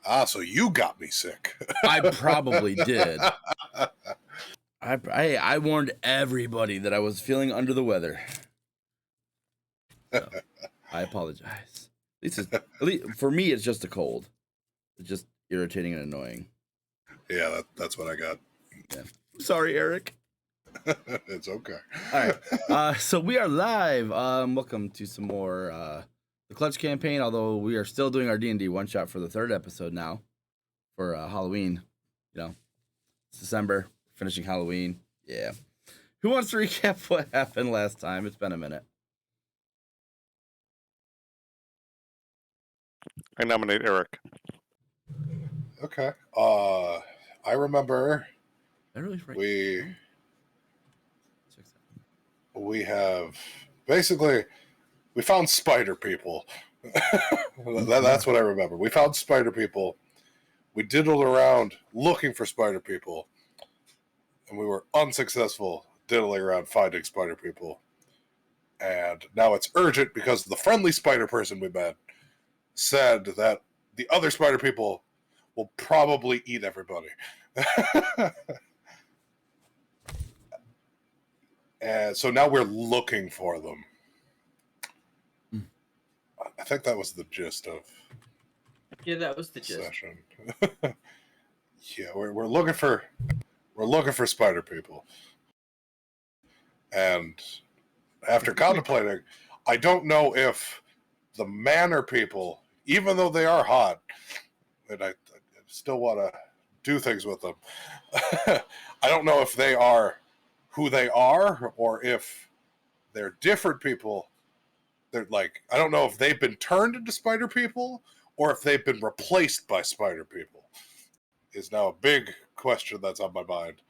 Ah, so you got me sick. I probably did. I warned everybody that I was feeling under the weather. So, I apologize. At least for me, it's just a cold. It's just irritating and annoying. Yeah, that's what I got. Yeah. Sorry, Eric. It's okay. All right. So we are live. Welcome to some more the Clutch campaign. Although we are still doing our D&D one shot for the third episode now for Halloween. You know, it's December, finishing Halloween. Yeah. Who wants to recap what happened last time? It's been a minute. I nominate Eric. Okay. I remember we have basically we found spider people. That's what I remember. We found spider people. We diddled around looking for spider people, and we were unsuccessful diddling around finding spider people. And now it's urgent because the friendly spider person we met said that the other spider people will probably eat everybody. And so now we're looking for them. I think that was the gist of. Yeah, that was the session. Yeah, we're looking for spider people. And after contemplating, I don't know if the manor people, even though they are hot, and I still want to do things with them, I don't know if they are who they are or if they're different people. They're like, I don't know if they've been turned into spider people or if they've been replaced by spider people. Is now a big question that's on my mind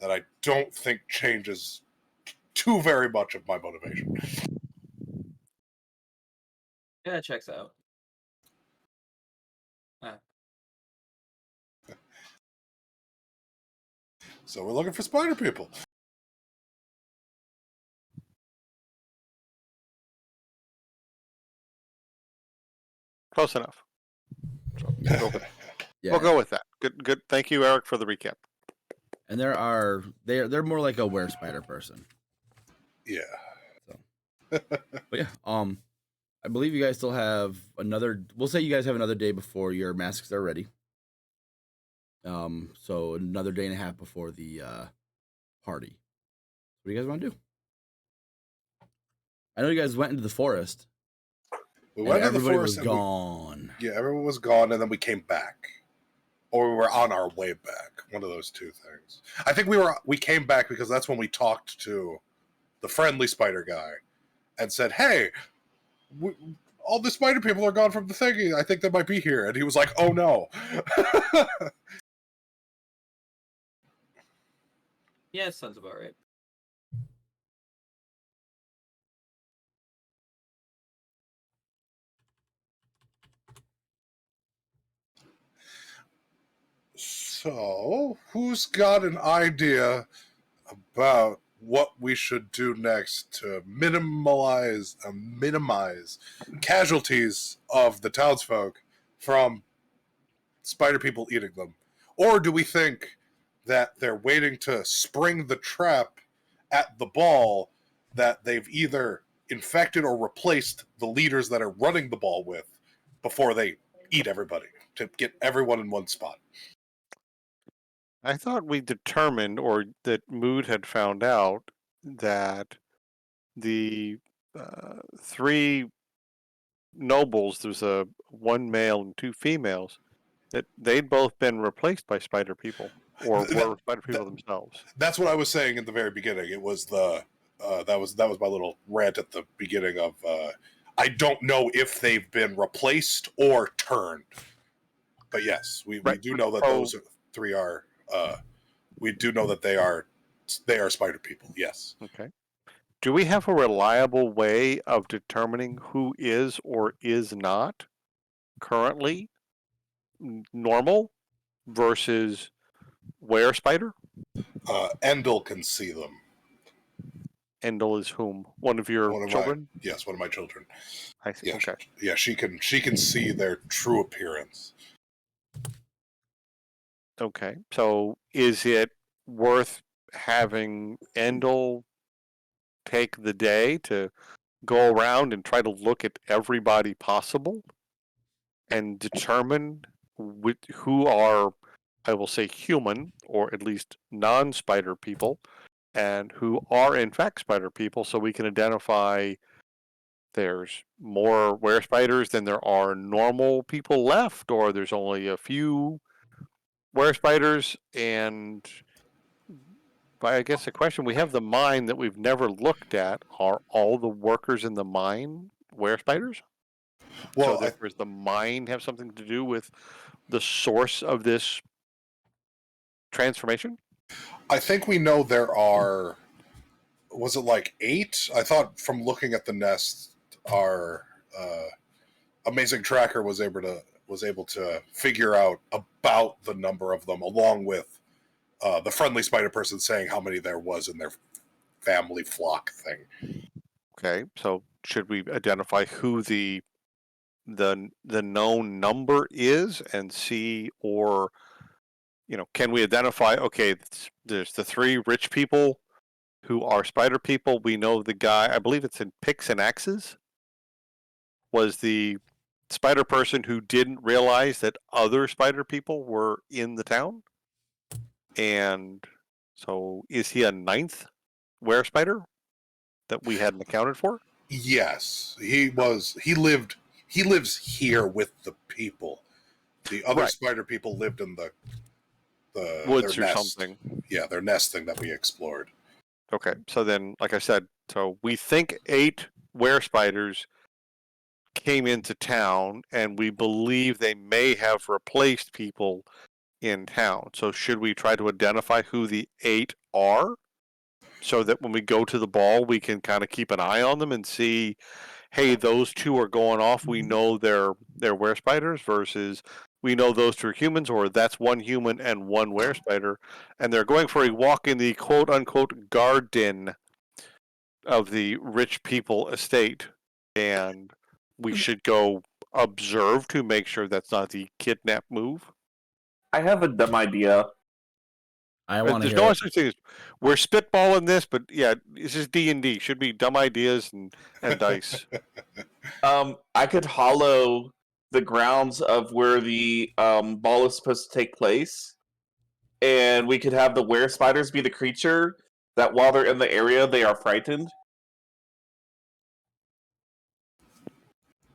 that I don't think changes too very much of my motivation. Yeah, it checks out. So we're looking for spider people. Close enough. So we'll go with that. Good. Thank you, Eric, for the recap. And they're more like a were spider person. Yeah. So, but yeah, I believe you guys still have another. We'll say you guys have another day before your masks are ready. So another day and a half before the party. What do you guys want to do? I know you guys went into the forest. We went into the forest. Was gone. Everyone was gone, and then we came back, or we were on our way back. One of those two things. I think we came back because that's when we talked to the friendly spider guy, and said, "Hey, all the spider people are gone from the thingy. I think they might be here." And he was like, "Oh no." Yeah, it sounds about right. So, who's got an idea about what we should do next to minimize casualties of the townsfolk from spider people eating them? Or do we think that they're waiting to spring the trap at the ball that they've either infected or replaced the leaders that are running the ball with before they eat everybody, to get everyone in one spot? I thought we determined, or that Mood had found out, that the three nobles, there's one male and two females, that they'd both been replaced by spider people, or were spider people themselves. That's what I was saying in the very beginning. It was that was my little rant at the beginning of I don't know if they've been replaced or turned. But yes, we do know that those three are we do know that they are spider people. Yes. Okay. Do we have a reliable way of determining who is or is not currently normal versus were spider? Endel can see them. Endel is whom? One of your children? Yes, one of my children. I see. Yeah, okay. Yeah, she can see their true appearance. Okay, so is it worth having Endel take the day to go around and try to look at everybody possible and determine who are, I will say, human, or at least non-spider people, and who are in fact spider people, so we can identify there's more were spiders than there are normal people left, or there's only a few were spiders. And but I guess the question, we have the mine that we've never looked at. Are all the workers in the mine were spiders? So Well, does the mine have something to do with the source of this transformation? I think we know there are. Was it like 8? I thought from looking at the nest, our amazing tracker was able to figure out about the number of them, along with the friendly spider person saying how many there was in their family flock thing. Okay, so should we identify who the known number is and see, or can we identify? Okay, there's the 3 rich people who are spider people. We know the guy, I believe it's in Picks and Axes, was the spider person who didn't realize that other spider people were in the town. And so is he a 9th were spider that we hadn't accounted for? Yes, he was. He lives here with the people. The other Right. spider people lived in the Woods their or nest. something. Yeah, their nest thing that we explored. Okay, so then, like I said, so we think 8 were spiders came into town, and we believe they may have replaced people in town. So should we try to identify who the 8 are, so that when we go to the ball, we can kind of keep an eye on them and see, hey, those 2 are going off. We know they're were spiders, versus we know those 2 are humans, or that's 1 human and 1 were spider, and they're going for a walk in the quote unquote garden of the rich people estate, and we should go observe to make sure that's not the kidnap move. I have a dumb idea. I want to There's hear no it. such thing as, we're spitballing this, but yeah, this is D&D. Should be dumb ideas and dice. I could hollow the grounds of where the ball is supposed to take place, and we could have the were spiders be the creature that, while they're in the area, they are frightened.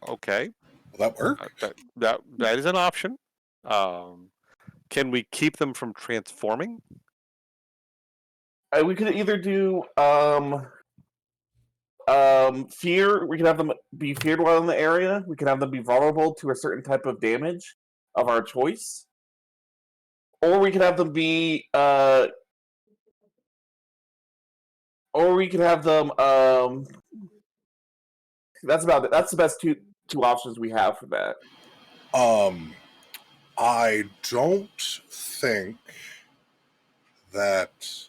Okay, Will that work? that is an option. Can we keep them from transforming? We could either do fear. We could have them be feared while in the area. We could have them be vulnerable to a certain type of damage of our choice, or we could have them be or we could have them that's about it. That's the best two options we have for that. I don't think that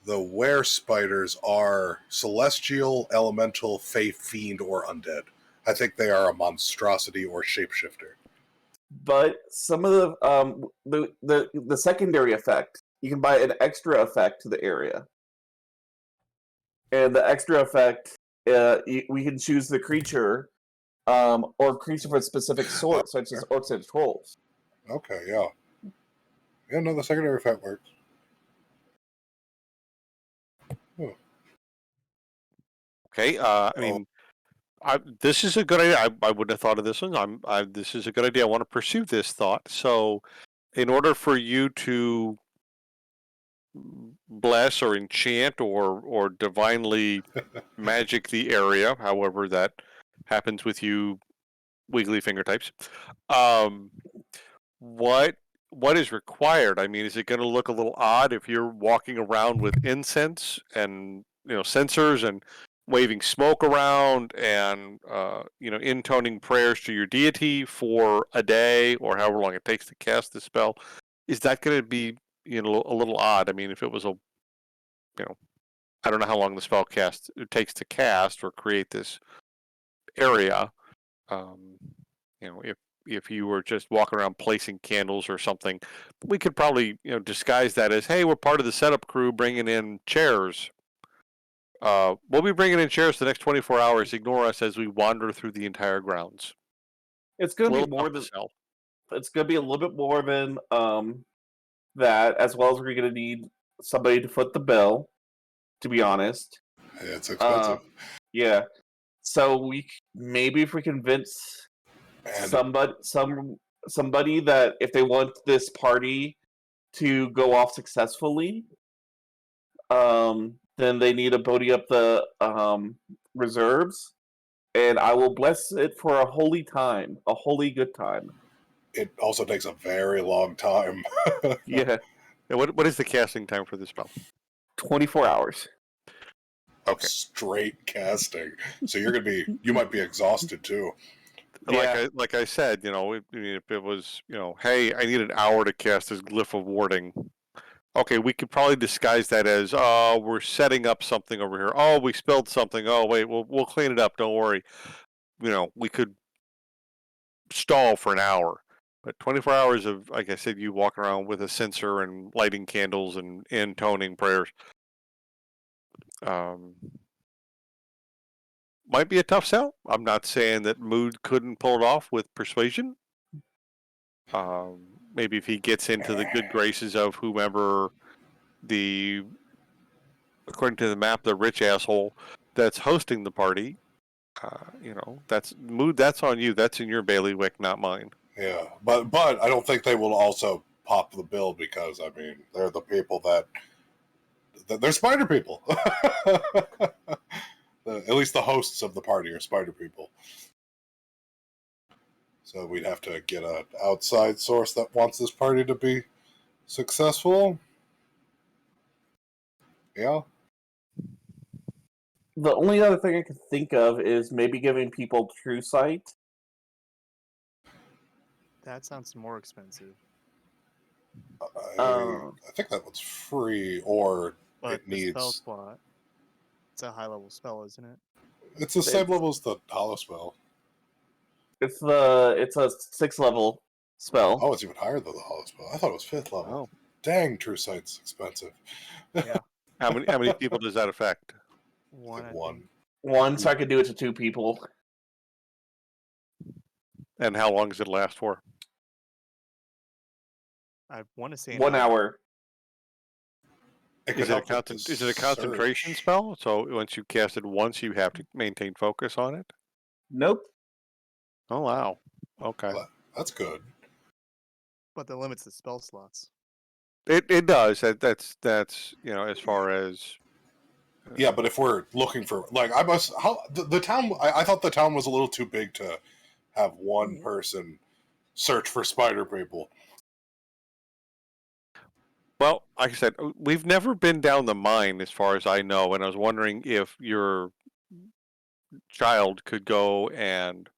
the were spiders are celestial, elemental, fae, fiend, or undead. I think they are a monstrosity or shapeshifter. But some of the secondary effect, you can buy an extra effect to the area, and the extra effect, we can choose the creature, or creature for a specific sort, such as orcs and trolls. Okay, yeah. Yeah, no, the secondary effect works. Okay, I mean, this is a good idea. I wouldn't have thought of this one. This is a good idea. I want to pursue this thought. So, in order for you to bless or enchant or divinely magic the area, however that happens with you, wiggly finger types, um, what is required? I mean, is it going to look a little odd if you're walking around with incense and sensors and waving smoke around and intoning prayers to your deity for a day or however long it takes to cast the spell? Is that going to be a little odd? I mean, if it was I don't know how long the spell it takes to cast or create this area. if you were just walking around placing candles or something, we could probably disguise that as, hey, we're part of the setup crew bringing in chairs. We'll be bringing in chairs the next 24 hours. Ignore us as we wander through the entire grounds. It's going to be Little more tough to than sell. it's going to be a little bit more than that, as well as we're going to need somebody to foot the bill. To be honest, It's expensive. Yeah. So maybe if we convince And somebody that if they want this party to go off successfully, then they need to booty up the reserves, and I will bless it for a holy time, a holy good time. it also takes a very long time. Yeah, What is the casting time for this spell? 24 hours. Of straight casting. So you might be exhausted too. Yeah. Like I said, if it was, hey, I need an hour to cast this glyph of warding. Okay, we could probably disguise that as, we're setting up something over here. Oh, we spilled something. Oh, wait, we'll clean it up. Don't worry. We could stall for an hour. But 24 hours of, like I said, you walking around with a censer and lighting candles and intoning prayers. Might be a tough sell. I'm not saying that Mood couldn't pull it off with persuasion. Maybe if he gets into the good graces of whomever according to the map, the rich asshole that's hosting the party, that's Mood. That's on you. That's in your bailiwick, not mine. Yeah, but I don't think they will also pop the bill because they're the people that they're spider people. At least the hosts of the party are spider people. So we'd have to get an outside source that wants this party to be successful. Yeah. The only other thing I could think of is maybe giving people true sight. That sounds more expensive. I think that one's free, or But it the spell needs. slot, it's a high level spell, isn't it? It's the same level as the hollow spell. It's a 6th level spell. Oh, it's even higher than the hollow spell. I thought it was 5th level. Oh, Dang, true sight's expensive. Yeah. how many people does that affect? One. I One. think. One, so I could do it to 2 people. And how long does it last for? I want to say 1 hour. Is it a concentration spell? So once you cast it once, you have to maintain focus on it? Nope. Oh, wow. Okay. That's good. But that limits the spell slots. It does. That's as far as Yeah, but if we're looking for the town, I thought the town was a little too big to have one person search for spider people. well, like I said, we've never been down the mine as far as I know, and I was wondering if your child could go and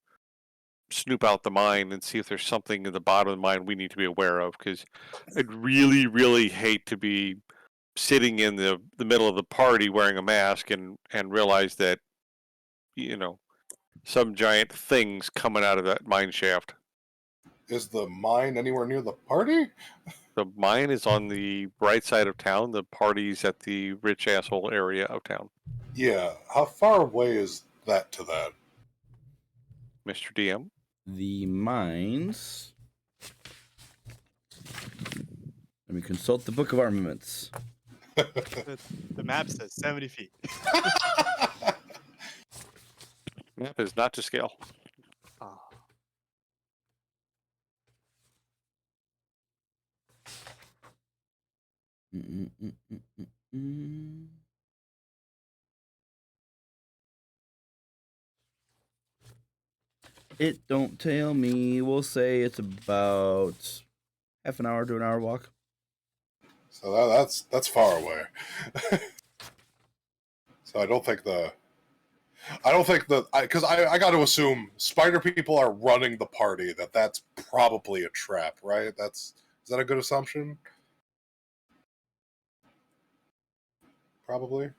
snoop out the mine and see if there's something in the bottom of the mine we need to be aware of, because I'd really, really hate to be sitting in the middle of the party wearing a mask and realize that some giant thing's coming out of that mine shaft. Is the mine anywhere near the party? The mine is on the right side of town. The party's at the rich asshole area of town. Yeah. How far away is that to that? Mr. DM? The mines. Let me consult the Book of Armaments. The map says 70 feet. Map is not to scale. Oh. It don't tell me. We'll say it's about half an hour to an hour walk. So that's far away. So I don't think because I got to assume spider people are running the party. That's probably a trap, right? Is that a good assumption? Probably.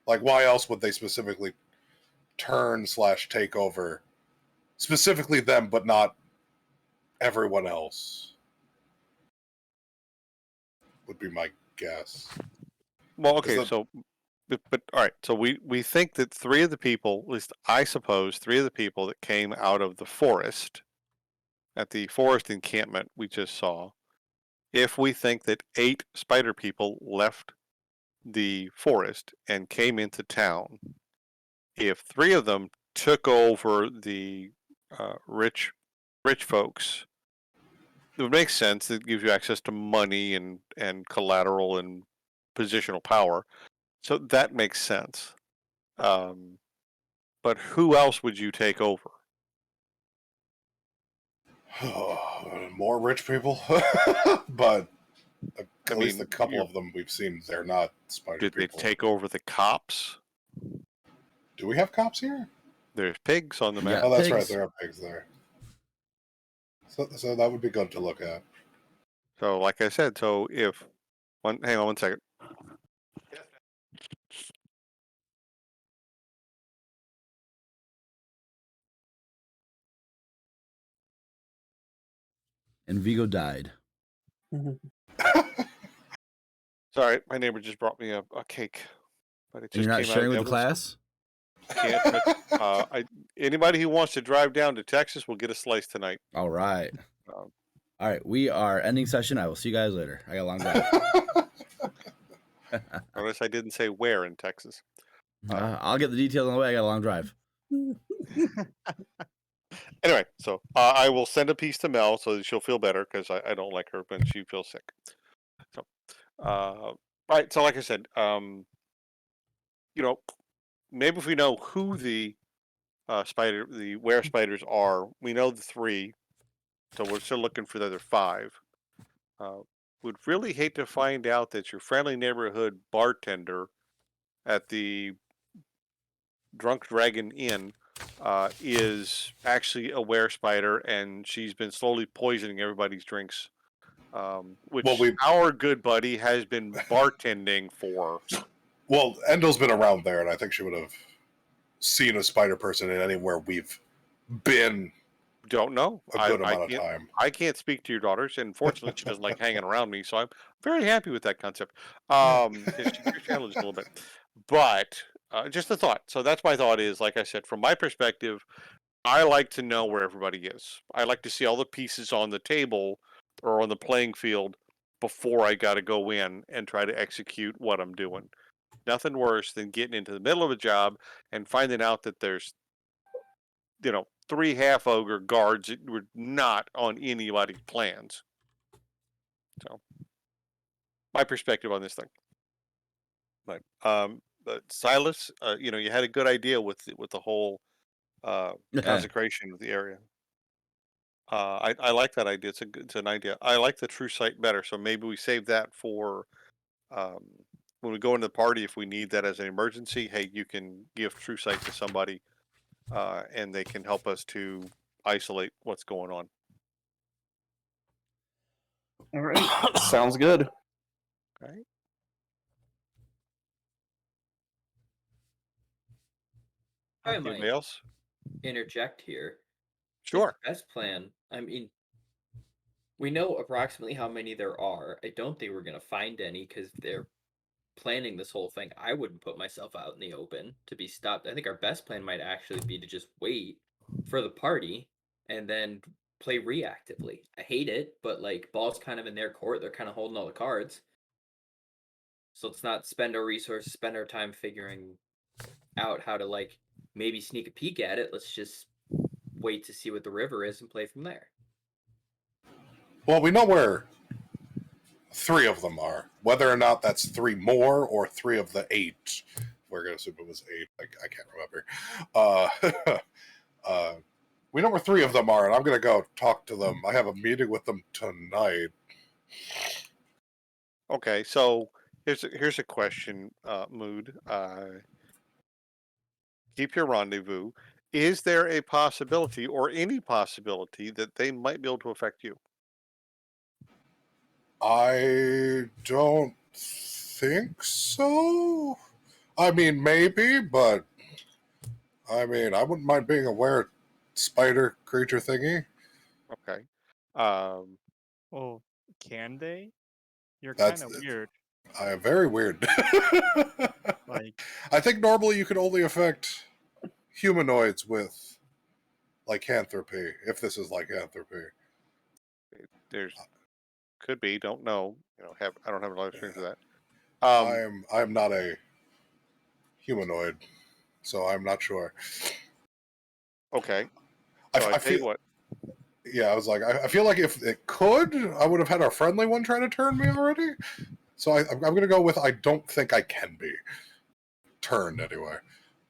Like, why else would they specifically turn / take over? Specifically them, but not everyone else. Would be my guess. Well, okay, that- so, but all right, so we think that three of the people, at least I suppose, three of the people that came out of the forest, at the forest encampment we just saw, if we think that 8 spider people left the forest and came into town, if 3 of them took over the rich folks, it would make sense. It gives you access to money and collateral and positional power. So that makes sense. But who else would you take over? More rich people, but at least mean, a couple of them we've seen. They're not spider Did they people. take over the cops? Do we have cops here? There's pigs on the Yeah. map. Oh, that's right. Pigs. There are pigs there. So that would be good to look at. So, like I said, so if hang on one second. And Vigo died. Sorry, my neighbor just brought me a cake, but it And just you're not came sharing with out the of the class? Can't touch. Anybody who wants to drive down to Texas will get a slice tonight. All right. Um, All right. We are ending session. I will see you guys later. I got a long drive. Notice I didn't say where in Texas. I'll get the details on the way. I got a long drive. Anyway, so I will send a piece to Mel so that she'll feel better because I don't like her when she feels sick. So, right. So, like I said, maybe if we know who the were spiders are, we know the 3, so we're still looking for the other 5. Would really hate to find out that your friendly neighborhood bartender at the Drunk Dragon Inn is actually a were spider, and she's been slowly poisoning everybody's drinks. Which our good buddy has been bartending for. Well, Endel's been around there, and I think she would have seen a spider person in anywhere we've been. Don't know. A good amount of time. I can't speak to your daughters, and fortunately, she doesn't like hanging around me, so I'm very happy with that concept. She challenged a little bit, but just a thought. So that's my thought. Is like I said, from my perspective, I like to know where everybody is. I like to see all the pieces on the table or on the playing field before I got to go in and try to execute what I'm doing. Nothing worse than getting into the middle of a job and finding out that there's 3 half ogre guards that were not on anybody's plans. So, my perspective on this thing. But Silas, you had a good idea with the whole consecration of the area. I like that idea. It's an idea. I like the true sight better. So maybe we save that for when we go into the party. If we need that as an emergency, hey, you can give true sight to somebody, and they can help us to isolate what's going on. All right. Sounds good. Right. I Anybody might else? interject here. Sure. Best plan. I mean, we know approximately how many there are. I don't think we're gonna find any because they're planning this whole thing. I wouldn't put myself out in the open to be stopped. I think our best plan might actually be to just wait for the party and then play reactively. I hate it, but like ball's kind of in their court. They're kind of holding all the cards. So let's not spend our resources, spend our time figuring out how to like maybe sneak a peek at it. Let's just wait to see what the river is and play from there. Well, we know where 3 of them are. Whether or not that's 3 more or 3 of the 8. We're going to assume it was 8. I can't remember. We know where 3 of them are, and I'm going to go talk to them. I have a meeting with them tonight. Okay, so here's a question, Mood. Keep your rendezvous. Is there a possibility or any possibility that they might be able to affect you? I don't think so. I mean, maybe, but I wouldn't mind being a were spider creature thingy. Okay. Um, Well, can they? You're That's kind of weird. I am very weird. Like, I think normally you can only affect humanoids with lycanthropy, if this is lycanthropy. there's could be, don't know. I don't have a lot of experience with that. I'm not a humanoid, so I'm not sure. Okay. I, So I I tell you feel, what. yeah, I was like, I feel like if it could, I would have had a friendly one trying to turn me already. So I'm going to go with I don't think I can be turned anyway.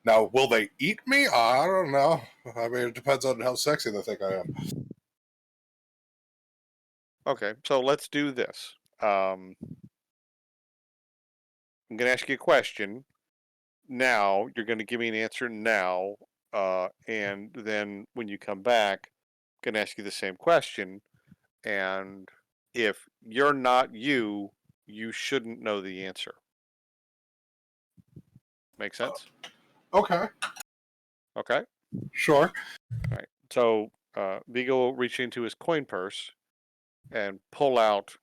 Now, will they eat me? I don't know. I mean, it depends on how sexy they think I am. Okay, so let's do this. I'm going to ask you a question now. You're going to give me an answer now, and then when you come back, I'm going to ask you the same question. And if you're not you, you shouldn't know the answer. Make sense? Okay, Okay. sure. All right. So Vigo will reach into his coin purse and pull out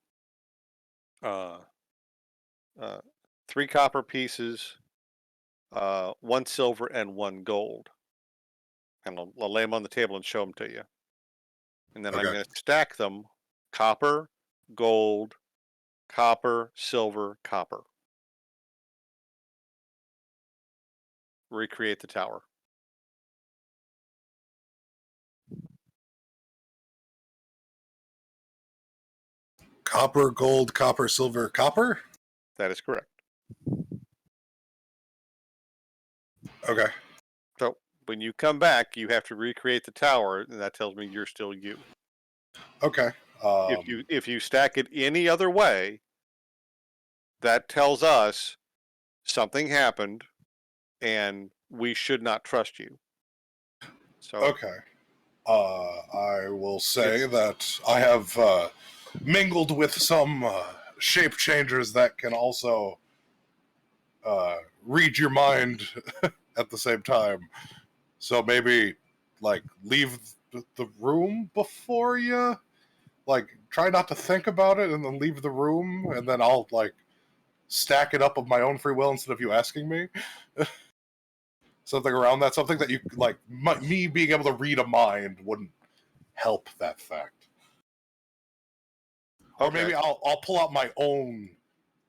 uh, 3 copper pieces, 1 silver, and 1 gold. And I'll lay them on the table and show them to you. And then I'm Okay. going to stack them: copper, gold, copper, silver, copper. Recreate the tower. Copper, gold, copper, silver, copper? That is correct. Okay. So when you come back, you have to recreate the tower, and that tells me you're still you. Okay. If you stack it any other way, that tells us something happened, and we should not trust you. So Okay. I will say It's- that I have mingled with some shape changers that can also read your mind at the same time. So maybe leave the room before you try not to think about it and then leave the room and then I'll stack it up of my own free will instead of you asking me. Something around that, something that you me being able to read a mind wouldn't help that fact. Or maybe okay. I'll pull out my own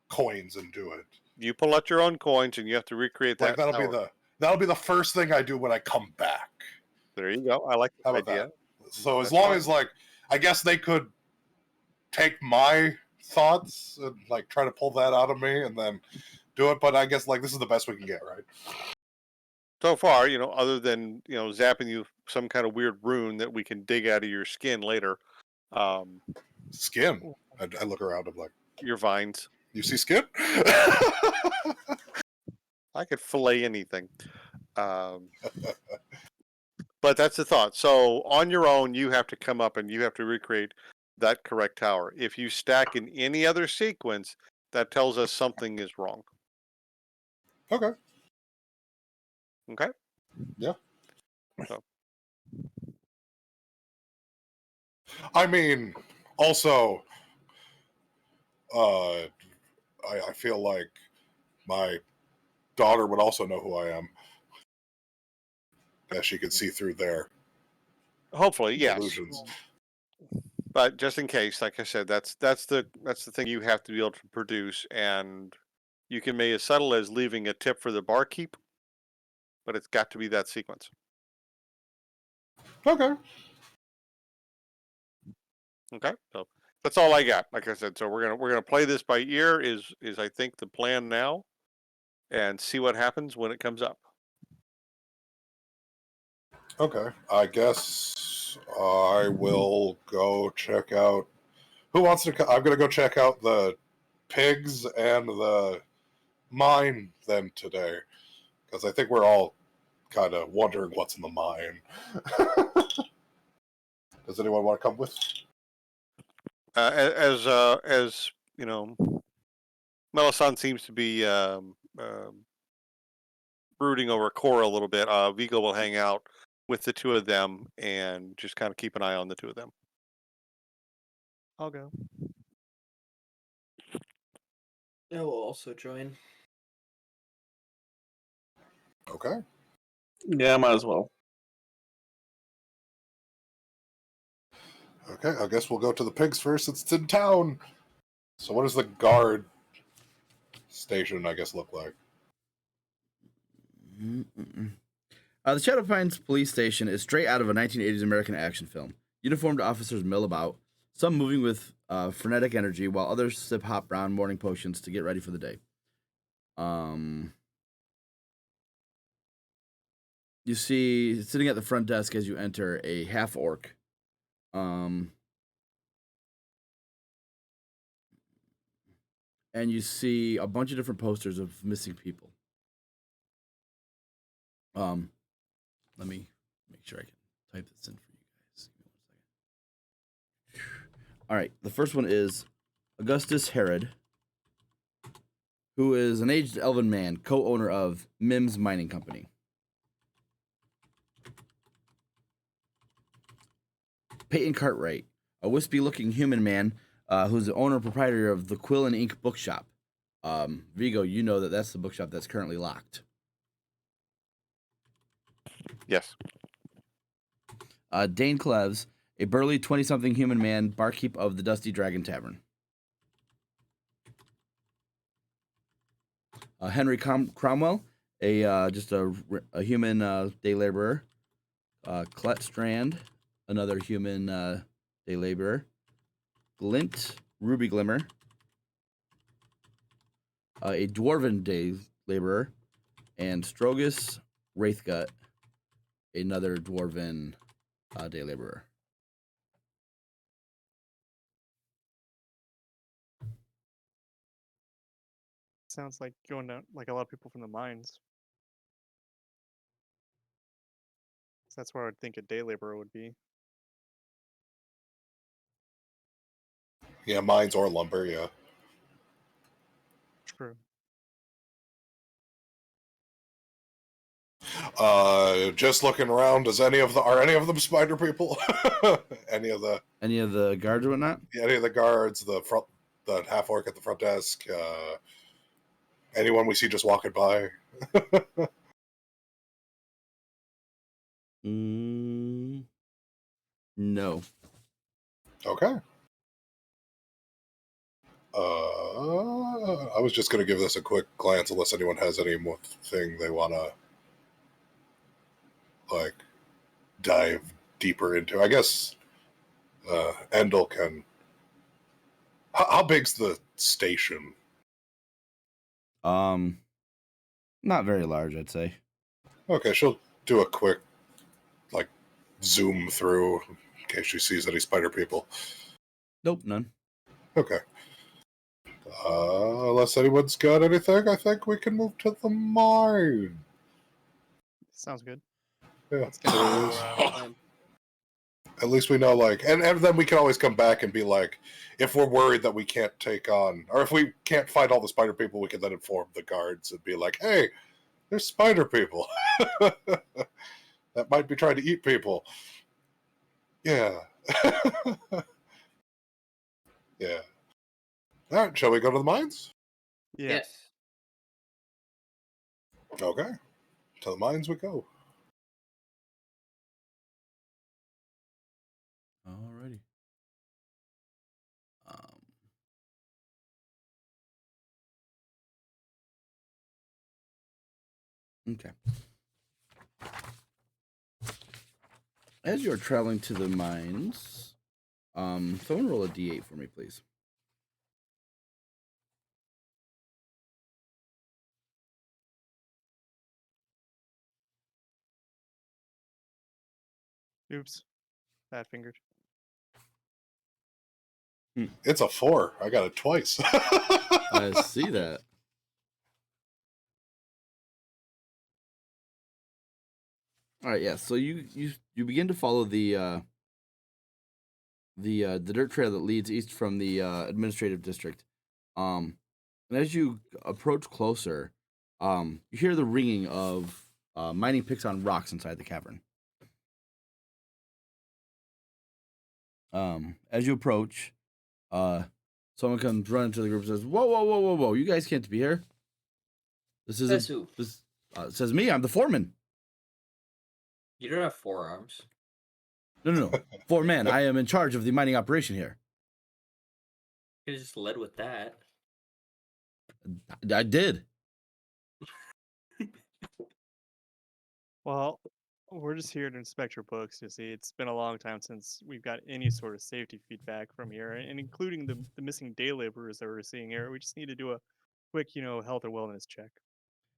coins and do it. You pull out your own coins, and you have to recreate that tower. That'll be the first thing I do when I come back. There you go. I like How that about idea. that? So as That's long fine. as I guess they could take my thoughts and try to pull that out of me and then do it, but I guess this is the best we can get, right? So far, other than zapping you some kind of weird rune that we can dig out of your skin later, Skin. I look around. I'm like, your vines. you see skin? I could fillet anything. But that's the thought. So on your own, you have to come up and you have to recreate that correct tower. If you stack in any other sequence, that tells us something is wrong. Okay. Okay? Yeah. So. I mean, also, I feel like my daughter would also know who I am. That she could see through their Hopefully, yes. illusions. But just in case, like I said, that's the thing you have to be able to produce, and you can make as subtle as leaving a tip for the barkeep, but it's got to be that sequence. Okay. Okay, so that's all I got. Like I said, so we're gonna play this by ear. Is I think the plan now, and see what happens when it comes up. Okay. I guess I will go check out. Who wants to? I'm gonna go check out the pigs and the mine then today, because I think we're all kind of wondering what's in the mine. Does anyone want to come with? As Melisande seems to be brooding over Cora a little bit. Vigo will hang out with the two of them and just kind of keep an eye on the two of them. I'll go. I will also join. Okay. Yeah, might as well. Okay, I guess we'll go to the pigs first. It's in town. So what does the guard station, I guess, look like? The Shadow Pines police station is straight out of a 1980s American action film. Uniformed officers mill about, some moving with frenetic energy, while others sip hot brown morning potions to get ready for the day. You see, sitting at the front desk as you enter, a half-orc. And you see a bunch of different posters of missing people. Let me make sure I can type this in for you guys. Give me 1 second. All right, the first one is Augustus Herod, who is an aged elven man, co-owner of Mims Mining Company. Peyton Cartwright, a wispy-looking human man who's the owner and proprietor of the Quill and Ink Bookshop. Vigo, you know that that's the bookshop that's currently locked. Yes. Dane Cleves, a burly 20-something human man, barkeep of the Dusty Dragon Tavern. Henry Cromwell, just a human day laborer. Clet Strand, another human day laborer. Glint Ruby Glimmer, a dwarven day laborer, and Strogus Wraithgut, another dwarven day laborer. Sounds like going down like a lot of people from the mines. So that's where I would think a day laborer would be. Yeah, mines or lumber, yeah. True. Just looking around, are any of them spider people? any of the guards or whatnot? any of the guards, the half orc at the front desk, anyone we see just walking by? No. Okay. I was just going to give this a quick glance unless anyone has any more thing they want to like dive deeper into. I guess Endel can. How big's the station? Not very large, I'd say. Okay, she'll do a quick like zoom through in case she sees any spider people. Nope, none. Okay. Unless anyone's got anything, I think we can move to the mine. Sounds good. Yeah. Let's get Um, At least we know, like, and then we can always come back and be like, if we're worried that we can't take on, or if we can't fight all the spider people, we can then inform the guards and be like, hey, there's spider people that might be trying to eat people. Yeah. Yeah. All right, shall we go to the mines? Yeah. Yes. Okay. To the mines we go. Alrighty. Okay. As you're traveling to the mines, someone roll a d8 for me, please. Oops. Bad fingered. It's a 4. I got it twice. I see that. All right, yeah. So you begin to follow the dirt trail that leads east from the administrative district. And as you approach closer, you hear the ringing of mining picks on rocks inside the cavern. As you approach, Someone comes running to the group and says, "Whoa, whoa, whoa, whoa, whoa! You guys can't be here. This Says isn't. who? This says me. I'm the foreman. You don't have forearms. No. Foreman. I am in charge of the mining operation here. You could have just led with that. I did. Well, we're just here to inspect your books. You see, it's been a long time since we've got any sort of safety feedback from here, and including the missing day laborers that we're seeing here. We just need to do a quick, health and wellness check.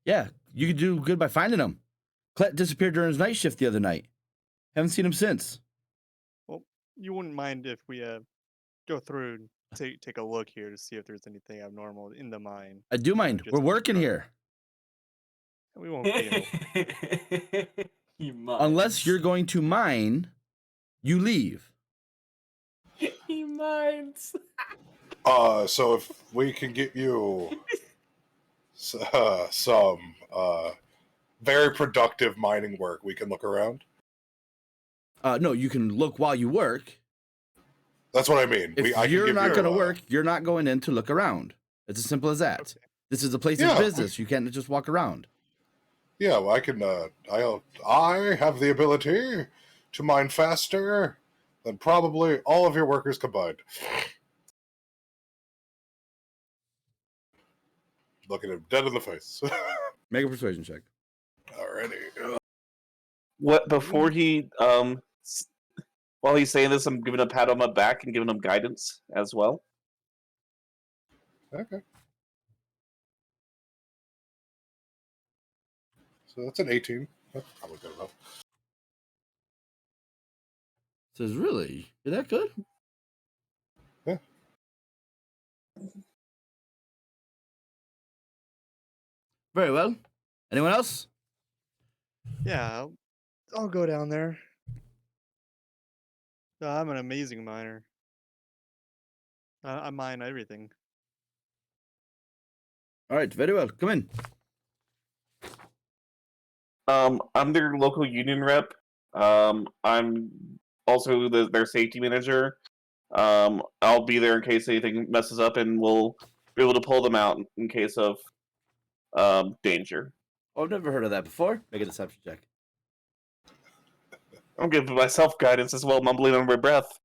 Yeah, you could do good by finding him. Clet disappeared during his night shift the other night. Haven't seen him since. Well, you wouldn't mind if we go through and take a look here to see if there's anything abnormal in the mine. I do mind. just We're in working front. here. We won't be able. He minds. Unless you're going to mine, you leave. He minds. So if we can get you some very productive mining work, we can look around. No, you can look while you work. That's what I mean. If I can you're give not you, going to work, you're not going in to look around. It's as simple as that. Okay. This is a place Yeah. of business. You can't just walk around. Yeah, well, I can. I have the ability to mine faster than probably all of your workers combined. Looking him dead in the face. Make a persuasion check. Alrighty. What before he while he's saying this, I'm giving a pat on my back and giving him guidance as well. Okay. So that's an 18. That's probably good enough. Says, really? You're that good? Yeah. Very well. Anyone else? Yeah, I'll go down there. I'm an amazing miner. I mine everything. All right, very well. Come in. I'm their local union rep. I'm also their safety manager. I'll be there in case anything messes up, and we'll be able to pull them out in case of danger. Oh, I've never heard of that before. Make a deception check. I'm giving myself guidance as well, mumbling under my breath.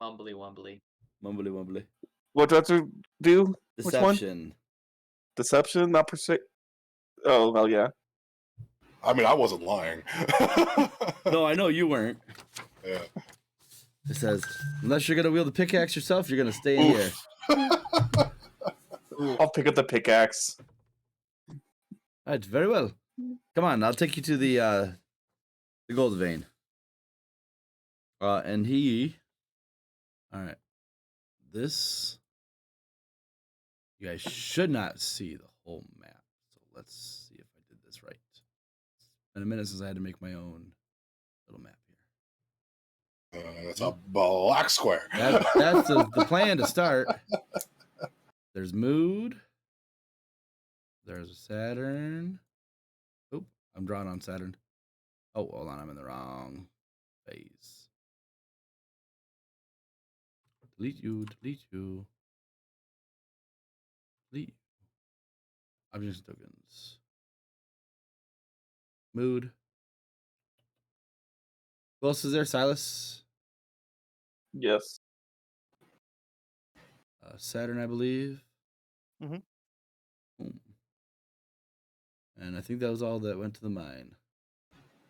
Mumbly wumbly. Mumbly wumbly. What do I have to do? Which one? Deception. Deception, not persuade. Oh, well, yeah. I mean, I wasn't lying. No, I know you weren't. Yeah. It says, unless you're going to wield the pickaxe yourself, you're going to stay in here. I'll pick up the pickaxe. All right, very well. Come on, I'll take you to the gold vein. And he... All right. This... You guys should not see the whole map. So let's see if I did this right. It's been a minute since I had to make my own little map here. That's a black square. That's the plan to start. There's Mood. There's Saturn. Oop, I'm drawing on Saturn. Oh, hold on, I'm in the wrong phase. Delete you, delete you. Delete. Objects tokens. Mood. Who else is there? Silas? Yes. Saturn, I believe. Mhm. And I think that was all that went to the mine.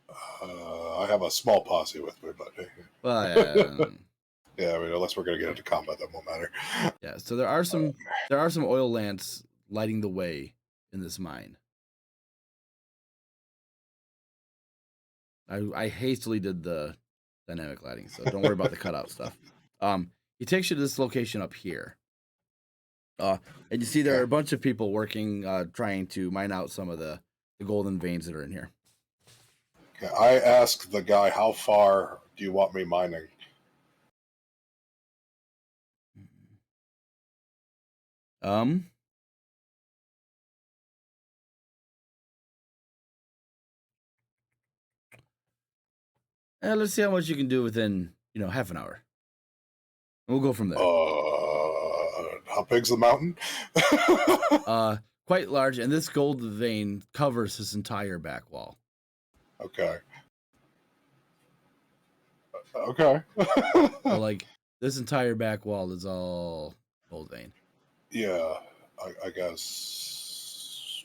I have a small posse with me, but Well, yeah. yeah, I mean, unless we're going to get into combat, that won't matter. Yeah, so there are some oil lamps lighting the way in this mine. I hastily did the dynamic lighting, so don't worry about the cutout stuff. He takes you to this location up here. And you see there are a bunch of people working, trying to mine out some of the golden veins that are in here. Okay, I asked the guy, how far do you want me mining? Let's see how much you can do within, half an hour. We'll go from there. How big's the mountain? Quite large, and this gold vein covers his entire back wall. Okay. Okay. So, like, this entire back wall is all gold vein. Yeah, I guess.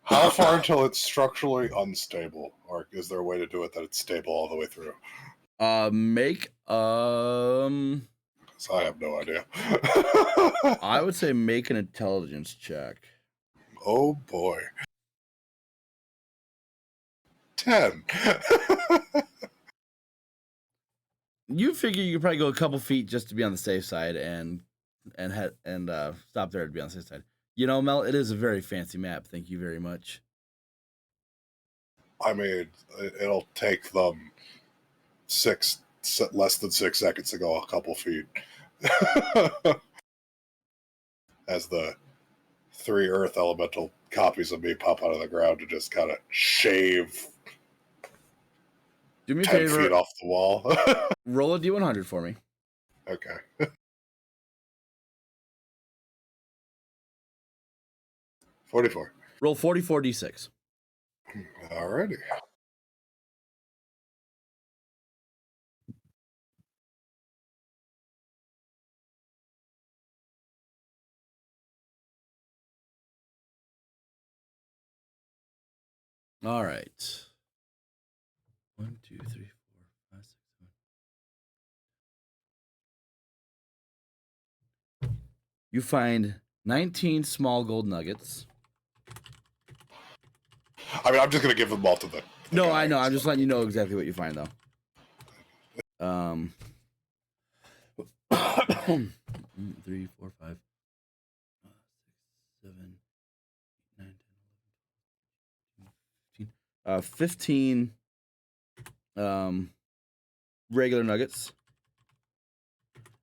How far until it's structurally unstable, or is there a way to do it that it's stable all the way through? Make 'Cause I have no idea. I would say make an intelligence check. Oh boy. 10. You figure you could probably go a couple feet just to be on the safe side and stop there to be on the safe side. You know, Mel, it is a very fancy map. Thank you very much. I mean, it'll take them less than 6 seconds to go a couple feet. As the 3 earth elemental copies of me pop out of the ground to just kind of shave Do me a 10 favor. feet off the wall. Roll a D100 for me. Okay. 44. Roll 44 D6. Alrighty. All right. 1, 2, 3, 4, 5, 6, 7. You find 19 small gold nuggets. I mean, I'm just going to give them all to the No, guy, I know. I'm so- just letting you know exactly what you find, though. 3, 4, 5, 6, 7, 8, 9, 10, 11, 15 regular nuggets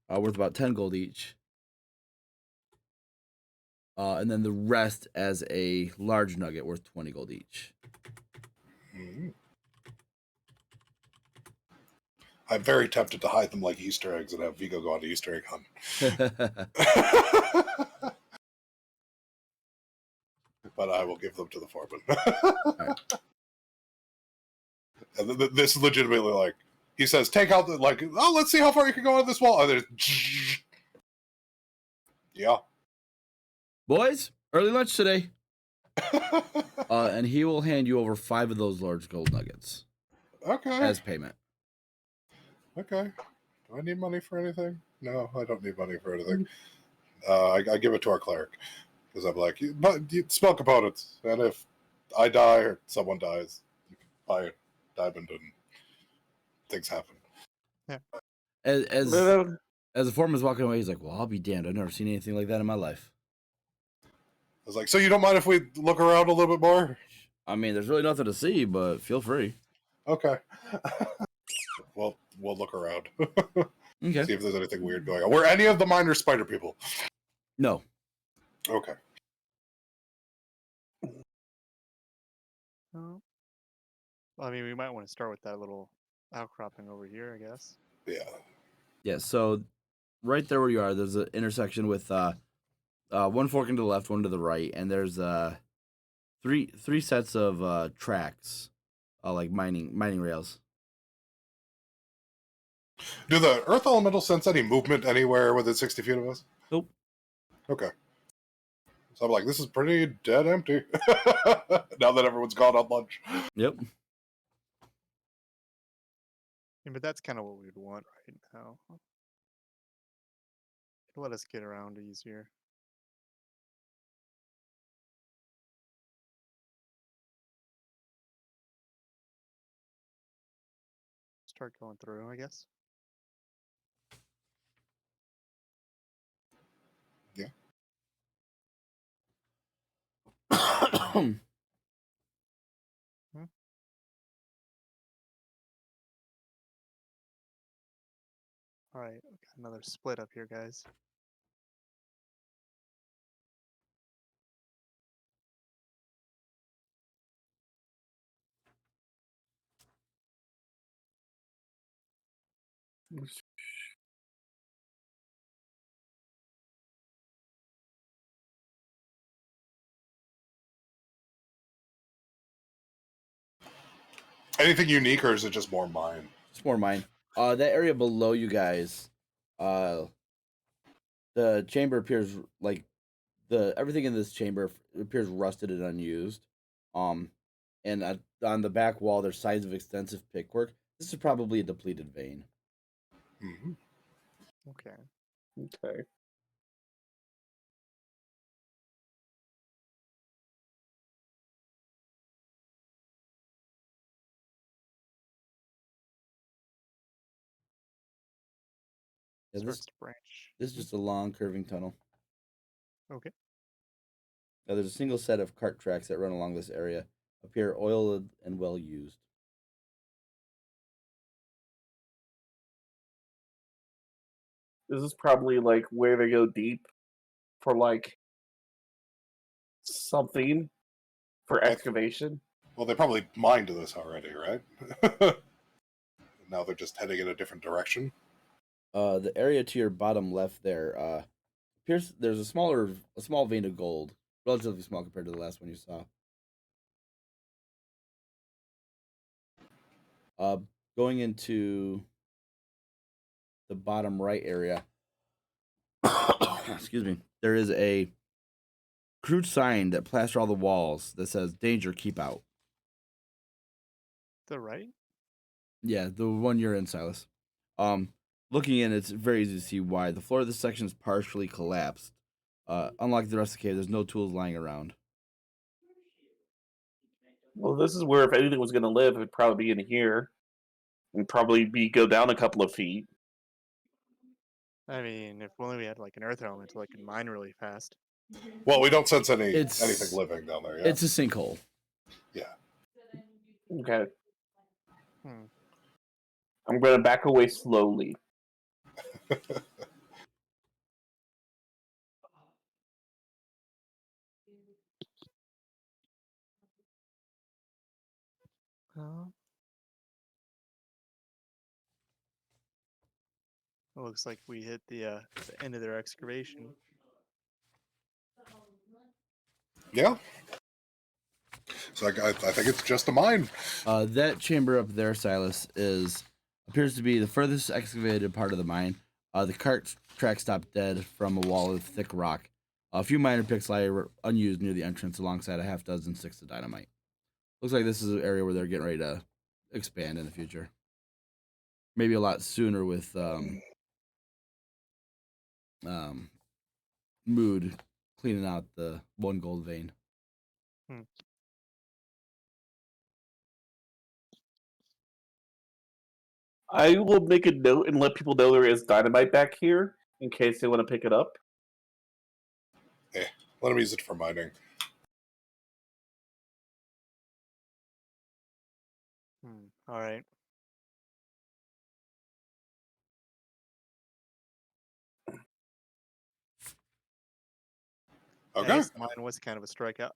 worth about 10 gold each. And then the rest as a large nugget worth 20 gold each. Mhm. I'm very tempted to hide them like Easter eggs and have Vigo go on an Easter egg hunt. But I will give them to the foreman. Right. And this is legitimately like, he says, take out the, like, oh, let's see how far you can go on this wall. And there's, yeah. Boys, early lunch today. And he will hand you over 5 of those large gold nuggets Okay. as payment. Okay. Do I need money for anything? No, I don't need money for anything. I give it to our cleric. Because I'm like, but you spell components. And if I die or someone dies, you can buy a diamond and things happen. As No, the foreman's walking away, he's like, well, I'll be damned. I've never seen anything like that in my life. I was like, so you don't mind if we look around a little bit more? I mean, there's really nothing to see, but feel free. Okay. Well, we'll look around. Okay. See if there's anything weird going on. Were any of the miners spider people? No. Okay. Oh. I mean, we might want to start with that little outcropping over here, I guess. Yeah. Yeah, so right there where you are, there's an intersection with one forking to the left, one to the right, and there's three sets of tracks, like mining rails. Do the earth elementals sense any movement anywhere within 60 feet of us? Nope. Okay. So I'm like, this is pretty dead empty. Now that everyone's gone on lunch. Yep. Yeah, but that's kind of what we'd want right now. It'll let us get around easier. Start going through, I guess. All right, got another split up here, guys. Anything unique, or is it just more mine? It's more mine. That area below you guys, the chamber appears like everything in this chamber appears rusted and unused. And on the back wall, there's signs of extensive pickwork. This is probably a depleted vein. Mm-hmm. Okay. Okay. Yeah, Starts to branch. this is just a long curving tunnel. Okay. Now, there's a single set of cart tracks that run along this area, appear oiled and well used. This is probably like where they go deep for like something for excavation. Well, they probably mined this already, right? Now they're just heading in a different direction. The area to your bottom left there appears there's a small vein of gold, relatively small compared to the last one you saw. Going into the bottom right area, excuse me, there is a crude sign that plaster all the walls that says "Danger, keep out." The right? Yeah, the one you're in, Silas. Looking in, it's very easy to see why. The floor of this section is partially collapsed. Unlike the rest of the cave, there's no tools lying around. Well, this is where if anything was going to live, it'd probably be in here, and probably go down a couple of feet. I mean, if only we had like an earth element to like mine really fast. Well, we don't sense anything It's- living down there yet. It's a sinkhole. Yeah. Okay. Hmm. I'm going to back away slowly. It looks like we hit the end of their excavation. Yeah. So I think it's just a mine. That chamber up there, Silas, appears to be the furthest excavated part of the mine. The cart track stopped dead from a wall of thick rock. A few miner picks lie unused near the entrance, alongside a half dozen sticks of dynamite. Looks like this is an area where they're getting ready to expand in the future. Maybe a lot sooner with Mood cleaning out the one gold vein. I will make a note and let people know there is dynamite back here in case they want to pick it up. Let them use it for mining. All right. I Okay. guess mine was kind of a strikeout.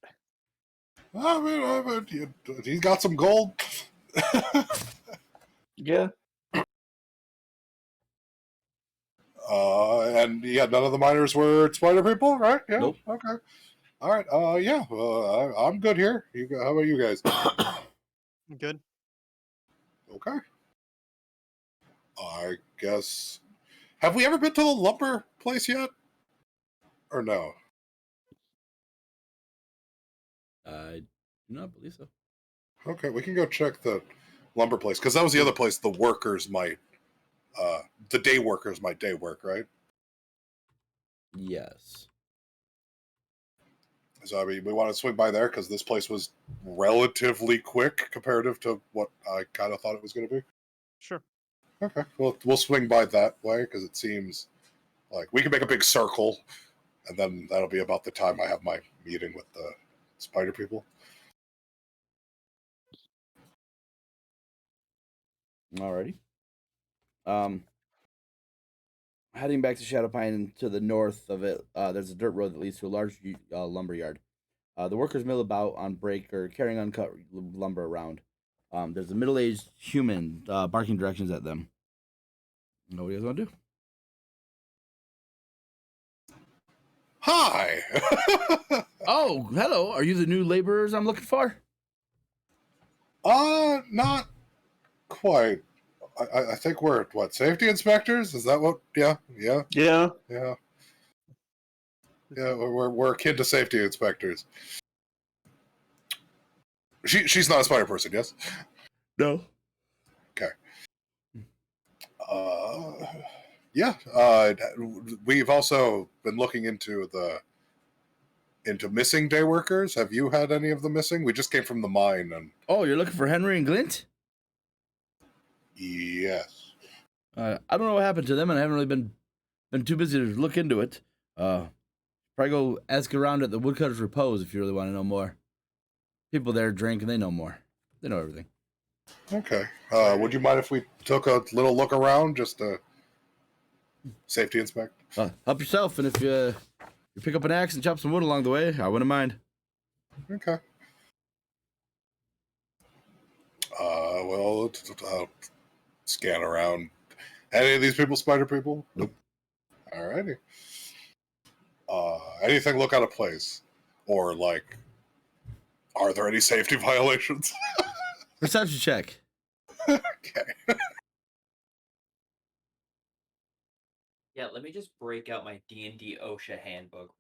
I mean, he's got some gold. Yeah. And yeah, none of the miners were spider people, right? Yeah. Nope. Okay. All right. Yeah. I'm good here. How about you guys? Good. Okay. I guess. Have we ever been to the lumber place yet? Or no? I do not believe so. Okay, we can go check the lumber place because that was the other place the workers might, the day workers might day work, right? Yes. So I mean, we want to swing by there because this place was relatively quick comparative to what I kind of thought it was going to be. Sure. Okay, well, we'll swing by that way because it seems like we can make a big circle, and then that'll be about the time I have my meeting with the spider people. Alrighty. Heading back to Shadowpine and to the north of it, there's a dirt road that leads to a large lumber yard. The workers mill about on break or carrying uncut lumber around. There's a middle-aged human barking directions at them. What do you guys want to do? Hi. Oh, hello. Are you the new laborers I'm looking for? Not quite. I think we're what, safety inspectors? Is that what? Yeah. We're akin to safety inspectors. She's not a spider person, yes? No. Okay. Yeah. We've also been looking into missing day workers. Have you had any of the missing? We just came from the mine, and Oh, you're looking for Henry and Glint? yes. I don't know what happened to them, and I haven't really been too busy to look into it. Probably go ask around at the Woodcutter's Repose if you really want to know more. People there drink and they know more. They know everything. Okay. Would you mind if we took a little look around just to safety inspect? Help yourself, and if you pick up an axe and chop some wood along the way, I wouldn't mind. Okay. Well, I'll scan around. Any of these people spider people? Nope. Alrighty. Anything look out of place? Or, like, are there any safety violations? Perception check. Okay. Yeah, let me just break out my D&D OSHA handbook.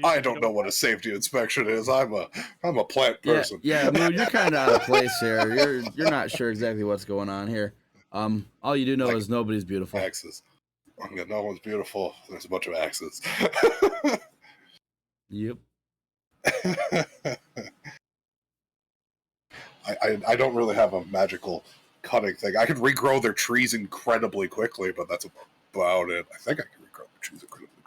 I don't know what a safety inspection is. I'm a plant person. Yeah, Moon, you're kind of out of place here. You're not sure exactly what's going on here. All you do know is nobody's beautiful. Axes. No one's beautiful. There's a bunch of axes. Yep. I don't really have a magical cutting thing. I could regrow their trees incredibly quickly, but that's about it. I think I can regrow their trees incredibly quickly.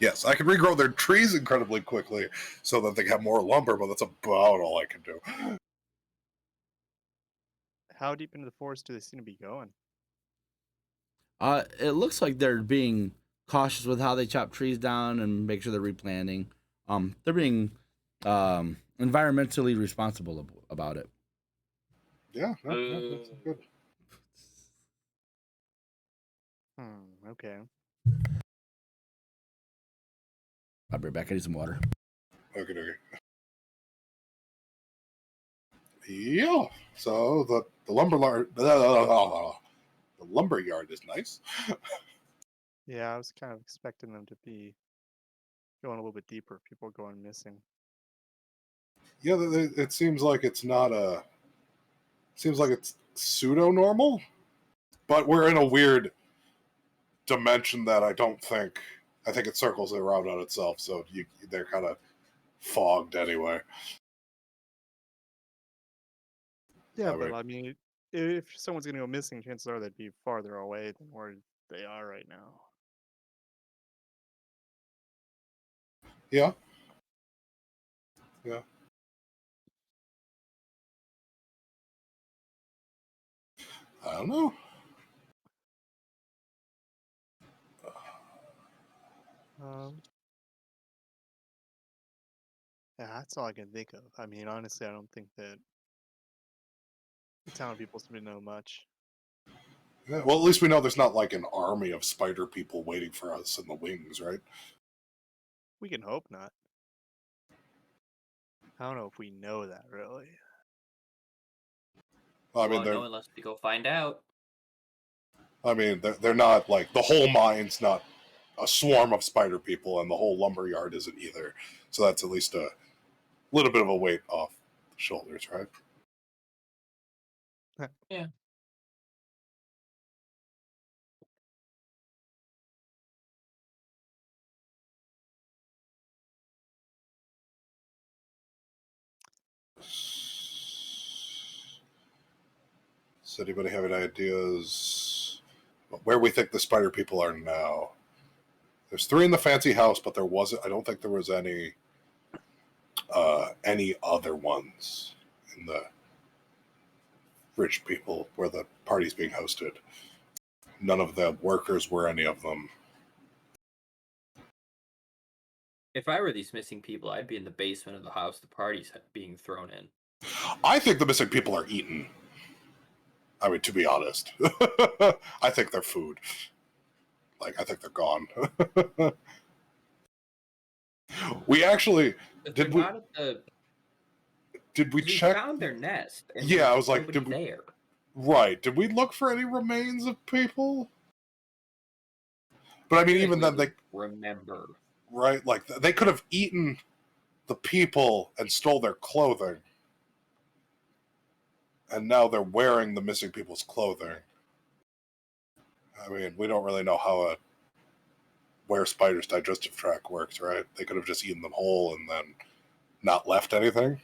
Yes, I can regrow their trees incredibly quickly so that they have more lumber, but that's about all I can do. How deep into the forest do they seem to be going? It looks like they're being cautious with how they chop trees down and make sure they're replanting. They're being environmentally responsible about it. Yeah, that's good. Okay. I'll be right back. I need some water. Okay. Yeah. So the lumber yard is nice. Yeah, I was kind of expecting them to be going a little bit deeper. People going missing. Yeah, it seems like it's not seems like it's pseudo normal, but we're in a weird dimension that I think it circles around on itself, so they're kind of fogged anyway. Yeah, but I mean, if someone's gonna go missing, chances are they'd be farther away than where they are right now. Yeah. I don't know. Yeah, that's all I can think of. I mean, honestly, I don't think that the town people seem to know much. Yeah, well, at least we know there's not like an army of spider people waiting for us in the wings, right? We can hope not. I don't know if we know that really. I mean, no, unless we go find out. I mean, they're not like the whole mine's not a swarm of spider people, and the whole lumber yard isn't either. So that's at least a little bit of a weight off the shoulders, right? Yeah. Does anybody have any ideas where we think the spider people are now? There's 3 in the fancy house, but I don't think there was any other ones in the rich people where the party's being hosted. None of the workers were any of them. If I were these missing people, I'd be in the basement of the house the party's being thrown in. I think the missing people are eaten. I mean, to be honest. I think they're food. Like, I think they're gone. We actually... Did Did we 'Cause we check? found their nest, and Yeah, there I was was like, nobody did we- there. Right. Did we look for any remains of people? But I mean, feel like even we then, they would remember. right, like they could have eaten the people and stole their clothing, and now they're wearing the missing people's clothing. I mean, we don't really know how where spiders' digestive tract works, right? They could have just eaten them whole and then not left anything.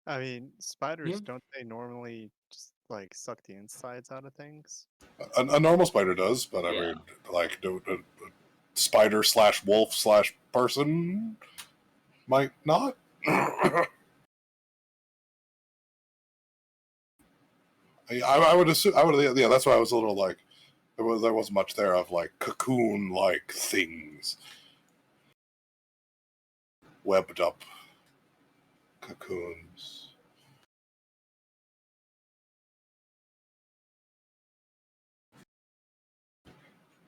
I mean, spiders, Yeah. don't they normally just like suck the insides out of things? A normal spider does, but I Yeah. mean, like a spider / wolf / person might not. I would assume. Yeah. That's why I was a little like there wasn't much there of like cocoon like things, webbed up cocoons.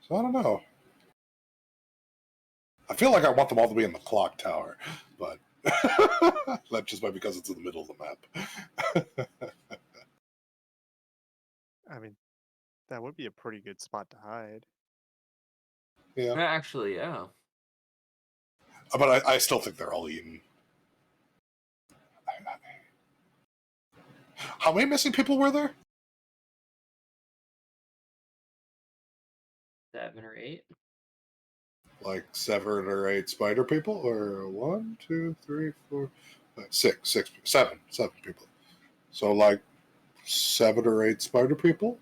So I don't know. I feel like I want them all to be in the clock tower, but that just might because it's in the middle of the map. I mean, that would be a pretty good spot to hide. Yeah, Actually, yeah. but I still think they're all eaten. How many missing people were there? 7 or 8. Like 7 or 8 spider people, or 1, 2, 3, 4, 5, 6, 7 people. So like 7 or 8 spider people.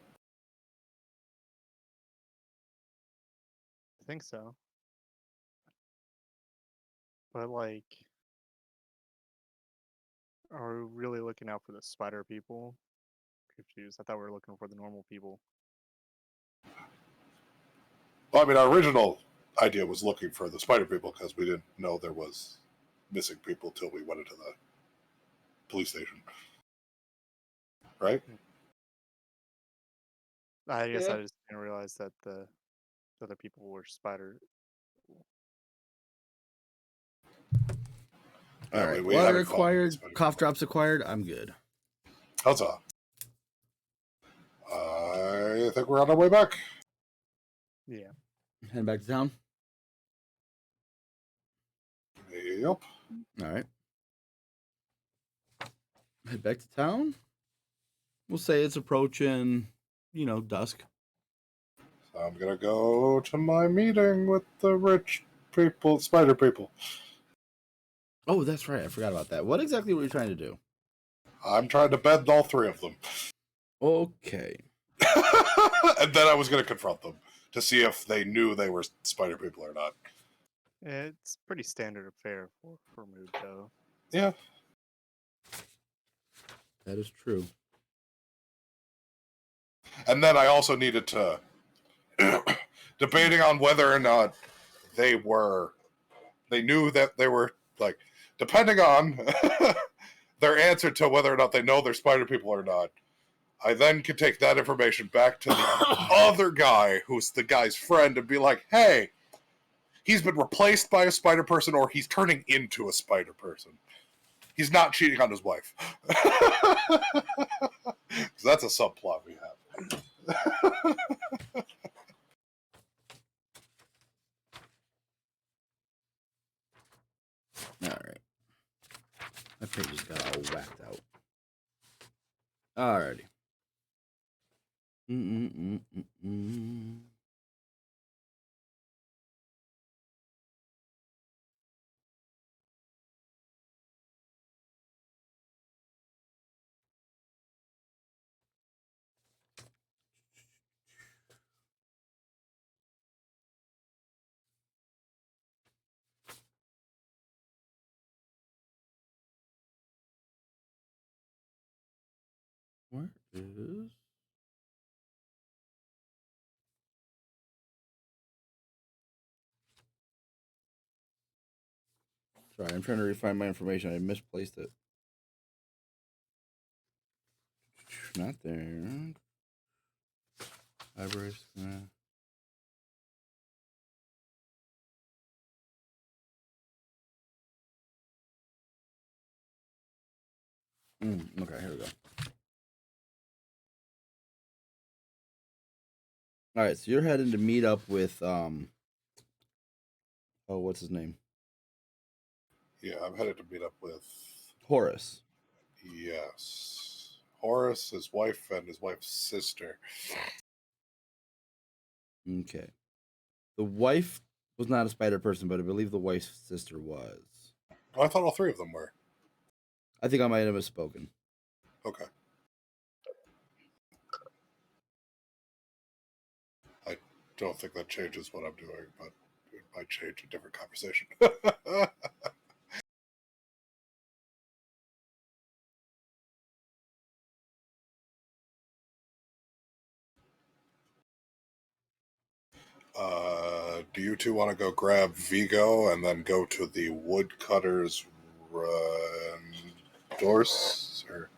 I think so. But like, are we really looking out for the spider people? Confused. I thought we were looking for the normal people. Well, I mean, our original idea was looking for the spider people because we didn't know there was missing people till we went into the police station, right? I guess Yeah. I just didn't realize that the other people were spider. All Yeah, right. we Water haven't found any acquired. spider Cough people. drops acquired. I'm good. Huzzah! I think we're on our way back. Yeah. Heading back to town. Yep. All right. Head back to town. We'll say it's approaching, dusk. So I'm gonna go to my meeting with the rich people, spider people. Oh, that's right. I forgot about that. What exactly were you trying to do? I'm trying to bed all 3 of them. Okay. And then I was going to confront them to see if they knew they were spider people or not. It's pretty standard fare for mood though. Yeah. That is true. And then I also needed to, debating on whether or not they knew that they were, like, depending on their answer to whether or not they know they're spider people or not, I then can take that information back to the other guy who's the guy's friend and be like, hey, he's been replaced by a spider person or he's turning into a spider person. He's not cheating on his wife. That's a subplot we have. All right. My page just got all whacked out. Alrighty. Mm-mm-mm-mm-mm. Where is... Sorry, I'm trying to refine my information. I misplaced it. Not there. Library. Okay, here we go. All right, so you're heading to meet up with what's his name? Yeah, I'm headed to meet up with Horace. Yes. Horace, his wife, and his wife's sister. Okay. The wife was not a spider person, but I believe the wife's sister was. Oh, I thought all three of them were. I think I might have misspoken. Okay. I don't think that changes what I'm doing, but it might change a different conversation. Do you two want to go grab Vigo and then go to the woodcutter's doors or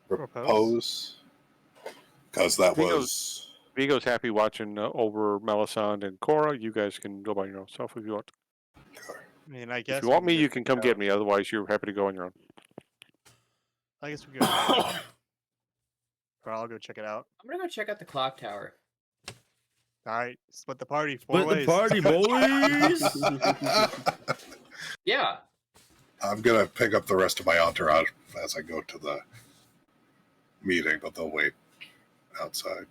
repose? Because that was... Vigo's happy watching over Melisande and Cora. You guys can go by yourself if you want. I mean, I guess If you want we me, can go you can check come it get out. me. Otherwise, you're happy to go on your own. I guess we go. Or I'll go check it out. I'm gonna go check out the clock tower. All right, split the party 4 Split ways. the party, boys! Yeah. I'm going to pick up the rest of my entourage as I go to the meeting, but they'll wait outside.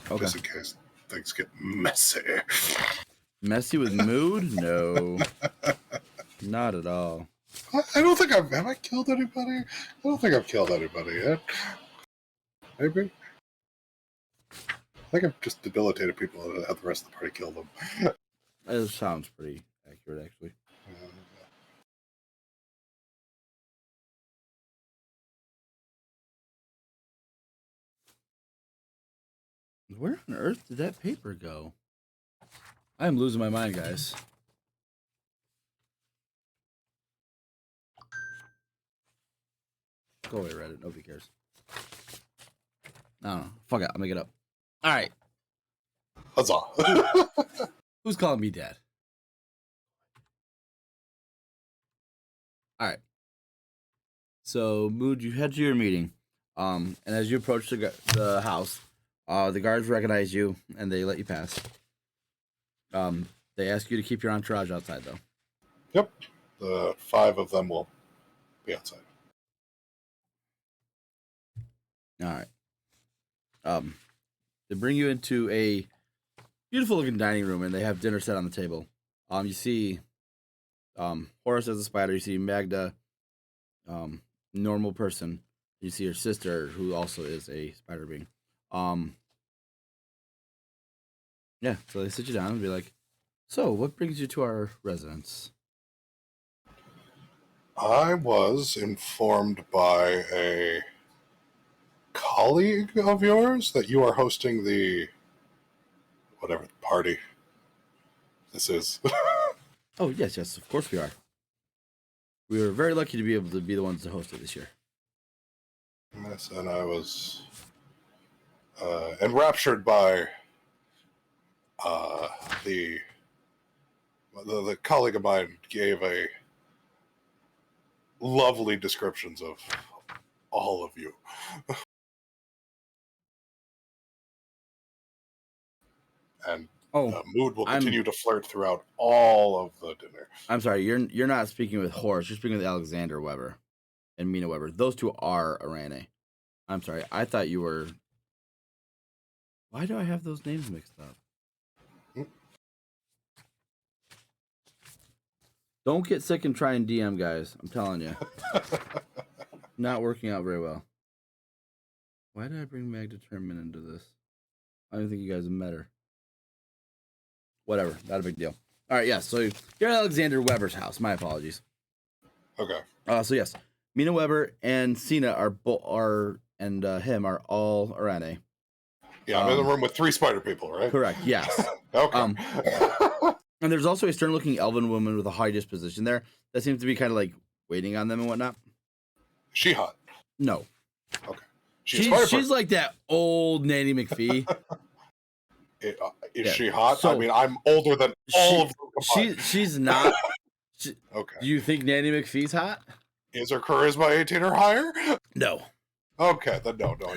Okay. Just in case things get messy. Messy with mood? No. Not at all. I don't think have I killed anybody? I don't think I've killed anybody yet. Maybe. I think I've just debilitated people and had the rest of the party kill them. That sounds pretty accurate, actually. Where on earth did that paper go? I am losing my mind, guys. Go away, Reddit. Nobody cares. I don't know. Fuck it. I'll make it up. All right. Huzzah. Who's calling me dad? All right. So, Mood, you head to your meeting. And as you approach the house, the guards recognize you and they let you pass. They ask you to keep your entourage outside, though. Yep. The 5 of them will be outside. All right. They bring you into a beautiful looking dining room, and they have dinner set on the table. You see, Horace as a spider. You see Magda, normal person. You see her sister, who also is a spider being. Yeah. So they sit you down and be like, "So, what brings you to our residence?" I was informed by a colleague of yours that you are hosting the whatever party this is. Oh, yes, of course we are. We were very lucky to be able to be the ones to host it this year. Yes, and I was enraptured by the colleague of mine gave a lovely descriptions of all of you. And Mood will continue to flirt throughout all of the dinner. I'm sorry, you're not speaking with Horace. You're speaking with Alexander Weber and Mina Weber. Those two are Arane. I'm sorry. I thought you were. Why do I have those names mixed up? Don't get sick and try and DM, guys. I'm telling you. Not working out very well. Why did I bring Magda Termin into this? I don't think you guys have met her. Whatever. Not a big deal. All right, yes. So you're at Alexander Weber's house. My apologies. Okay. So yes, Mina Weber and Cena are him are all Arane. Yeah, I'm in the room with 3 spider people, right? Correct. Yes. Okay. And there's also a stern-looking elven woman with a high disposition there that seems to be kind of like waiting on them and whatnot. She hot? No. Okay. She's like that old Nanny McPhee. Is she hot? So, I mean, I'm older than all of them combined. She's not. Okay. Do you think Nanny McPhee's hot? Is her charisma 18 or higher? No. Okay, then no, I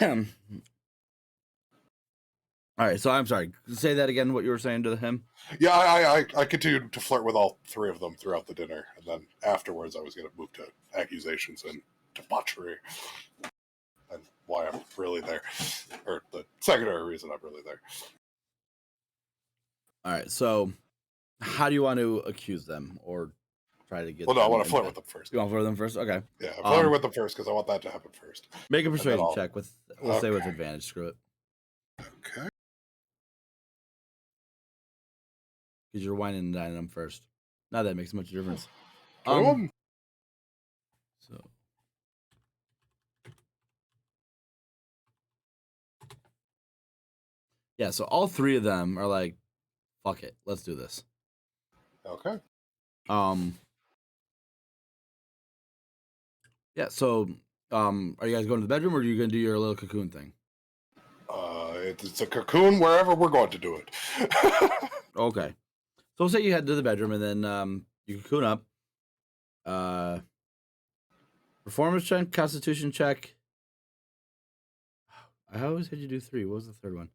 don't. All right, so I'm sorry. Say that again. What you were saying to him? Yeah, I continued to flirt with all three of them throughout the dinner, and then afterwards I was going to move to accusations and debauchery, and why I'm really there, or the secondary reason I'm really there. All right, so how do you want to accuse them or try to get? Well, no, I them want to flirt into- with them first. You want to flirt with them first? Okay. Yeah, I'm flirting with them first because I want that to happen first. Make a persuasion I'll- check with. We'll say with Okay. advantage. Screw it, Okay. because you're whining and dining them first. Not that it makes much difference. 21. So. Yeah, so all three of them are like, fuck it, let's do this. Okay. Yeah, so are you guys going to the bedroom or are you gonna do your little cocoon thing? It's a cocoon wherever we're going to do it. Okay. So say you head to the bedroom and then you cocoon up. Performance check, constitution check. I always had you do 3. What was the third one?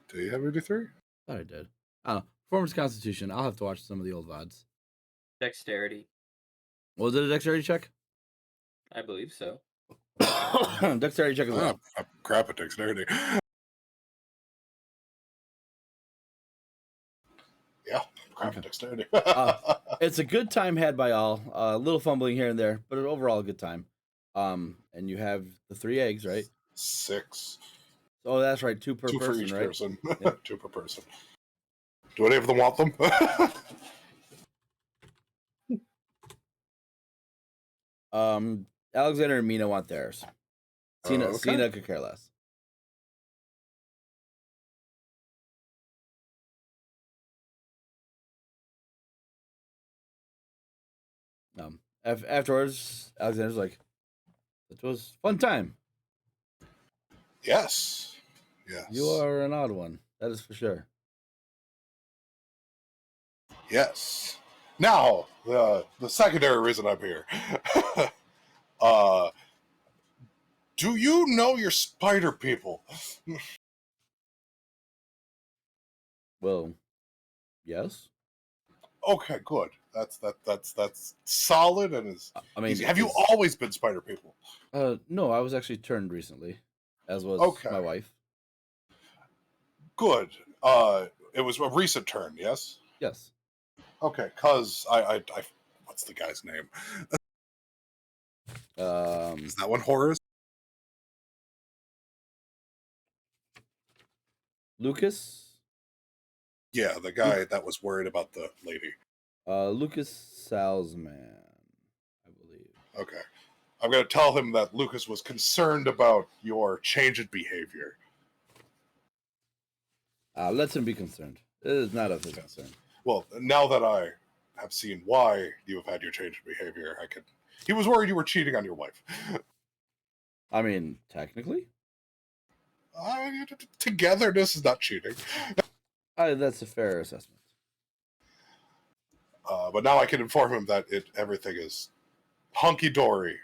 Do you have me do 3? I thought I did. I don't know. Performance constitution. I'll have to watch some of the old VODs. Dexterity. Was it a dexterity check? I believe so. Dexterity check as well. I'm crap at dexterity. Yeah, crap at dexterity. It's a good time had by all. A little fumbling here and there, but an overall good time. And you have the 3 eggs, right? 6. Oh, that's right. 2 per 2 person, for each right? person. Yep. 2 per person. Do any of them want them? Alexander and Mina want theirs. Cena could care less. Afterwards, Alexander's like, "It was a fun time. Yes. Yes. You are an odd one. That is for sure." Yes. Now, the secondary reason I'm here. Do you know your spider people? Well, yes. Okay, good. That's solid and is I mean, easy. Have you it's- always been spider people? No, I was actually turned recently, as was Okay. my wife. Good. It was a recent turn, yes? Yes. Okay, cause I what's the guy's name? Is that one Horace? Lucas. Yeah, the guy that was worried about the lady. Lucas Salzman, I believe. Okay. I'm gonna tell him that Lucas was concerned about your change in behavior. Let him be concerned. It is not of his concern. Well, now that I have seen why you have had your change in behavior, I could. He was worried you were cheating on your wife. I mean, technically, Togetherness is not cheating. that's a fair assessment. But now I can inform him that everything is hunky dory.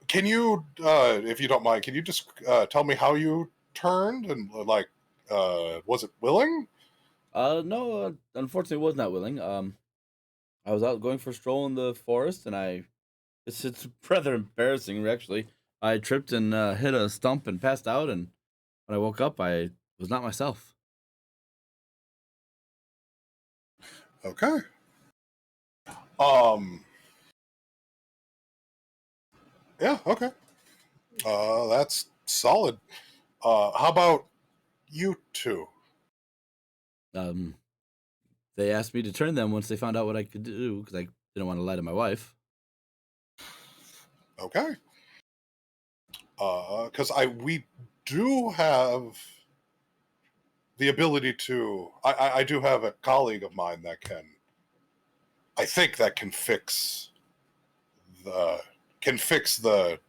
Can you, if you don't mind, can you just tell me how you turned and was it willing? No, unfortunately, was not willing. I was out going for a stroll in the forest, and it's rather embarrassing, actually. I tripped and hit a stump and passed out, and when I woke up, I was not myself. Okay. Yeah, okay. That's solid. How about you two? They asked me to turn them once they found out what I could do, because I didn't want to lie to my wife. Okay. Because we do have the ability to. I do have a colleague of mine that can. I think that can fix the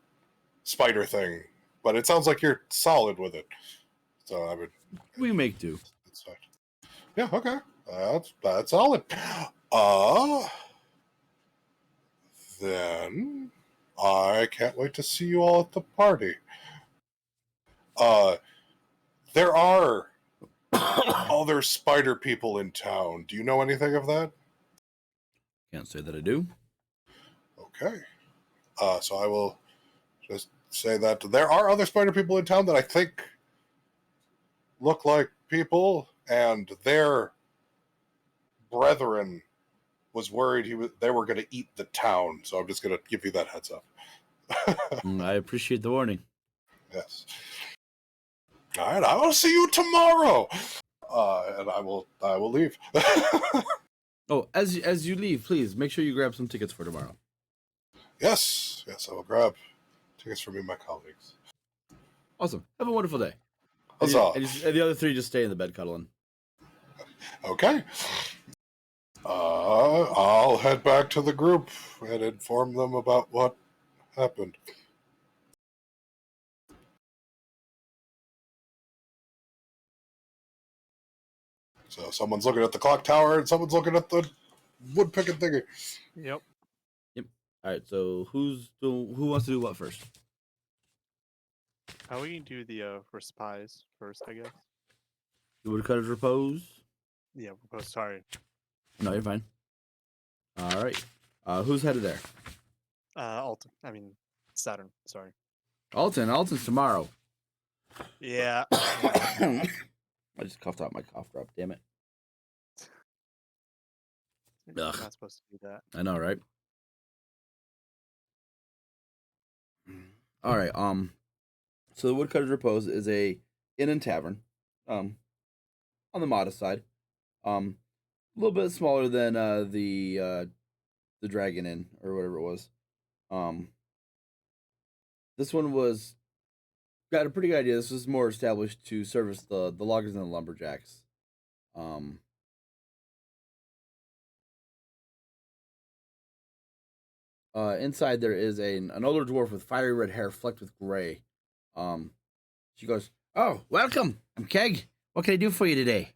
spider thing, but it sounds like you're solid with it. So I would We make do. That's fine. Yeah, okay. That's solid. Then I can't wait to see you all at the party. There are other spider people in town. Do you know anything of that? Can't say that I do. Okay. So I will just say that there are other spider people in town that I think look like people, and their brethren was worried they were going to eat the town. So I'm just going to give you that heads up. I appreciate the warning. Yes. All right, I will see you tomorrow. And I will leave. Oh, as you leave, please make sure you grab some tickets for tomorrow. Yes, I will grab tickets for me and my colleagues. Awesome. Have a wonderful day. Huzzah. And the other three just stay in the bed cuddling. Okay. I'll head back to the group and inform them about what happened. So someone's looking at the clock tower and someone's looking at the wood picking thingy. Yep. All right. So who wants to do what first? How we can do the for spies first, I guess. The woodcutters repose. Yeah, we're both sorry. No, you're fine. All right. Who's headed there? Saturn. Sorry. Alton's tomorrow. Yeah. I just coughed out my cough drop. Damn it. You're Ugh. not supposed to do that. I know, right? All right. So the Woodcutters Repose is a inn and tavern, on the modest side, a little bit smaller than the Dragon Inn or whatever it was. This one was got a pretty good idea. This was more established to service the loggers and the lumberjacks. Inside there is an older dwarf with fiery red hair flecked with gray. She goes, "Oh, welcome. I'm Keg. What can I do for you today?"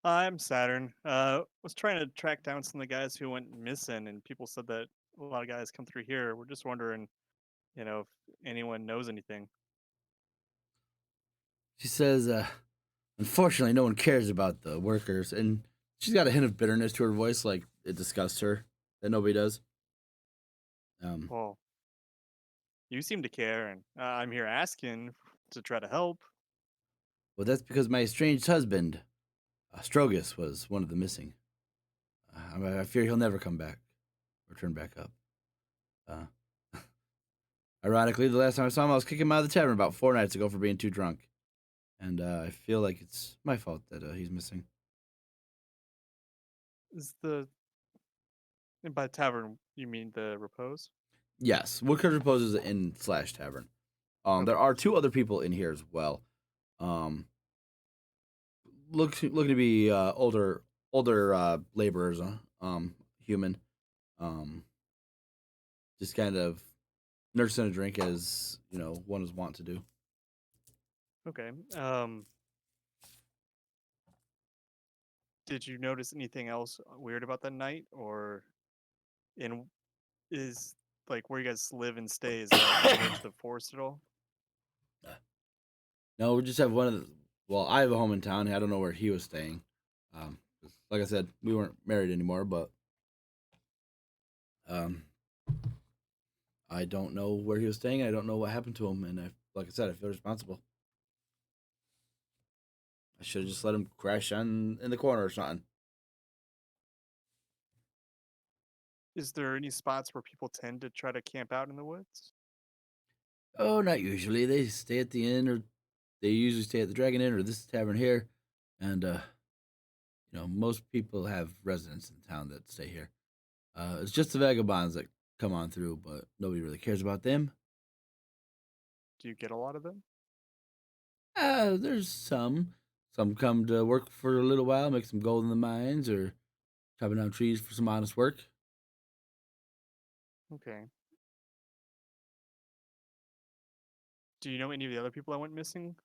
I'm Saturn. Was trying to track down some of the guys who went missing, and people said that a lot of guys come through here. We're just wondering, if anyone knows anything. She says, "Unfortunately, no one cares about the workers," and she's got a hint of bitterness to her voice, like it disgusts her that nobody does. Well, you seem to care, and I'm here asking to try to help. Well, that's because my estranged husband, Strogus, was one of the missing. I fear he'll never come back or turn back up. Ironically, the last time I saw him, I was kicking him out of the tavern about 4 nights ago for being too drunk. And I feel like it's my fault that he's missing. And by tavern, you mean the Repose? Yes, Woodcutter Repose is an inn/tavern. There are 2 other people in here as well. Looking to be older laborers, human. Just kind of nursing a drink as one is wont to do. Okay. Did you notice anything else weird about that night, or is like where you guys live and stay is that near to the forest at all? No, we just have one of the. Well, I have a home in town. I don't know where he was staying. Like I said, we weren't married anymore, but I don't know where he was staying. I don't know what happened to him, and like I said, I feel responsible. I should have just let him crash in the corner or something. Is there any spots where people tend to try to camp out in the woods? Oh, not usually. They stay at the inn, or they usually stay at the Dragon Inn or this tavern here, and most people have residents in town that stay here. It's just the vagabonds that come on through, but nobody really cares about them. Do you get a lot of them? There's some. Some come to work for a little while, make some gold in the mines, or chopping down trees for some honest work. Okay. Do you know any of the other people that went missing?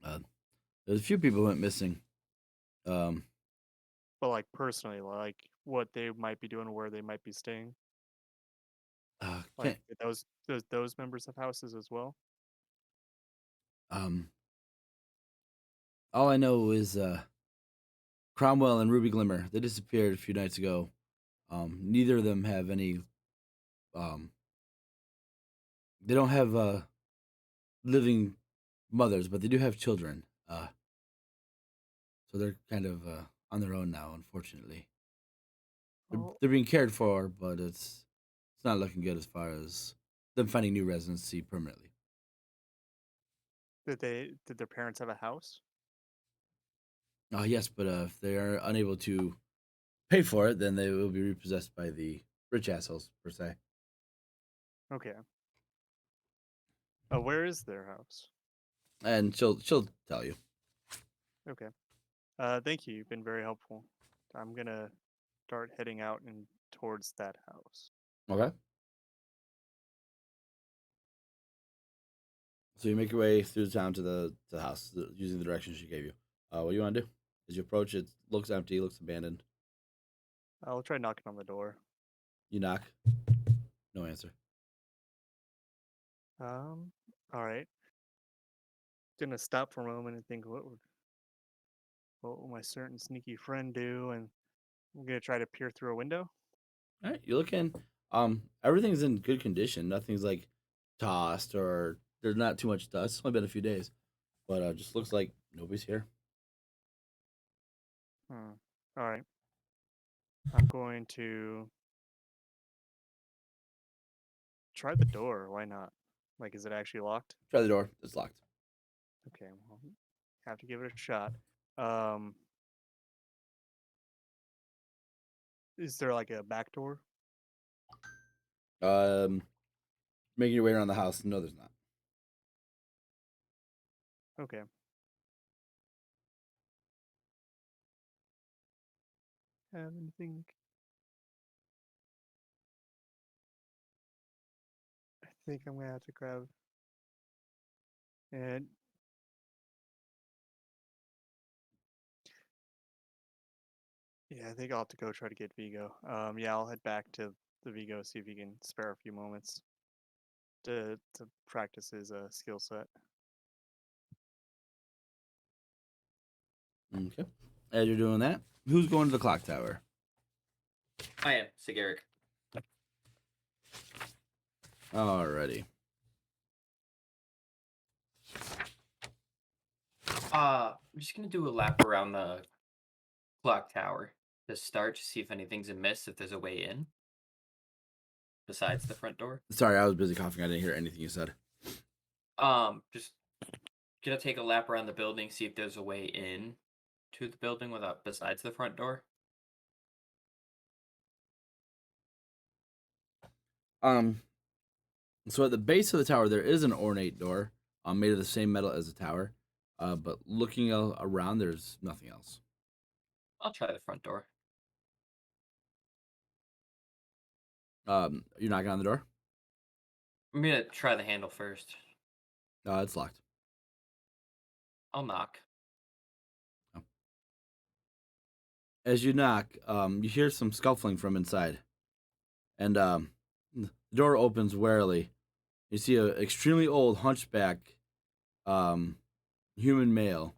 There's a few people who went missing. But like personally, like what they might be doing, where they might be staying. Like Can't, those members of houses as well. all I know is Cromwell and Ruby Glimmer. They disappeared a few nights ago. Neither of them have any. They don't have living mothers, but they do have children. So they're kind of on their own now, unfortunately. Oh, They're being cared for, but it's not looking good as far as them finding new residency permanently. did their parents have a house? Yes, but if they are unable to pay for it, then they will be repossessed by the rich assholes per se. Okay. Where is their house? And she'll tell you. Okay. Thank you. You've been very helpful. I'm gonna start heading out and towards that house. Okay. So you make your way through the town to the house using the directions she gave you. What do you want to do? As you approach, it looks empty, looks abandoned. I'll try knocking on the door. You knock. No answer. All right. Gonna stop for a moment and think what will my certain sneaky friend do, and I'm gonna try to peer through a window. All right, you look in. Everything's in good condition. Nothing's like tossed or there's not too much dust. It's only been a few days, but just looks like nobody's here. All right. I'm going to try the door. Why not? Like, is it actually locked? Try the door. It's locked. Okay, well, have to give it a shot. Um, is there like a back door? Making your way around the house. No, there's not. Okay. Have anything? I think I'm gonna have to grab. And yeah, I think I'll have to go try to get Vigo. Yeah, I'll head back to the Vigo, see if he can spare a few moments to practice his skill set. Okay. As you're doing that, who's going to the clock tower? I am Sigeric. Alrighty. I'm just gonna do a lap around the clock tower to start to see if anything's amiss, if there's a way in besides the front door. Sorry, I was busy coughing. I didn't hear anything you said. Just gonna take a lap around the building, see if there's a way in to the building without besides the front door. So at the base of the tower, there is an ornate door, made of the same metal as the tower. But looking around, there's nothing else. I'll try the front door. You're knocking on the door. I'm gonna try the handle first. It's locked. I'll knock. As you knock, you hear some scuffling from inside, and the door opens warily. You see an extremely old hunchback, human male.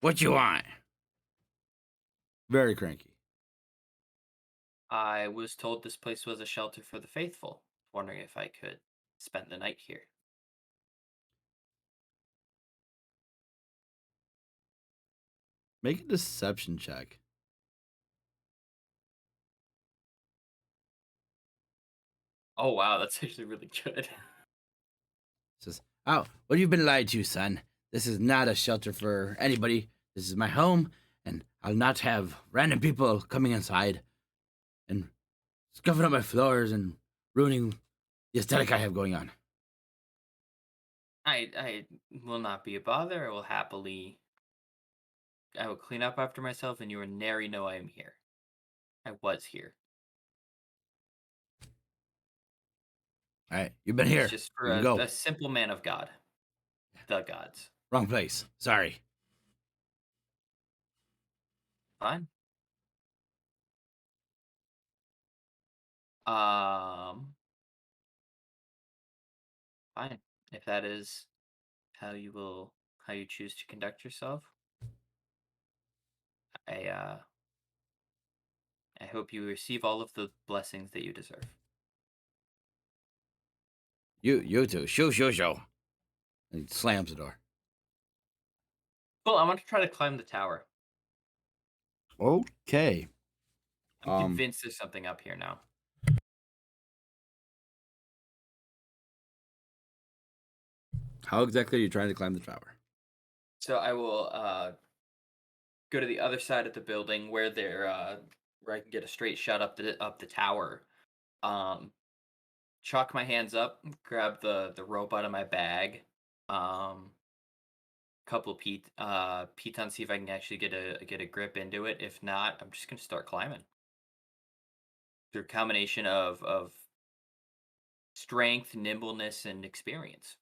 What you want? Very cranky. I was told this place was a shelter for the faithful. Wondering if I could spend the night here. Make a deception check. Oh wow, that's actually really good. Says, "Oh, well, you've been lied to, son. This is not a shelter for anybody. This is my home, and I'll not have random people coming inside and scuffing up my floors and ruining the aesthetic I have going on." I will not be a bother. I will clean up after myself, and you will nary know I am here. I was here. All right, you've been It's here. just for You can go. a simple man of God. the gods. Wrong place. Sorry. Fine. Fine. If that is how you choose to conduct yourself, I I hope you receive all of the blessings that you deserve. You too. Shoo. And he slams the door. Well, I want to try to climb the tower. Okay. I'm convinced there's something up here now. How exactly are you trying to climb the tower? So I will go to the other side of the building where where I can get a straight shot up the tower. Chalk my hands up, grab the rope out of my bag. Couple pitons, see if I can actually get a grip into it. If not, I'm just gonna start climbing. Through a combination of strength, nimbleness, and experience.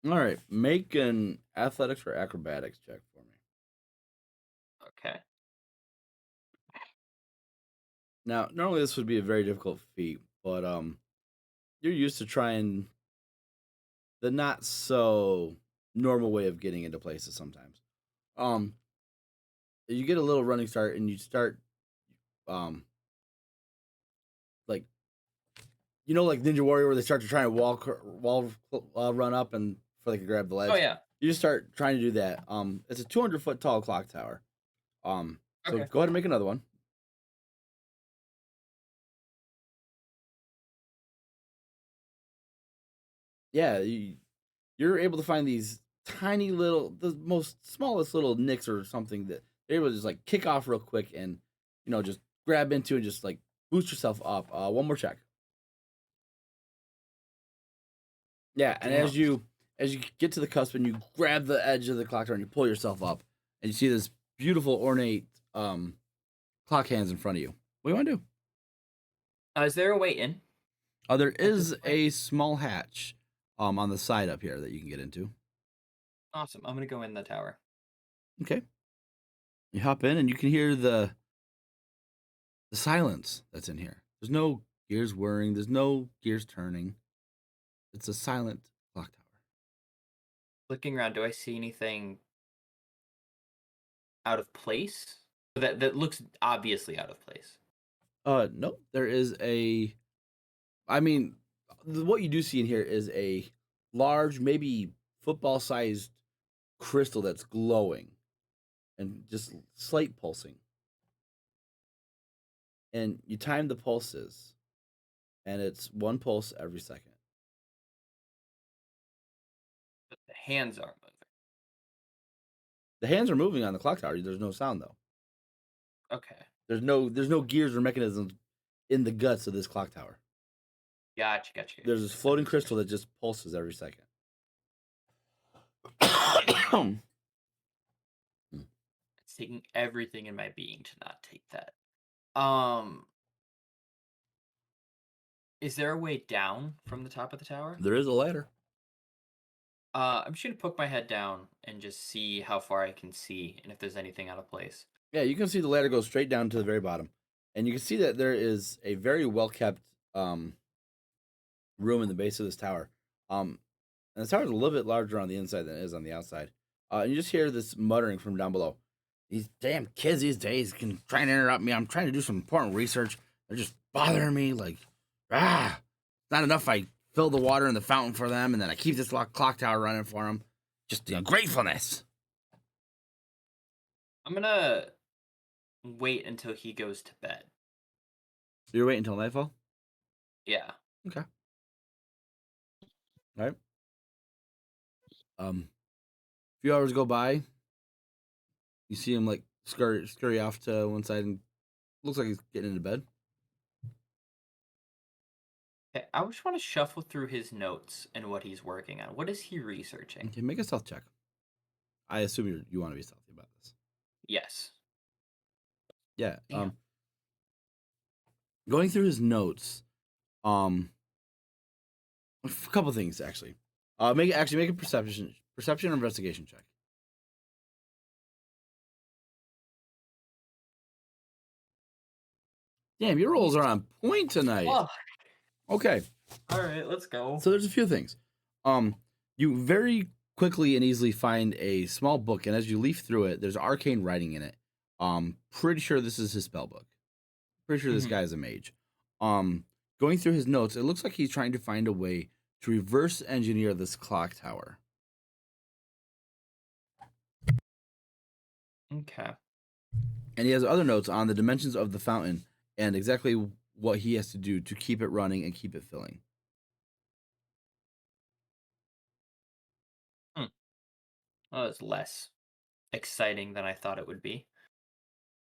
All right. Make an athletics or acrobatics check for me. Okay. Now, normally this would be a very difficult feat, but you're used to trying the not so normal way of getting into places sometimes. You get a little running start and you start like like Ninja Warrior where they start to try and wall run up and before they can grab the ledge. Oh yeah. You just start trying to do that. It's a 200-foot tall clock tower. So Okay. go ahead and make another one. Yeah, you're able to find these tiny little, the most smallest little nicks or something that they're able to just like kick off real quick and just grab into and just like boost yourself up. One more check. Yeah, and Damn. as you get to the cusp and you grab the edge of the clock tower and you pull yourself up and you see this beautiful ornate clock hands in front of you. What do you want to do? Is there a way in? There is a small hatch on the side up here that you can get into. Awesome. I'm gonna go in the tower. Okay. You hop in and you can hear the silence that's in here. There's no gears whirring, there's no gears turning. It's a silent clock tower. Looking around, do I see anything out of place? That looks obviously out of place. No, there is what you do see in here is a large, maybe football-sized crystal that's glowing and just slight pulsing. And you time the pulses, and it's one pulse every second. But the hands aren't moving. The hands are moving on the clock tower. There's no sound though. Okay. There's no gears or mechanisms in the guts of this clock tower. Gotcha. There's this floating crystal that just pulses every second. It's taking everything in my being to not take that. Is there a way down from the top of the tower? There is a ladder. I'm just gonna poke my head down and just see how far I can see and if there's anything out of place. Yeah, you can see the ladder goes straight down to the very bottom. And you can see that there is a very well-kept room in the base of this tower. And the tower is a little bit larger on the inside than it is on the outside. And you just hear this muttering from down below. These damn kids these days can try and interrupt me. I'm trying to do some important research. They're just bothering me. Like, not enough I fill the water in the fountain for them, and then I keep this clock tower running for them. Just gratefulness. I'm gonna wait until he goes to bed. You're waiting until nightfall? Yeah. Okay. All right. A few hours go by. You see him like scurry off to one side, and looks like he's getting into bed. Okay, I just want to shuffle through his notes and what he's working on. What is he researching? Okay, make a stealth check. I assume you want to be stealthy about this. Yes. Yeah. Damn. Going through his notes, a couple things actually. Make a perception or investigation check. Damn, your rolls are on point tonight. Oh, Okay. all right, let's go. So there's a few things. You very quickly and easily find a small book, and as you leaf through it, there's arcane writing in it. Pretty sure this is his spell book. Pretty sure this guy is a mage. Going through his notes, it looks like he's trying to find a way to reverse engineer this clock tower. Okay. And he has other notes on the dimensions of the fountain and exactly what he has to do to keep it running and keep it filling. Well, it's less exciting than I thought it would be.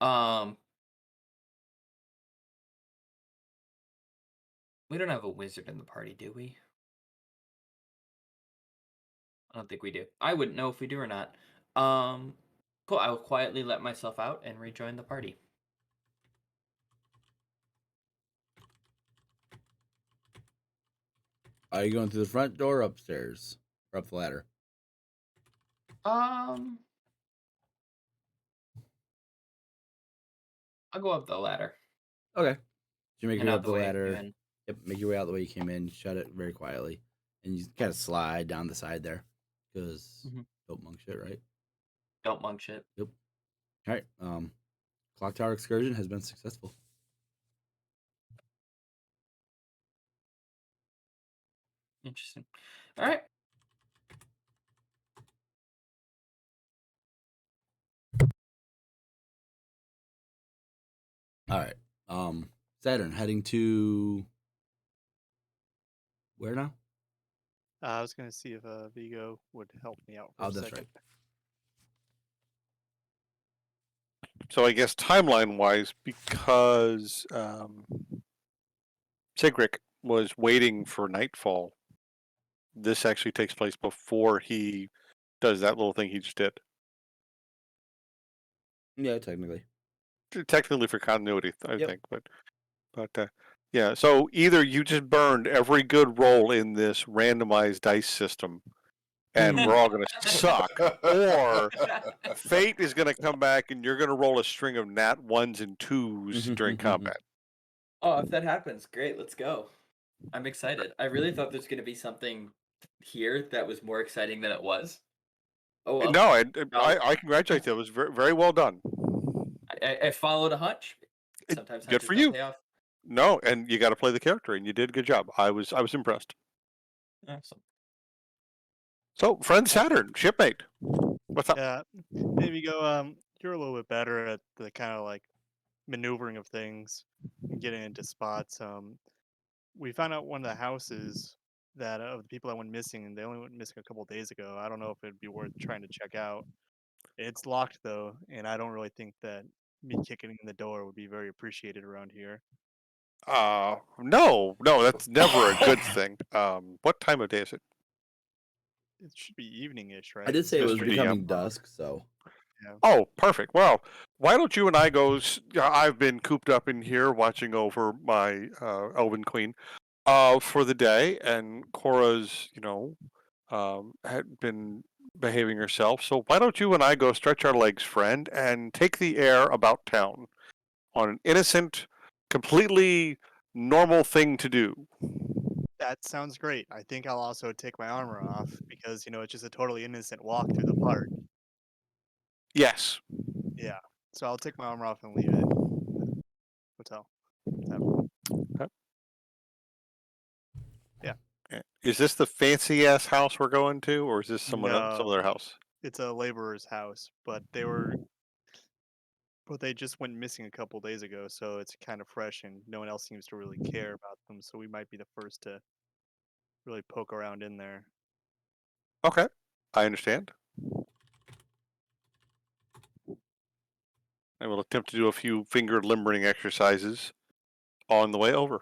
We don't have a wizard in the party, do we? I don't think we do. I wouldn't know if we do or not. Cool. I will quietly let myself out and rejoin the party. Are you going through the front door, upstairs, or up the ladder? I'll go up the ladder. Okay. So you make your And way out up the the way I ladder. came in. Yep, make your way out the way you came in. Shut it very quietly, and you kind of slide down the side there, because don't monk shit, right? Don't monk shit. Yep. All right. Clock tower excursion has been successful. Interesting. All right. All right. Saturn heading to where now? I was gonna see if Vigo would help me out for Oh, a that's second. right. So I guess timeline-wise, because Sigric was waiting for nightfall, this actually takes place before he does that little thing he just did. Yeah, technically. Technically for continuity, I Yep. think, but yeah. So either you just burned every good roll in this randomized dice system, and we're all gonna suck, or fate is gonna come back and you're gonna roll a string of nat 1s and 2s during combat. Oh, if that happens, great. Let's go. I'm excited. I really thought there's going to be something here that was more exciting than it was. Oh well. No, No. I congratulate you. It was very, very well done. I followed a hunch. It- Sometimes good hunches for don't you. pay off. No, and you got to play the character, and you did a good job. I was impressed. Awesome. So, friend Saturn, shipmate, what's up? Yeah, hey Vigo, you're a little bit better at the kind of like maneuvering of things and getting into spots. We found out one of the houses that of the people that went missing, and they only went missing a couple days ago. I don't know if it'd be worth trying to check out. It's locked though, and I don't really think that me kicking in the door would be very appreciated around here. No, that's never a good thing. What time of day is it? It should be evening-ish, right? I did say it was Mr. DM. becoming dusk, so Oh, perfect. Well, why don't you and I go? I've been cooped up in here watching over my Elven Queen for the day, and Cora's, had been behaving herself. So why don't you and I go stretch our legs, friend, and take the air about town on an innocent, completely normal thing to do? That sounds great. I think I'll also take my armor off because it's just a totally innocent walk through the park. Yes. Yeah. So I'll take my armor off and leave it. Hotel. Okay. Yeah. Is this the fancy ass house we're going to, or is this some No, other house? it's a laborer's house, but they just went missing a couple days ago, so it's kind of fresh and no one else seems to really care about them, so we might be the first to really poke around in there. Okay, I understand. I will attempt to do a few finger limbering exercises on the way over.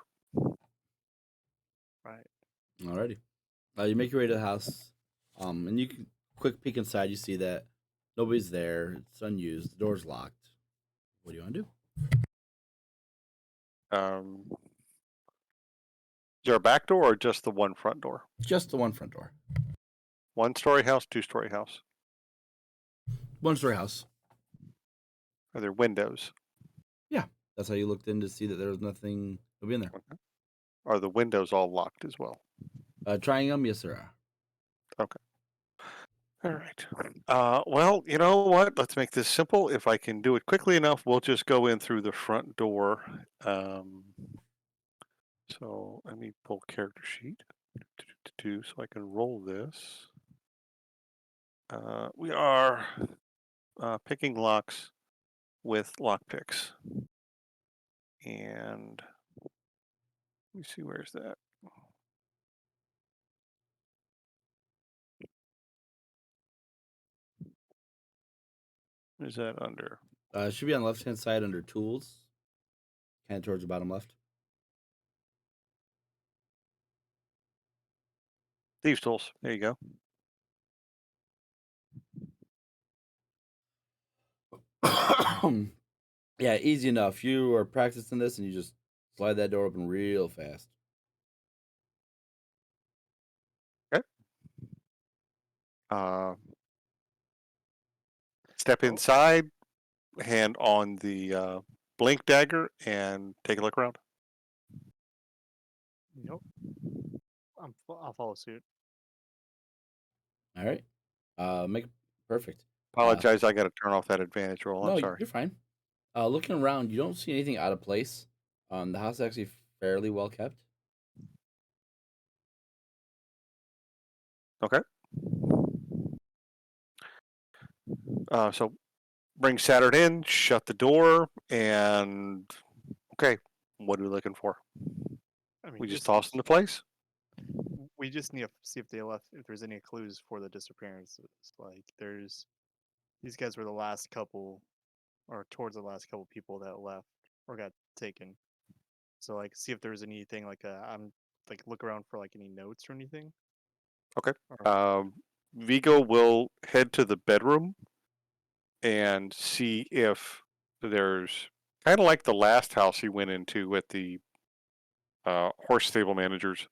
Right. alrighty. You make your way to the house, and you can quick peek inside. You see that nobody's there. It's unused. The door's locked. What do you want to do? there a back door or just the one front door? Just the one front door. 1-story house, 2-story house? One-story house. Are there windows? Yeah, that's how you looked in to see that there was nothing to be in there. Okay. Are the windows all locked as well? Trying them, yes, there are. Okay. All right. Well, you know what? Let's make this simple. If I can do it quickly enough, we'll just go in through the front door. So let me pull character sheet so I can roll this. We are picking locks with lock picks. And let me see, where's that? Is that under? It should be on the left-hand side under tools, kind of towards the bottom left. Thieves tools. There you go. Yeah, easy enough. You are practicing this, and you just slide that door open real fast. Okay. Step inside, hand on the blink dagger, and take a look around. Yep. I'll follow suit. All right. Make it perfect. Apologize, I got to turn off that advantage roll. I'm No, sorry. you're fine. Looking around, you don't see anything out of place. The house is actually fairly well kept. Okay. So bring Saturn in, shut the door, and okay, what are we looking for? I mean, We just toss into place? we just need to see if they left, if there's any clues for the disappearances. Like, these guys were the last couple, or towards the last couple people that left or got taken. So, like, see if there's anything like I'm like look around for like any notes or anything. Okay. Or, Vigo will head to the bedroom and see if there's kind of like the last house he went into with the horse stable managers.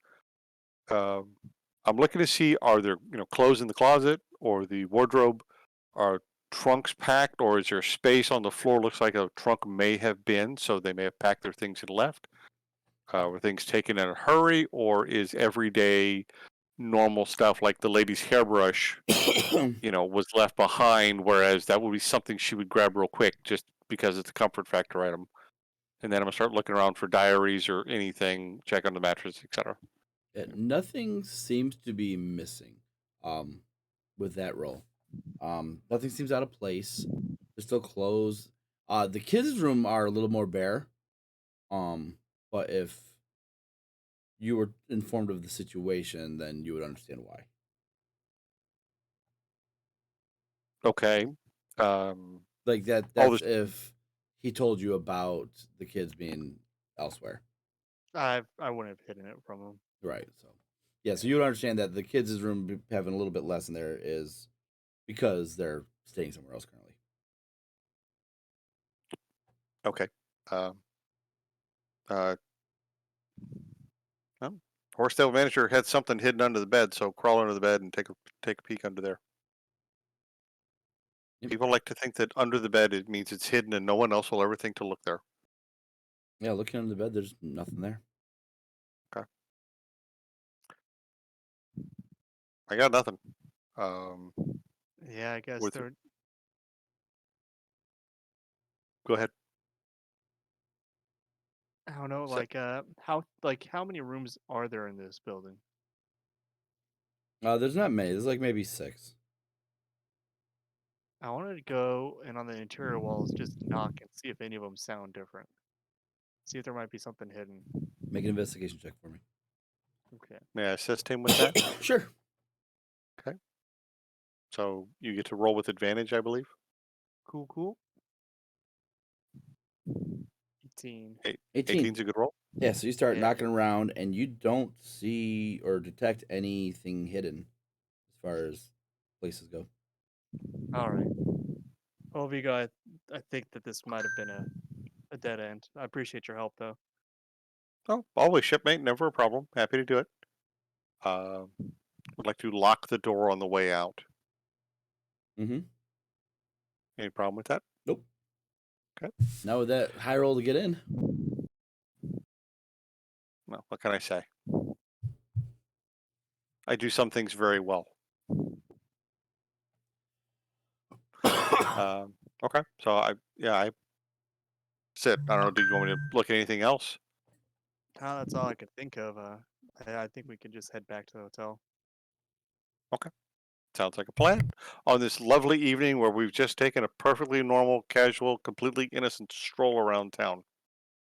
I'm looking to see, are there clothes in the closet or the wardrobe? Are trunks packed, or is there space on the floor? Looks like a trunk may have been, so they may have packed their things and left. Were things taken in a hurry, or is everyday normal stuff like the lady's hairbrush, was left behind, whereas that would be something she would grab real quick just because it's a comfort factor item. And then I'm gonna start looking around for diaries or anything, check on the mattress, etc. Nothing seems to be missing with that roll. Nothing seems out of place. There's still clothes. The kids' room are a little more bare. But if you were informed of the situation, then you would understand why. Okay. Like All that's this if he told you about the kids being elsewhere. I wouldn't have hidden it from them. Right. So yeah, so you would understand that the kids' room having a little bit less in there is because they're staying somewhere else currently. okay. Um, uh, well, horse stable manager had something hidden under the bed, so crawl under the bed and take a peek under there. Yep. People like to think that under the bed it means it's hidden and no one else will ever think to look there. Yeah, looking under the bed, there's nothing there. Okay. I got nothing. Um, Yeah, I guess with they're. go ahead. I don't know, So, how many rooms are there in this building? There's not many. There's like maybe 6. I wanted to go and on the interior walls just knock and see if any of them sound different. See if there might be something hidden. Make an investigation check for me. Okay. may I assist him with that? Sure. Okay. So you get to roll with advantage, I believe. Cool. 18. 18. 18's a good roll. Yeah, so you start Yeah. knocking around and you don't see or detect anything hidden as far as places go. All right. Well, Vigo, I think that this might have been a dead end. I appreciate your help, though. Oh, always shipmate, never a problem. Happy to do it. Would like to lock the door on the way out. Mm-hmm. Any problem with that? Nope. Okay. Now with that high roll to get in. Well, what can I say? I do some things very well. Okay, so I sit. I don't know. Do you want me to look at anything else? That's all I could think of. I think we could just head back to the hotel. Sounds like a plan. On this lovely evening where we've just taken a perfectly normal, casual, completely innocent stroll around town.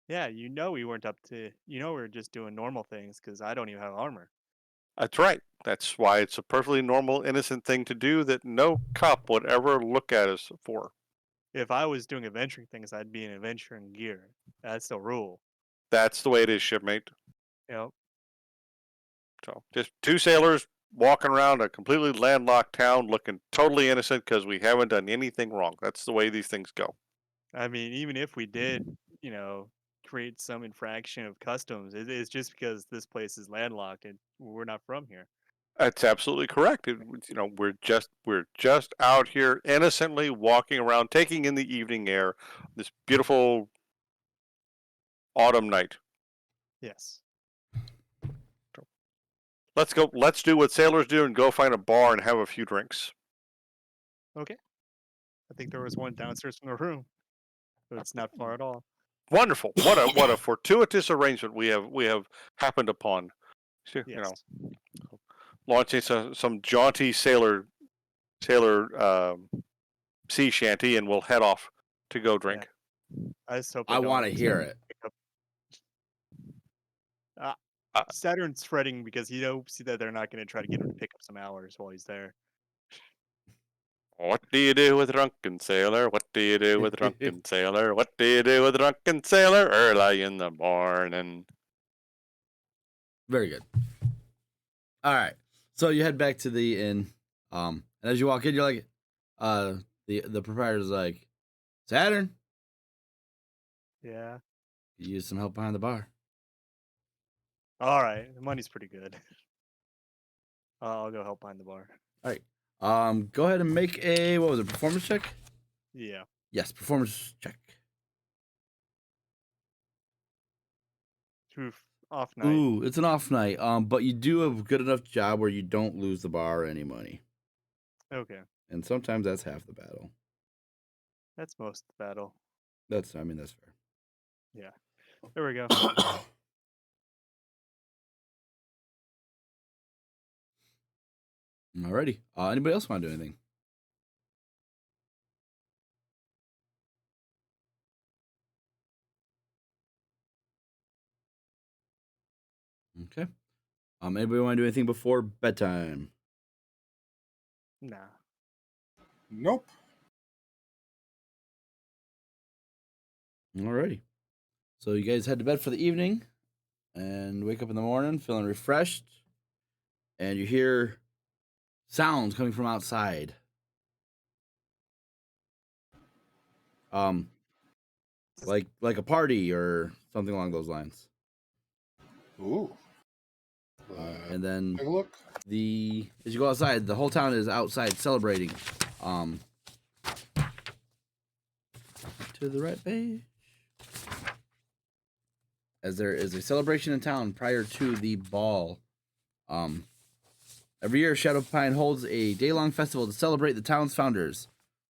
Yeah, we weren't up to. We were just doing normal things because I don't even have armor. That's right. That's why it's a perfectly normal, innocent thing to do that no cop would ever look at us for. If I was doing adventuring things, I'd be in adventuring gear. That's the rule. That's the way it is, shipmate. Yep. So just two sailors walking around a completely landlocked town looking totally innocent because we haven't done anything wrong. That's the way these things go. I mean, even if we did, create some infraction of customs, it's just because this place is landlocked and we're not from here. That's absolutely correct. We're just out here innocently walking around, taking in the evening air, this beautiful autumn night. Yes. Let's go. Let's do what sailors do and go find a bar and have a few drinks. Okay. I think there was one downstairs from the room, but it's not far at all. Wonderful. What a fortuitous arrangement we have happened upon. So, Yes. Launching some jaunty sailor sea shanty, and we'll head off to go drink. I just hope I want to hear it. Saturn's fretting because he knows that they're not going to try to get him to pick up some hours while he's there. What do you do with a drunken sailor? What do you do with a drunken sailor? What do you do with a drunken sailor early in the morning? Very good. All right. So you head back to the inn. And as you walk in, you're like, the proprietor's like, Saturn, Yeah. you use some help behind the bar. All right. The money's pretty good. I'll go help behind the bar. All right. Go ahead and make a performance check? Yeah. Yes, performance check. Off night. Ooh, it's an off night. But you do a good enough job where you don't lose the bar or any money. Okay. And sometimes that's half the battle. That's most of the battle. That's fair. Yeah. There we go. Alrighty. Anybody else want to do anything? Okay. Anybody want to do anything before bedtime? Nah. Nope. Alrighty. So you guys head to bed for the evening and wake up in the morning feeling refreshed. And you hear sounds coming from outside. Like a party or something along those lines. Ooh. And then Take a look. as you go outside, the whole town is outside celebrating. To the right page. As there is a celebration in town prior to the ball. Every year, Shadow Pine holds a day-long festival to celebrate the town's founders,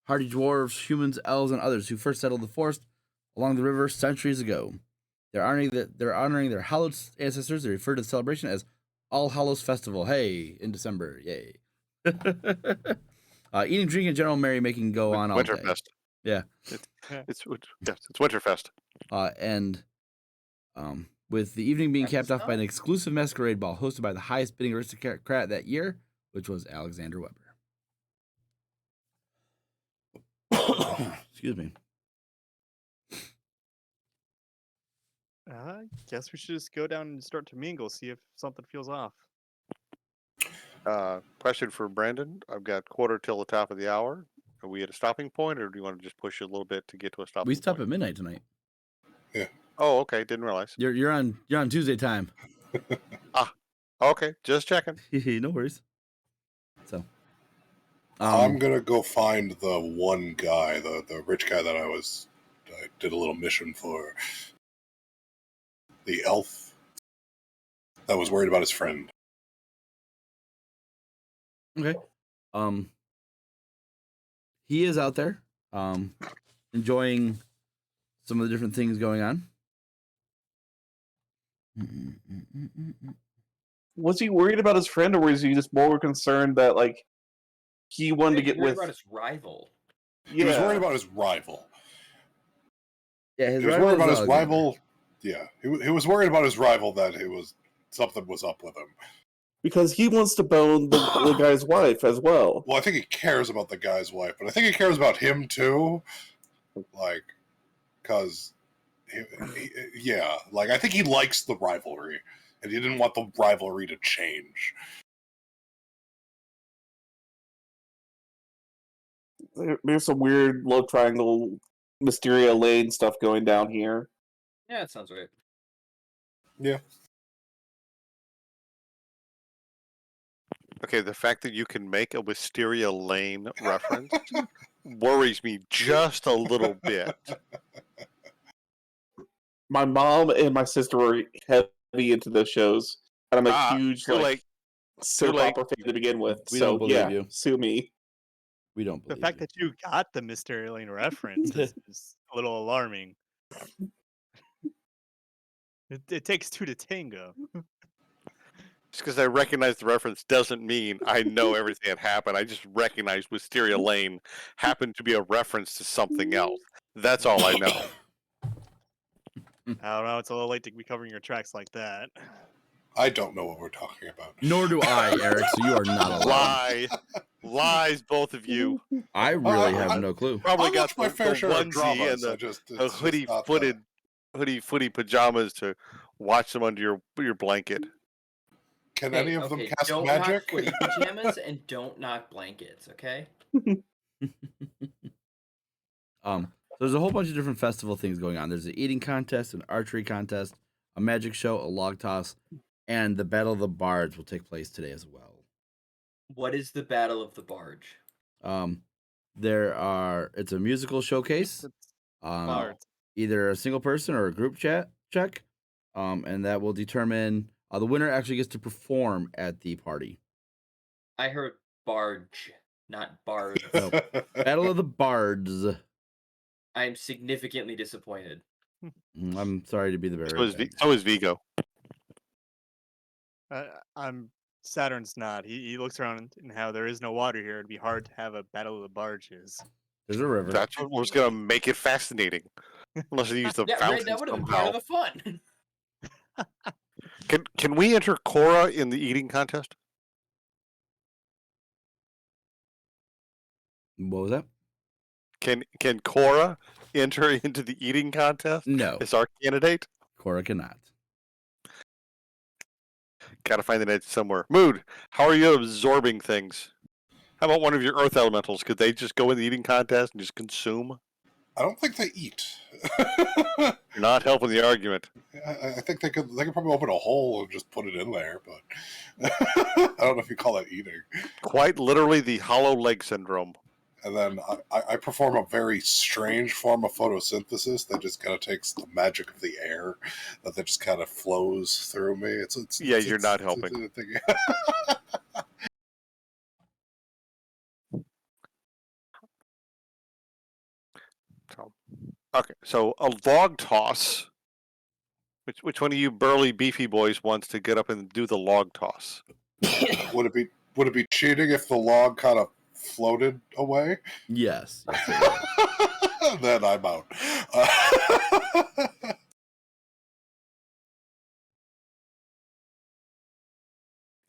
hardy dwarves, humans, elves, and others who first settled the forest along the river centuries ago. They're honoring their hallowed ancestors. They refer to the celebration as All Hallows Festival. Hey, in December, yay! Eating, drinking, and general merrymaking go on all day. Winterfest. Yeah, It's Winterfest. And with the evening being capped off by an exclusive masquerade ball hosted by the highest bidding aristocrat that year, which was Alexander Weber. Excuse me. I guess we should just go down and start to mingle, see if something feels off. Question for Brandon. I've got quarter till the top of the hour. Are we at a stopping point, or do you want to just push it a little bit to get to a stopping point? We stop at midnight tonight. Yeah. Oh, okay. Didn't realize. You're on Tuesday time. Okay, just checking. No worries. So, I'm gonna go find the one guy, the rich guy that I did a little mission for. The elf that was worried about his friend. okay. He is out there, enjoying some of the different things going on. Was he worried about his friend, or was he just more concerned that like he wanted to He's get worried with? about his rival. He was worried about his rival. Yeah, He was worried about his rival. Yeah, he was worried about his rival that something was up with him. Because he wants to bone the guy's wife as well. Well, I think he cares about the guy's wife, but I think he cares about him too. Like, because, yeah, like I think he likes the rivalry, and he didn't want the rivalry to change. There's some weird love triangle, Mysteria Lane stuff going down here. Yeah, that sounds right. Yeah. Okay, the fact that you can make a Wisteria Lane reference worries me just a little bit. My mom and my sister were heavy into those shows, and I'm a huge soap opera fan to begin with. We don't believe you. Sue me. We don't believe The fact that you got the Mystery Lane reference is a little alarming. It takes two to tango. Just because I recognize the reference doesn't mean I know everything that happened. I just recognize Wisteria Lane happened to be a reference to something else. That's all I know. I don't know. It's a little late to be covering your tracks like that. I don't know what we're talking about. Nor do I, Eric. So you are not allowed. Lies, both of you. I really have no clue. Probably got my fair share of onesie dramas. and the hoodie-footed pajamas to watch them under your blanket. Can any of them cast don't magic? Knock footy pajamas and don't knock blankets, okay? So there's a whole bunch of different festival things going on. There's an eating contest, an archery contest, a magic show, a log toss, and the Battle of the Bards will take place today as well. What is the Battle of the Barge? It's a musical showcase. Either a single person or a group check. And that will determine the winner actually gets to perform at the party. I heard barge, not bards. No. Battle of the Bards. I'm significantly disappointed. I'm sorry to be the bearer. So is Vigo. Saturn's not. He looks around and how there is no water here. It'd be hard to have a Battle of the Barges. There's a river. That's what was going to make it fascinating. Unless they use the fountain that would have been somehow. part of the fun. Can we enter Cora in the eating contest? What was that? Can Cora enter into the eating contest? No. As our candidate? Cora cannot. Gotta find the edge somewhere. Mood, how are you absorbing things? How about one of your earth elementals? Could they just go in the eating contest and just consume? I don't think they eat. You're not helping the argument. I think they could probably open a hole and just put it in there, but I don't know if you call that eating. Quite literally the hollow leg syndrome. And then I perform a very strange form of photosynthesis that just kind of takes the magic of the air that just kind of flows through me. You're not helping. Okay, so a log toss. Which one of you burly beefy boys wants to get up and do the log toss? Would it be cheating if the log kind of floated away? Yes. Then I'm out.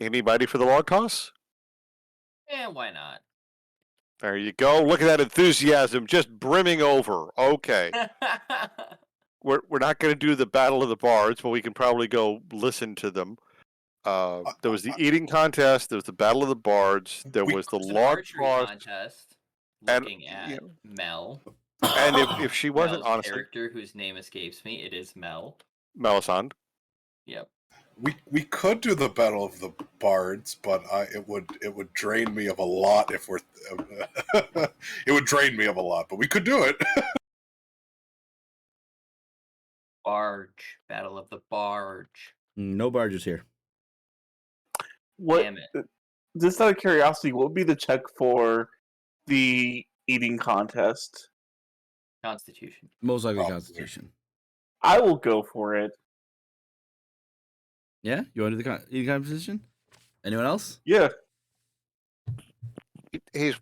Anybody for the log toss? Why not? There you go. Look at that enthusiasm just brimming over. Okay. We're not going to do the Battle of the Bards, but we can probably go listen to them. There was the eating contest. There was the Battle of the Bards. There was the log toss contest. Looking at Mel. And if she wasn't, Mel's honestly, character, whose name escapes me, it is Mel. Melisande. Yep. We could do the Battle of the Bards, but it would drain me of a lot if we're it would drain me of a lot, but we could do it. Barge. Battle of the Barge. No barges here. What? Damn it. Just out of curiosity, what would be the check for the eating contest? Constitution. Most likely Probably. Constitution. I will go for it. Yeah, you want to do the eating competition? Anyone else? Yeah. I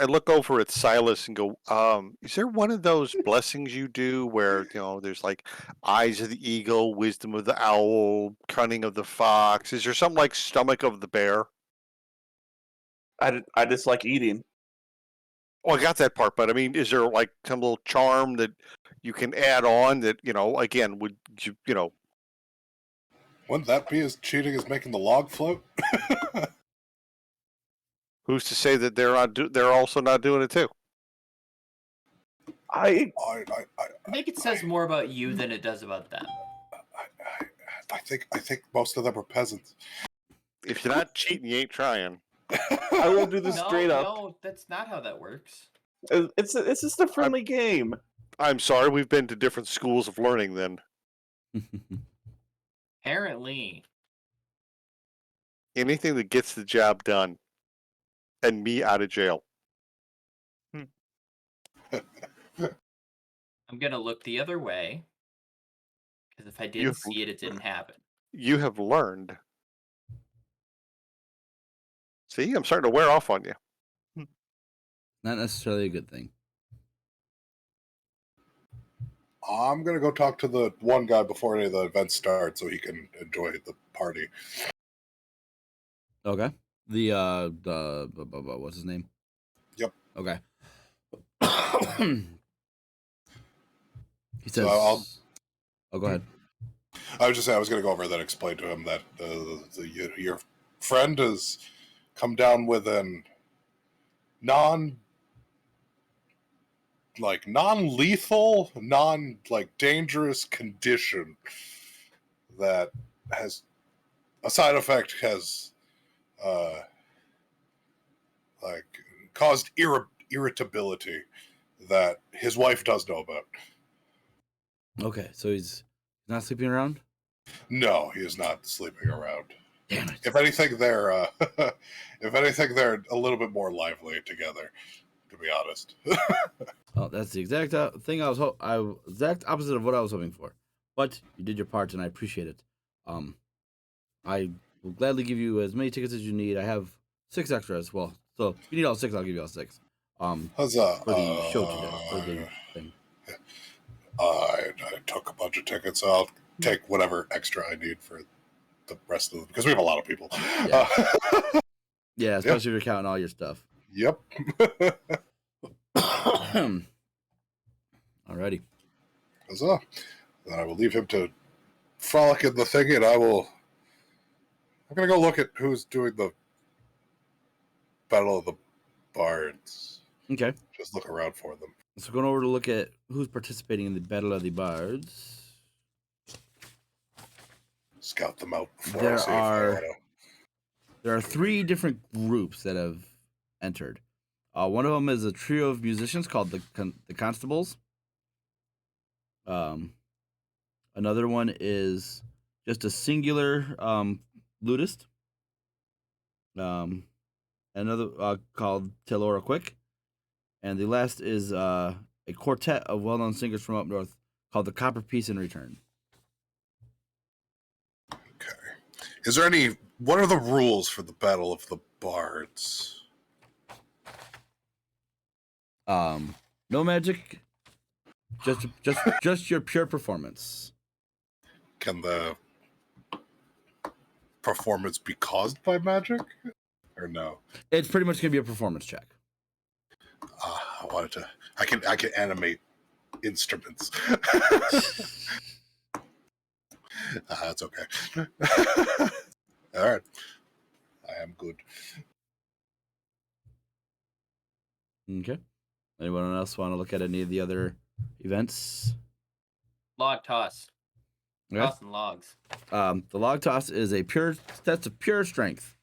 look over at Silas and go, is there one of those blessings you do where, there's like eyes of the eagle, wisdom of the owl, cunning of the fox? Is there something like stomach of the bear? I just like eating. Oh, I got that part, but I mean, is there like some little charm that you can add on that, again, would you. Wouldn't that be as cheating as making the log float? Who's to say that they're also not doing it too? I I think it says more about you than it does about them. I think most of them are peasants. If you're not cheating, you ain't trying. I will do this straight up. No, that's not how that works. It's just a friendly game. I'm sorry, we've been to different schools of learning then. Apparently. Anything that gets the job done and me out of jail. I'm going to look the other way. Because if I didn't see it, it didn't happen. You have learned. See, I'm starting to wear off on you. Not necessarily a good thing. I'm gonna go talk to the one guy before any of the events start, so he can enjoy the party. Okay. The what's his name? Yep. Okay. He says. So Oh, go ahead. I was just saying I was gonna go over that, explain to him that your friend has come down with an non-lethal, dangerous condition that has a side effect has caused irritability that his wife does know about. Okay, so he's not sleeping around? No, he is not sleeping around. Damn it. If anything, they're a little bit more lively together, to be honest. Oh, that's the exact thing exact opposite of what I was hoping for. But you did your part, and I appreciate it. I will gladly give you as many tickets as you need. I have 6 extras. Well, so if you need all 6, I'll give you all 6. Huzzah! For the show today, for the thing. I took a bunch of tickets. So I'll take whatever extra I need for the rest of them, because we have a lot of people. Yeah, yeah, especially if you're counting all your stuff. Yep. Alrighty. Huzzah! Then I will leave him to frolic in the thing, and I'm gonna go look at who's doing the Battle of the Bards. Okay. Just look around for them. So going over to look at who's participating in the Battle of the Bards. Scout them out before There I see there are 3 different groups that have entered. One of them is a trio of musicians called the Constables. Another one is just a singular lutist. Another called Telora Quick. And the last is a quartet of well-known singers from up north called the Copper Piece in Return. Okay. Is there what are the rules for the Battle of the Bards? No magic, just your pure performance. Can the performance be caused by magic, or no? It's pretty much gonna be a performance check. I wanted to. I can animate instruments. That's okay. All right. I am good. Okay. Anyone else want to look at any of the other events? Log toss. Okay. Tossing logs. The log toss is that's a pure strength.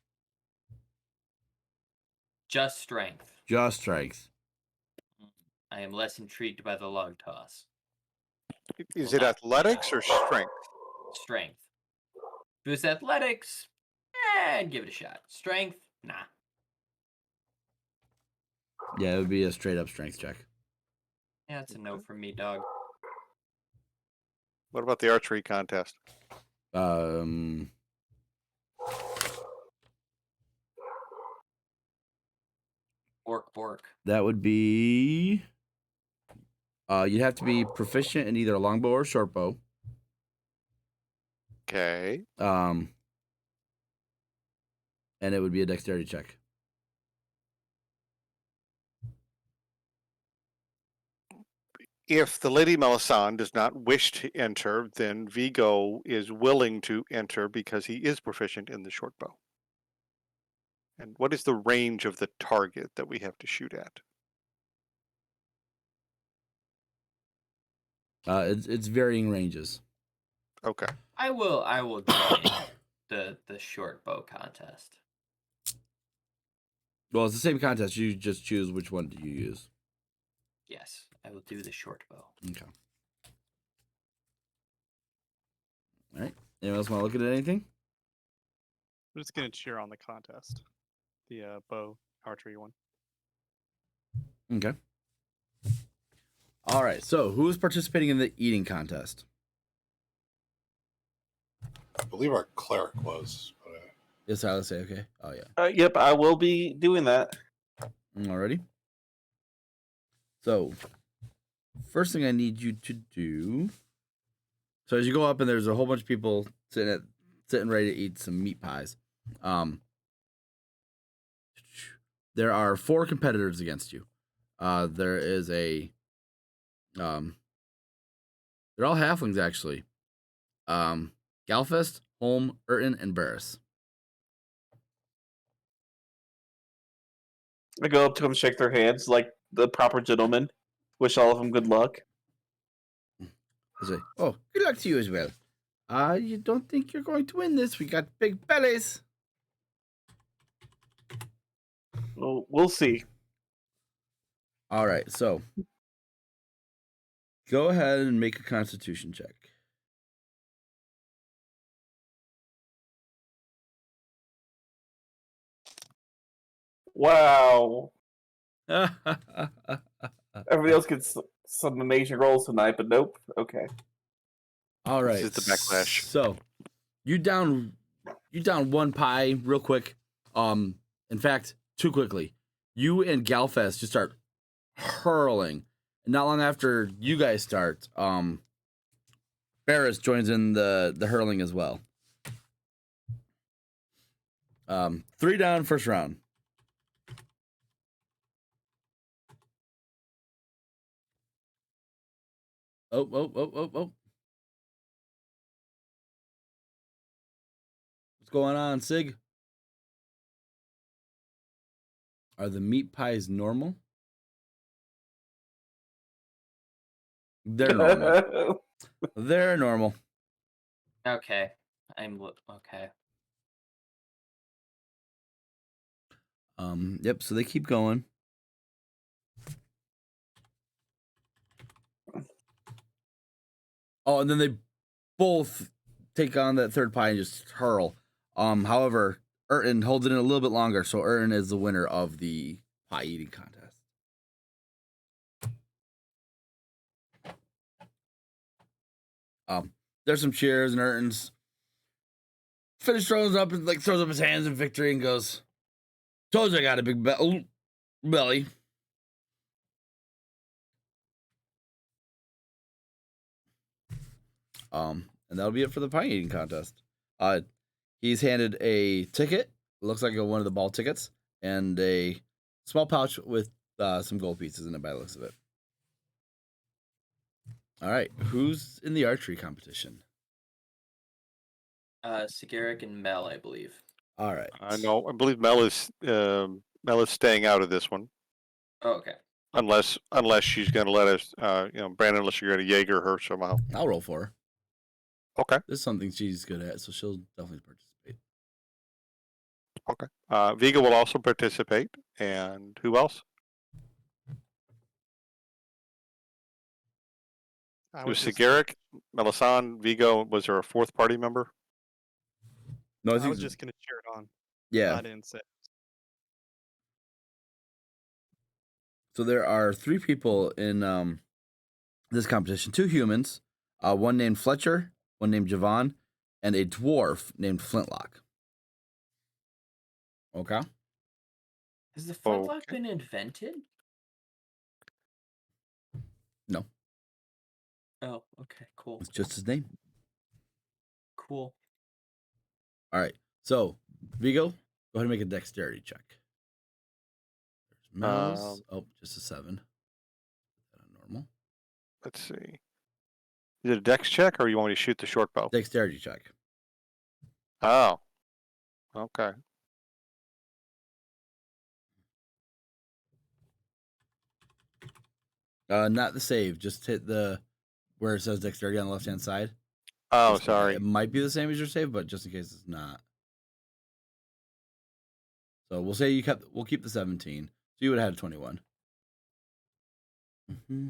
Just strength. Just strength. I am less intrigued by the log toss. Is it athletics or strength? Strength. If it was athletics, I'd give it a shot. Strength, nah. Yeah, it would be a straight up strength check. Yeah, it's a no from me, dog. What about the archery contest? Bork. That would be. You'd have to be proficient in either a longbow or shortbow. Okay. And it would be a dexterity check. If the Lady Melisande does not wish to enter, then Vigo is willing to enter because he is proficient in the short bow. And what is the range of the target that we have to shoot at? It's varying ranges. Okay. I will join the short bow contest. Well, it's the same contest. You just choose which one do you use. Yes, I will do the short bow. Okay. All right. Anyone else want to look at anything? I'm just gonna cheer on the contest, the bow archery one. Okay. All right. So, who is participating in the eating contest? I believe our cleric was. Yes, I'll say okay. Oh yeah. Yep, I will be doing that. Alrighty. So, first thing I need you to do. So as you go up, and there's a whole bunch of people sitting ready to eat some meat pies. There are 4 competitors against you. There is a. They're all halflings actually. Galfest, Holm, Urton, and Barris. I go up to them, shake their hands like the proper gentleman. Wish all of them good luck. I say, oh, good luck to you as well. You don't think you're going to win this? We got big bellies. Well, we'll see. All right, so go ahead and make a Constitution check. Wow. Everybody else gets some amazing rolls tonight, but nope. Okay. All right. This is the backlash. So you down one pie real quick. In fact, too quickly. You and Galfest just start hurling. And not long after you guys start, Barris joins in the hurling as well. 3 down, first round. Oh. What's going on, Sig? Are the meat pies normal? They're normal. They're normal. Okay, okay. Yep, so they keep going. Oh, and then they both take on that third pie and just hurl. However, Urton holds it in a little bit longer, so Urton is the winner of the pie eating contest. There's some cheers, and Urton's finished throwing up and throws up his hands in victory and goes, "Told you I got a big belly." And that'll be it for the pie eating contest. He's handed a ticket. Looks like one of the ball tickets, and a small pouch with some gold pieces in it by the looks of it. All right, who's in the archery competition? Sigaric and Mel, I believe. All right. I know. I believe Mel is staying out of this one. Oh, okay. Unless she's going to let us, Brandon, unless you're going to Jaeger her somehow. I'll roll for her. Okay. This is something she's good at, so she'll definitely participate. Okay. Viga will also participate. And who else? It was Sigaric, Melisande, Vigo. Was there a fourth party member? No, I was just gonna cheer it on. Yeah. I didn't say. So there are 3 people in this competition. 2 humans, one named Fletcher, one named Javon, and a dwarf named Flintlock. Okay. Has the flintlock been invented? No. Oh, okay, cool. It's just his name. Cool. All right. So, Vigo, go ahead and make a dexterity check. There's Mel's. Just a 7. Normal. Let's see. Is it a dex check or you want me to shoot the short bow? Dexterity check. Oh. Okay. Not the save. Just hit the where it says dexterity on the left-hand side. Oh, sorry. It might be the same as your save, but just in case it's not. So we'll say we'll keep the 17. So you would have had 21. Mm-hmm.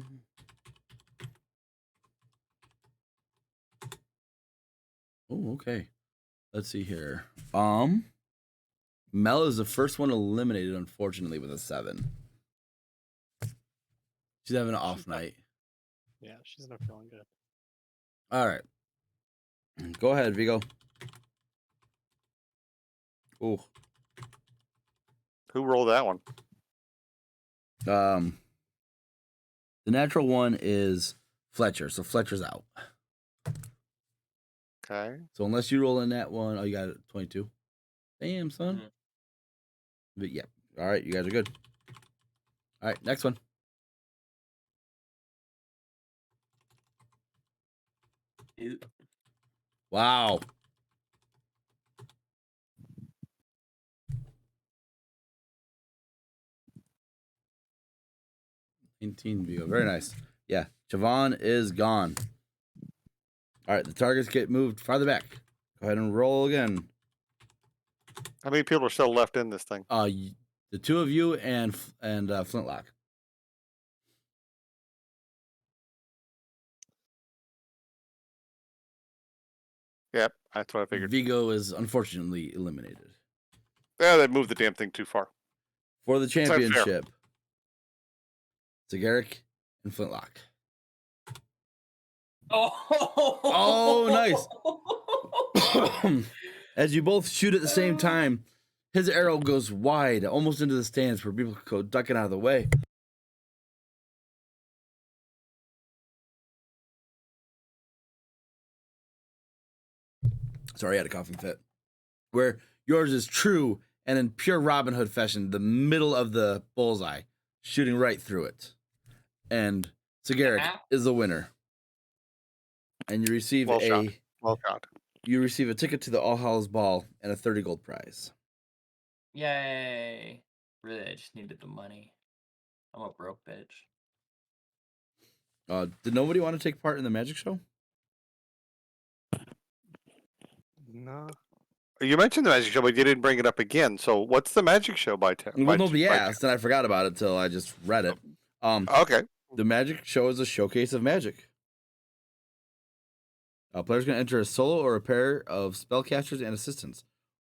Oh, okay. Let's see here. Mel is the first one eliminated, unfortunately, with a 7. She's having an off night. Yeah, she's not feeling good. All right. Go ahead, Vigo. Ooh. Who rolled that one? The natural one is Fletcher, so Fletcher's out. Okay. So unless you roll in that one, you got 22. Damn, son. Mhm. But yeah. All right, you guys are good. All right, next one. Ew. Wow. Vigo. Very nice. Yeah, Javon is gone. All right, the targets get moved farther back. Go ahead and roll again. How many people are still left in this thing? The 2 of you and Flintlock. Yep, that's what I figured. Vigo is unfortunately eliminated. Yeah, they moved the damn thing too far. For the championship, Sigaric and Flintlock. Oh, nice. As you both shoot at the same time, his arrow goes wide, almost into the stands where people could go ducking out of the way. Sorry, I had a coughing fit. Where yours is true and in pure Robin Hood fashion, the middle of the bullseye, shooting right through it. And Sigaric is the winner. And you receive Well shot. You receive a ticket to the All Hallows Ball and a 30 gold prize. Yay. Really, I just needed the money. I'm a broke bitch. Did nobody want to take part in the magic show? No. You mentioned the magic show, but you didn't bring it up again. So, what's the magic show by Well, nobody asked, and I forgot about it until I just read it. Okay. The magic show is a showcase of magic. Players can enter a solo or a pair of spellcasters and assistants.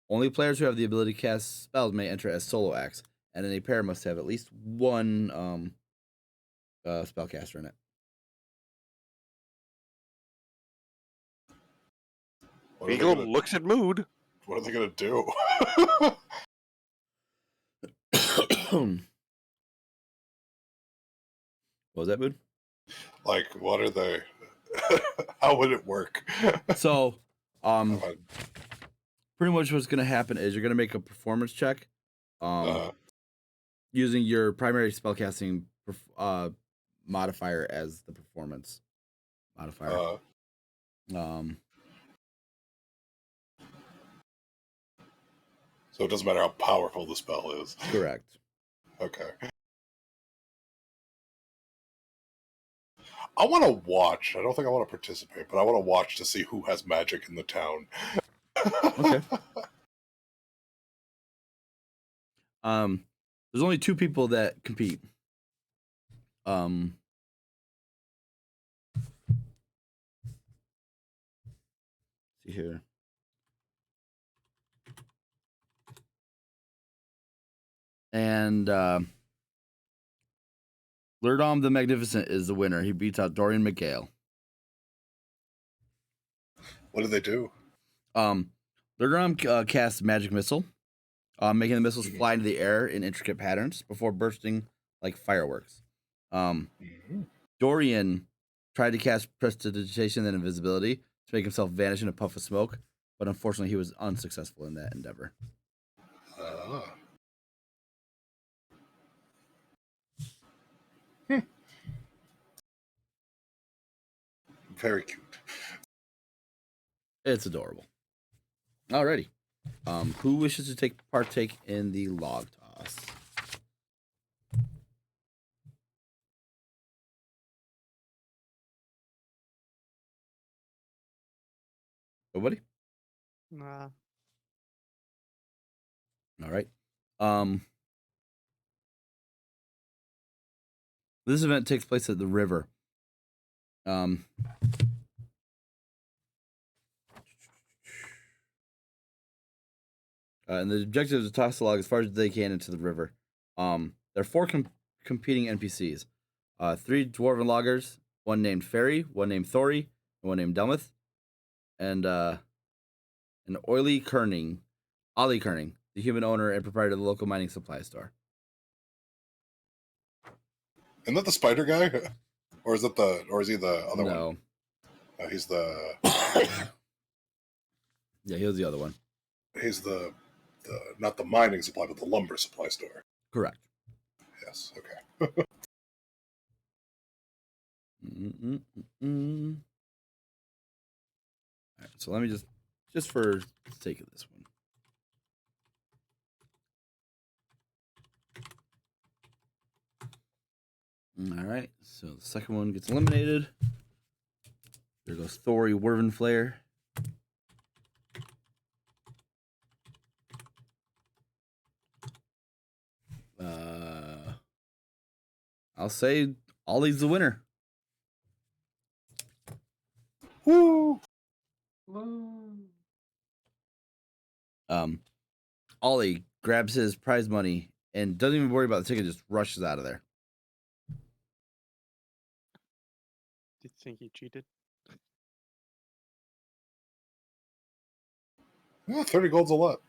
Only players who have the ability to cast spells may enter as solo acts, and in a pair must have at least one spellcaster in it. Eagle looks at mood. What are they gonna do? What was that, Mood? Like, what are they? How would it work? So, pretty much what's going to happen is you're going to make a performance check, using your primary spellcasting modifier as the performance modifier. So it doesn't matter how powerful the spell is. Correct. Okay. I want to watch. I don't think I want to participate, but I want to watch to see who has magic in the town. Okay. There's only 2 people that compete. See here. And Lurdom the Magnificent is the winner. He beats out Dorian McGale. What do they do? Lurdom casts Magic Missile, making the missiles fly into the air in intricate patterns before bursting like fireworks. Dorian tried to cast Prestidigitation and Invisibility to make himself vanish in a puff of smoke, but unfortunately he was unsuccessful in that endeavor. Very cute. It's adorable. Alrighty. Who wishes to partake in the log toss? Nobody? Nah. All right. This event takes place at the river. And the objective is to toss the log as far as they can into the river. There are 4 competing NPCs. 3 dwarven loggers, 1 named Fairy, 1 named Thori, and 1 named Delmith, and an Ollie Kerning, the human owner and proprietor of the local mining supply store. Isn't that the spider guy? Or is he the other one? No. No, he's the Yeah, he was the other one. he's the not the mining supply, but the lumber supply store. Correct. Yes, okay. All right, so let me just for the sake of this one. All right, so the second one gets eliminated. There goes Thori Werven Flare. I'll say Ollie's the winner. Woo! Ollie grabs his prize money and doesn't even worry about the ticket, just rushes out of there. Do you think he cheated? Yeah, 30 gold's a lot.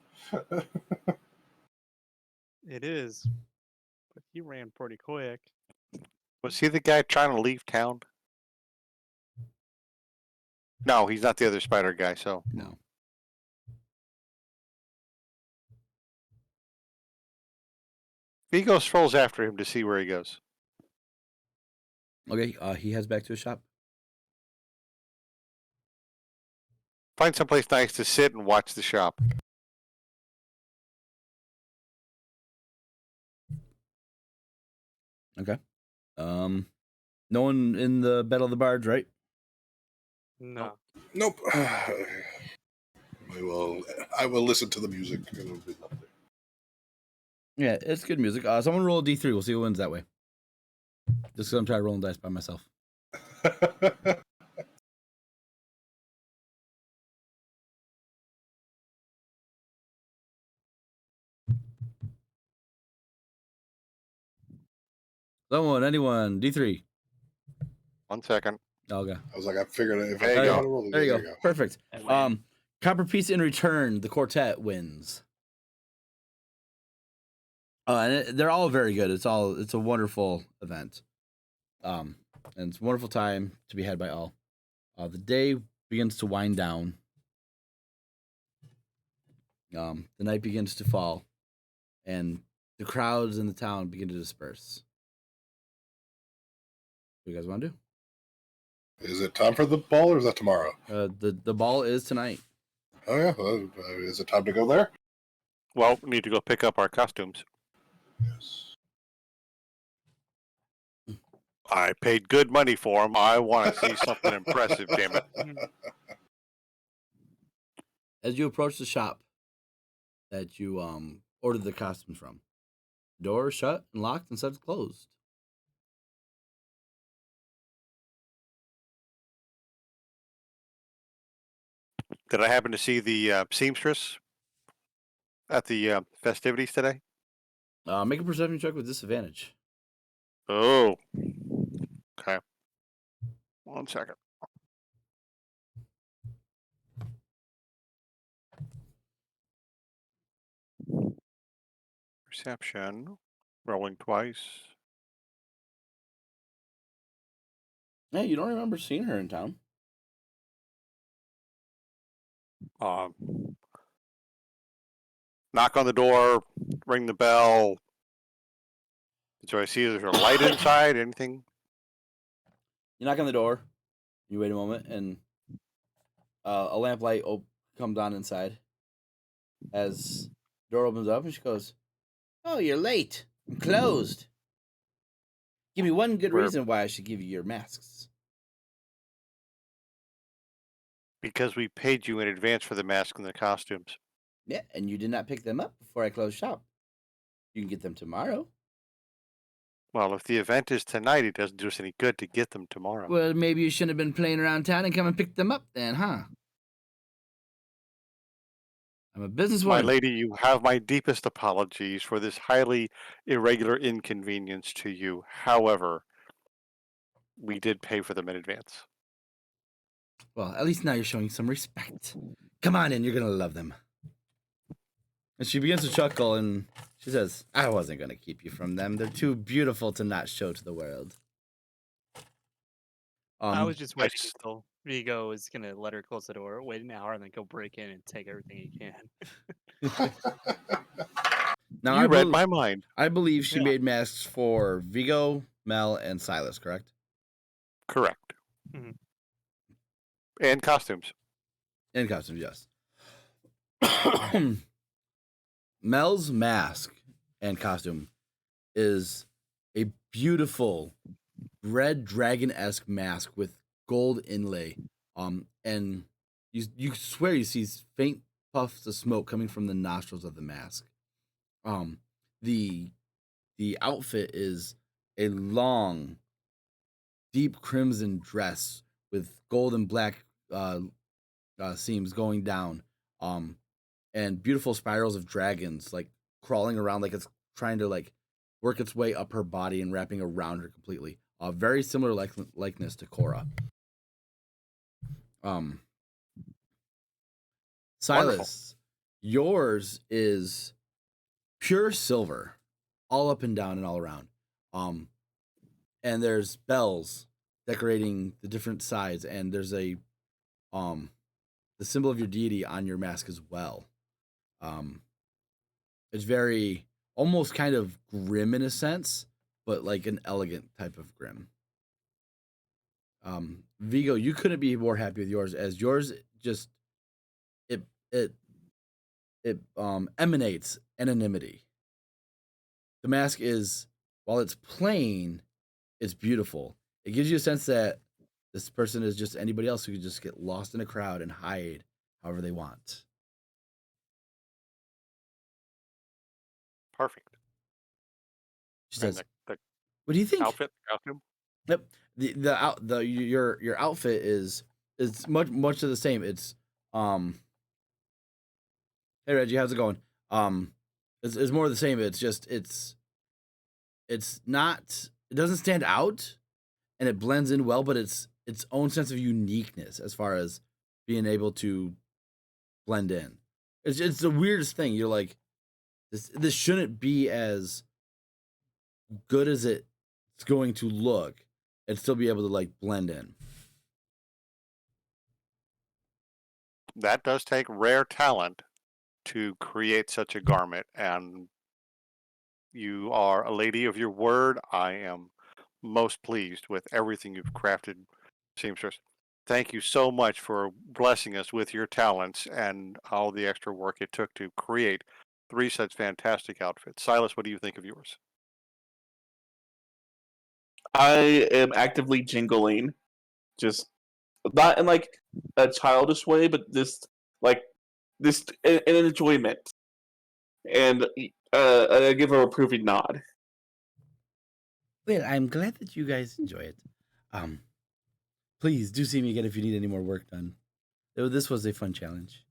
It is. But he ran pretty quick. Was he the guy trying to leave town? No, he's not the other spider guy, so. No. Vigo strolls after him to see where he goes. Okay, he heads back to his shop. Find someplace nice to sit and watch the shop. Okay. No one in the Battle of the Bards, right? No. Nope. I will listen to the music. It'll be lovely. Yeah, it's good music. Someone roll a D3. We'll see who wins that way. Just because I'm trying rolling dice by myself. Someone, anyone, D3. 1 second. Okay. I was like, I figured if There I you know go. how to roll, There you go. Perfect. I win. Copper piece in return. The quartet wins. And they're all very good. It's a wonderful event. And it's a wonderful time to be had by all. The day begins to wind down. The night begins to fall, and the crowds in the town begin to disperse. What do you guys want to do? Is it time for the ball or is that tomorrow? The ball is tonight. Oh, yeah. Is it time to go there? Well, we need to go pick up our costumes. Yes. I paid good money for them. I want to see something impressive, damn it. As you approach the shop that you ordered the costumes from, door shut and locked instead of closed. Did I happen to see the seamstress at the festivities today? Make a perception check with disadvantage. Oh. Okay. 1 second. Perception. Rolling twice. Hey, you don't remember seeing her in town? Knock on the door, ring the bell. So I see there's a light inside, anything? You knock on the door. You wait a moment, and a lamplight comes on inside. As the door opens up, and she goes, "Oh, you're late. I'm closed. Give me one good We're- reason why I should give you your masks." Because we paid you in advance for the mask and the costumes. Yeah, and you did not pick them up before I closed shop. You can get them tomorrow. Well, if the event is tonight, it doesn't do us any good to get them tomorrow. Well, maybe you shouldn't have been playing around town and come and pick them up then, huh? I'm a businesswoman. My lady, you have my deepest apologies for this highly irregular inconvenience to you. However, we did pay for them in advance. Well, at least now you're showing some respect. Come on in, you're gonna love them. And she begins to chuckle and she says, "I wasn't gonna keep you from them. They're too beautiful to not show to the world." I was just I waiting s- until Vigo is gonna let her close the door, wait an hour, and then go break in and take everything he can. Now You read my mind. I believe she Yeah. made masks for Vigo, Mel, and Silas, correct? Correct. Mhm. And costumes. And costumes, yes. Mel's mask and costume is a beautiful red dragon-esque mask with gold inlay. And you swear you see faint puffs of smoke coming from the nostrils of the mask. The outfit is a long, deep crimson dress with gold and black seams going down. And beautiful spirals of dragons like crawling around like it's trying to like work its way up her body and wrapping around her completely. Very similar likeness to Korra. Silas, yours is pure silver, all up and down and all around. And there's bells decorating the different sides, and there's a the symbol of your deity on your mask as well. It's very almost kind of grim in a sense, but like an elegant type of grim. Vigo, you couldn't be more happy with yours, as yours just it it emanates anonymity. The mask is, while it's plain, it's beautiful. It gives you a sense that this person is just anybody else who could just get lost in a crowd and hide however they want. Perfect. She And says, the "What do you think?" outfit, costume. Yep. Your outfit is much of the same. It's hey Reggie, how's it going? It's more of the same. It's just it's not, it doesn't stand out and it blends in well, but it's its own sense of uniqueness as far as being able to blend in. It's the weirdest thing. You're like, this shouldn't be as good as it's going to look and still be able to like blend in. That does take rare talent to create such a garment, and you are a lady of your word. I am most pleased with everything you've crafted, seamstress. Thank you so much for blessing us with your talents and all the extra work it took to create 3 such fantastic outfits. Silas, what do you think of yours? I am actively jingling, just not in like a childish way, but just like this an enjoyment, and I give a approving nod. Well, I'm glad that you guys enjoy it. Please do see me again if you need any more work done. This was a fun challenge.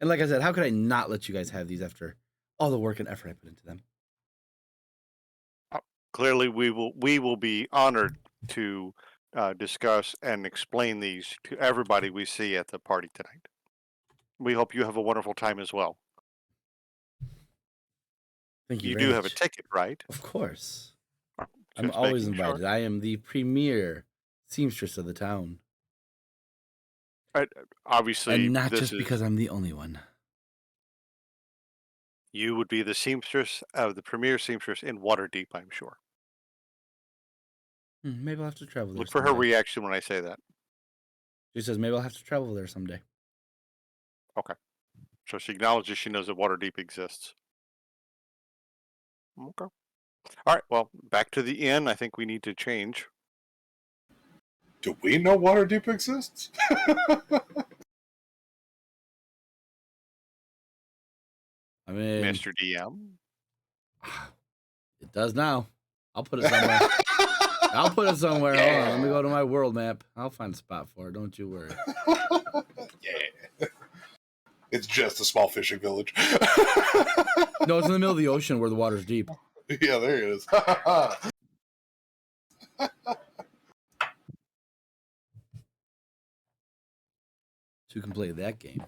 And like I said, how could I not let you guys have these after all the work and effort I put into them? Clearly, we will be honored to discuss and explain these to everybody we see at the party tonight. We hope you have a wonderful time as well. Thank you. You very do have a much. ticket, right? Of course. Oh, I'm just always making sure. invited. I am the premier seamstress of the town. Obviously, And not this just is because I'm the only one. you would be the seamstress of the premier seamstress in Waterdeep, I'm sure. Maybe I'll have to travel there Look for someday. her reaction when I say that. She says maybe I'll have to travel there someday. Okay. So she acknowledges she knows that Waterdeep exists. Okay. All right. Well, back to the inn. I think we need to change. Do we know Waterdeep exists? I mean, Mr. DM. it does now. I'll put it somewhere. I'll put it somewhere. Yeah. Hold on. Let me go to my world map. I'll find a spot for it. Don't you worry. Yeah. It's just a small fishing village. No, it's in the middle of the ocean where the water's deep. Yeah, there it is. So you can play that game.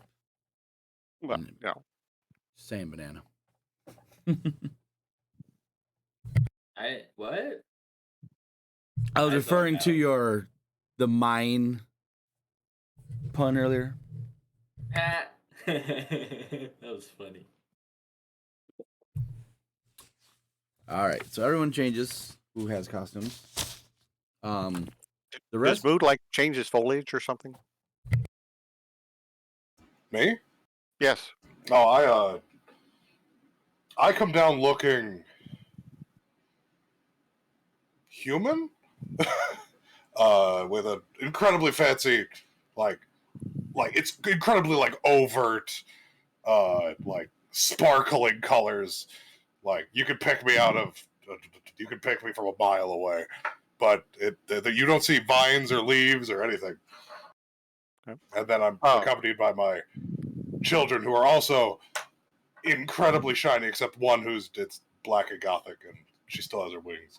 Well, no. Same banana. What? I was I referring zoned to the mine pun earlier. Pat. That was funny. All right, so everyone changes who has costumes. The rest. Does Mood like change his foliage or something? Me? Yes. Oh, I come down looking human, with an incredibly fancy, like it's incredibly like overt, like sparkling colors. Like you could pick me you could pick me from a mile away, but you don't see vines or leaves or anything. Okay. And then I'm Oh. accompanied by my children, who are also incredibly shiny, except one it's black and gothic, and she still has her wings.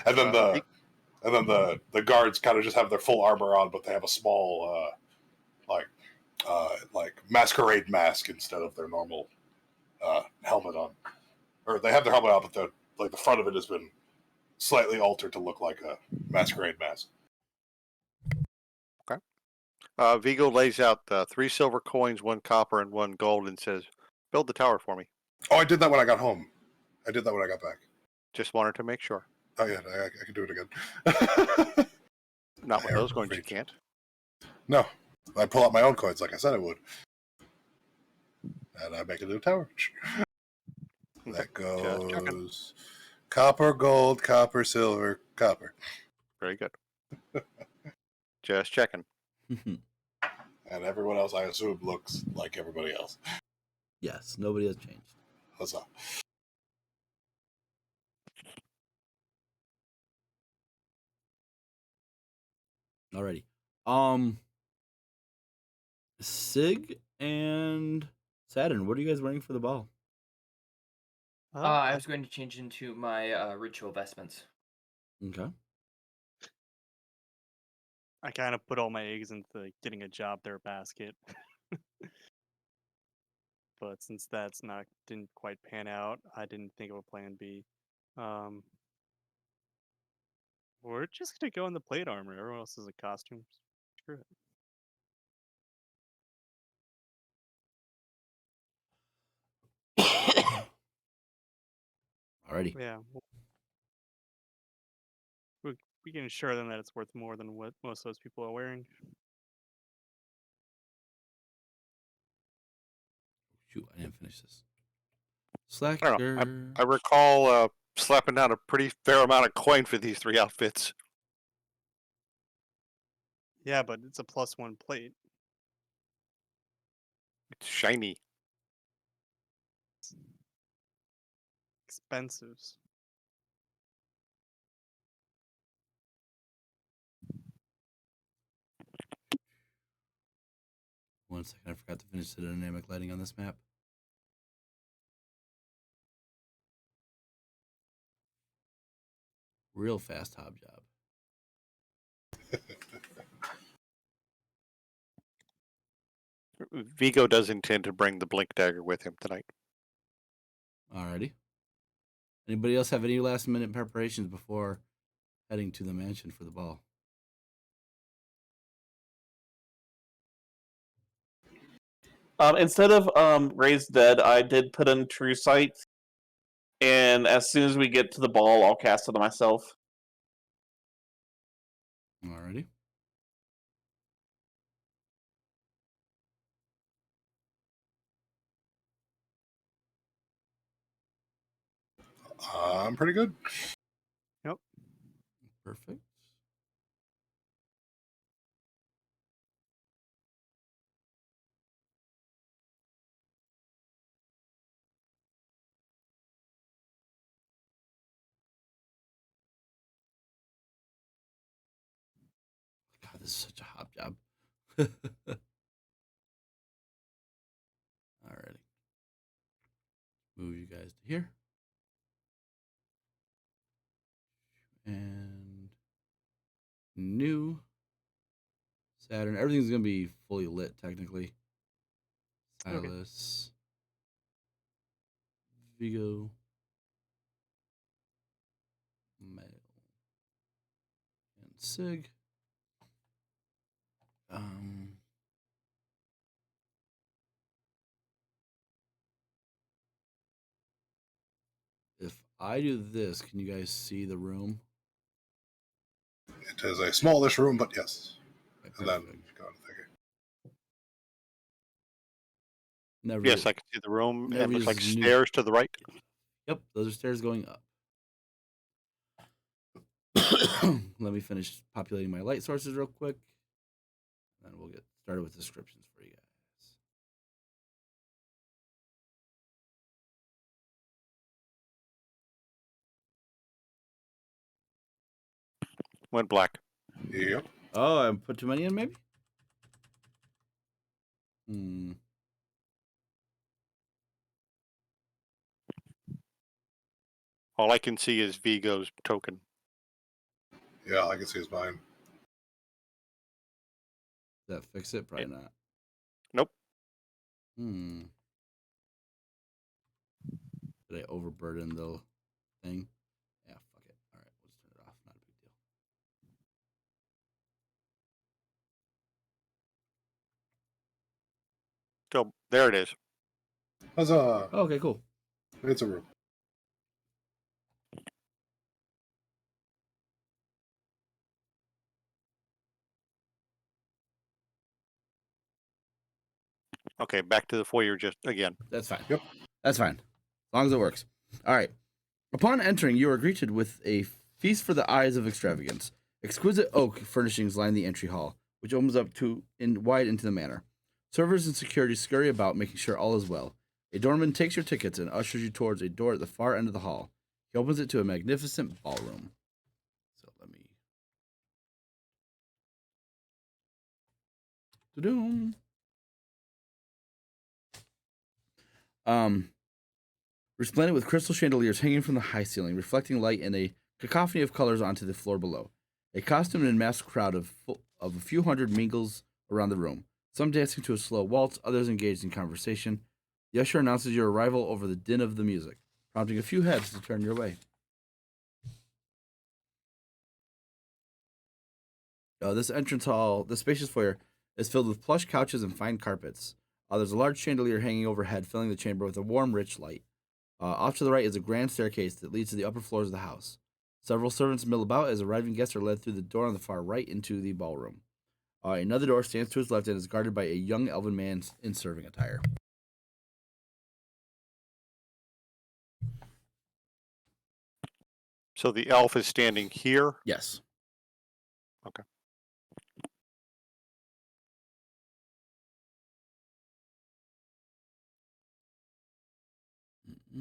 and then the guards kind of just have their full armor on, but they have a small like masquerade mask instead of their normal helmet on. Or they have their helmet on, but the front of it has been slightly altered to look like a masquerade mask. Vigo lays out 3 silver coins, 1 copper, and 1 gold, and says, "Build the tower for me." Oh, I did that when I got home. I did that when I got back. Just wanted to make sure. Oh yeah, I can do it again. Not with those coins, you can't. No, I pull out my own coins like I said I would, and I make a new tower. That goes copper, gold, copper, silver, copper. Very good. Just checking. And everyone else, I assume, looks like everybody else. Yes, nobody has changed. Huzzah. Alrighty. Sig and Saturn, what are you guys wearing for the ball? I was going to change into my ritual vestments. Okay. I kind of put all my eggs into getting a job there basket. But since didn't quite pan out, I didn't think of a plan B. We're just gonna go in the plate armor. Everyone else is a costume. Screw it. Alrighty. Yeah. We can assure them that it's worth more than what most of those people are wearing. Shoot, I didn't finish this. I don't know. Slacker. I recall slapping down a pretty fair amount of coin for these 3 outfits. Yeah, but it's a +1 plate. It's shiny. Expensives. One second, I forgot to finish the dynamic lighting on this map. Real fast hob job. Vigo does intend to bring the blink dagger with him tonight. Alrighty. Anybody else have any last minute preparations before heading to the mansion for the ball? Instead of raised dead, I did put in true sight, and as soon as we get to the ball, I'll cast it on myself. Alrighty. I'm pretty good. Yep. Perfect. God, this is such a hop job. Alrighty. Move you guys to here. And new Saturn. Everything's gonna be fully lit technically. Okay. Silas. Vigo. Male. And Sig. If I do this, can you guys see the room? It is a smallish room, but yes. Okay, And then perfect. go on thinking. Never. Yes, I can see the room. Never It looks like used new- stairs to the right. Yep, those are stairs going up. Let me finish populating my light sources real quick. And we'll get started with descriptions for you guys. Went black. Yep. Oh, I put too many in, maybe? All I can see is Vigo's token. Yeah, I can see his mine. Does that fix it? Probably not. Nope. Did I overburden the thing? Yeah, fuck it. All right, we'll just turn it off. Not a big deal. So there it is. Huzzah! Oh, okay, cool. It's a room. Okay, back to the foyer just again. That's fine. Yep. That's fine. As long as it works. All right. Upon entering, you are greeted with a feast for the eyes of extravagance. Exquisite oak furnishings line the entry hall, which opens up wide into the manor. Servers and security scurry about, making sure all is well. A doorman takes your tickets and ushers you towards a door at the far end of the hall. He opens it to a magnificent ballroom. So let me. Da-doom. Resplendent with crystal chandeliers hanging from the high ceiling, reflecting light in a cacophony of colors onto the floor below. A costumed and masked crowd of a few hundred mingles around the room, some dancing to a slow waltz, others engaged in conversation. The usher announces your arrival over the din of the music, prompting a few heads to turn your way. This entrance hall, the spacious foyer, is filled with plush couches and fine carpets. There's a large chandelier hanging overhead, filling the chamber with a warm, rich light. Off to the right is a grand staircase that leads to the upper floors of the house. Several servants mill about as arriving guests are led through the door on the far right into the ballroom. Another door stands to his left and is guarded by a young elven man in serving attire. So the elf is standing here. Yes. Okay. For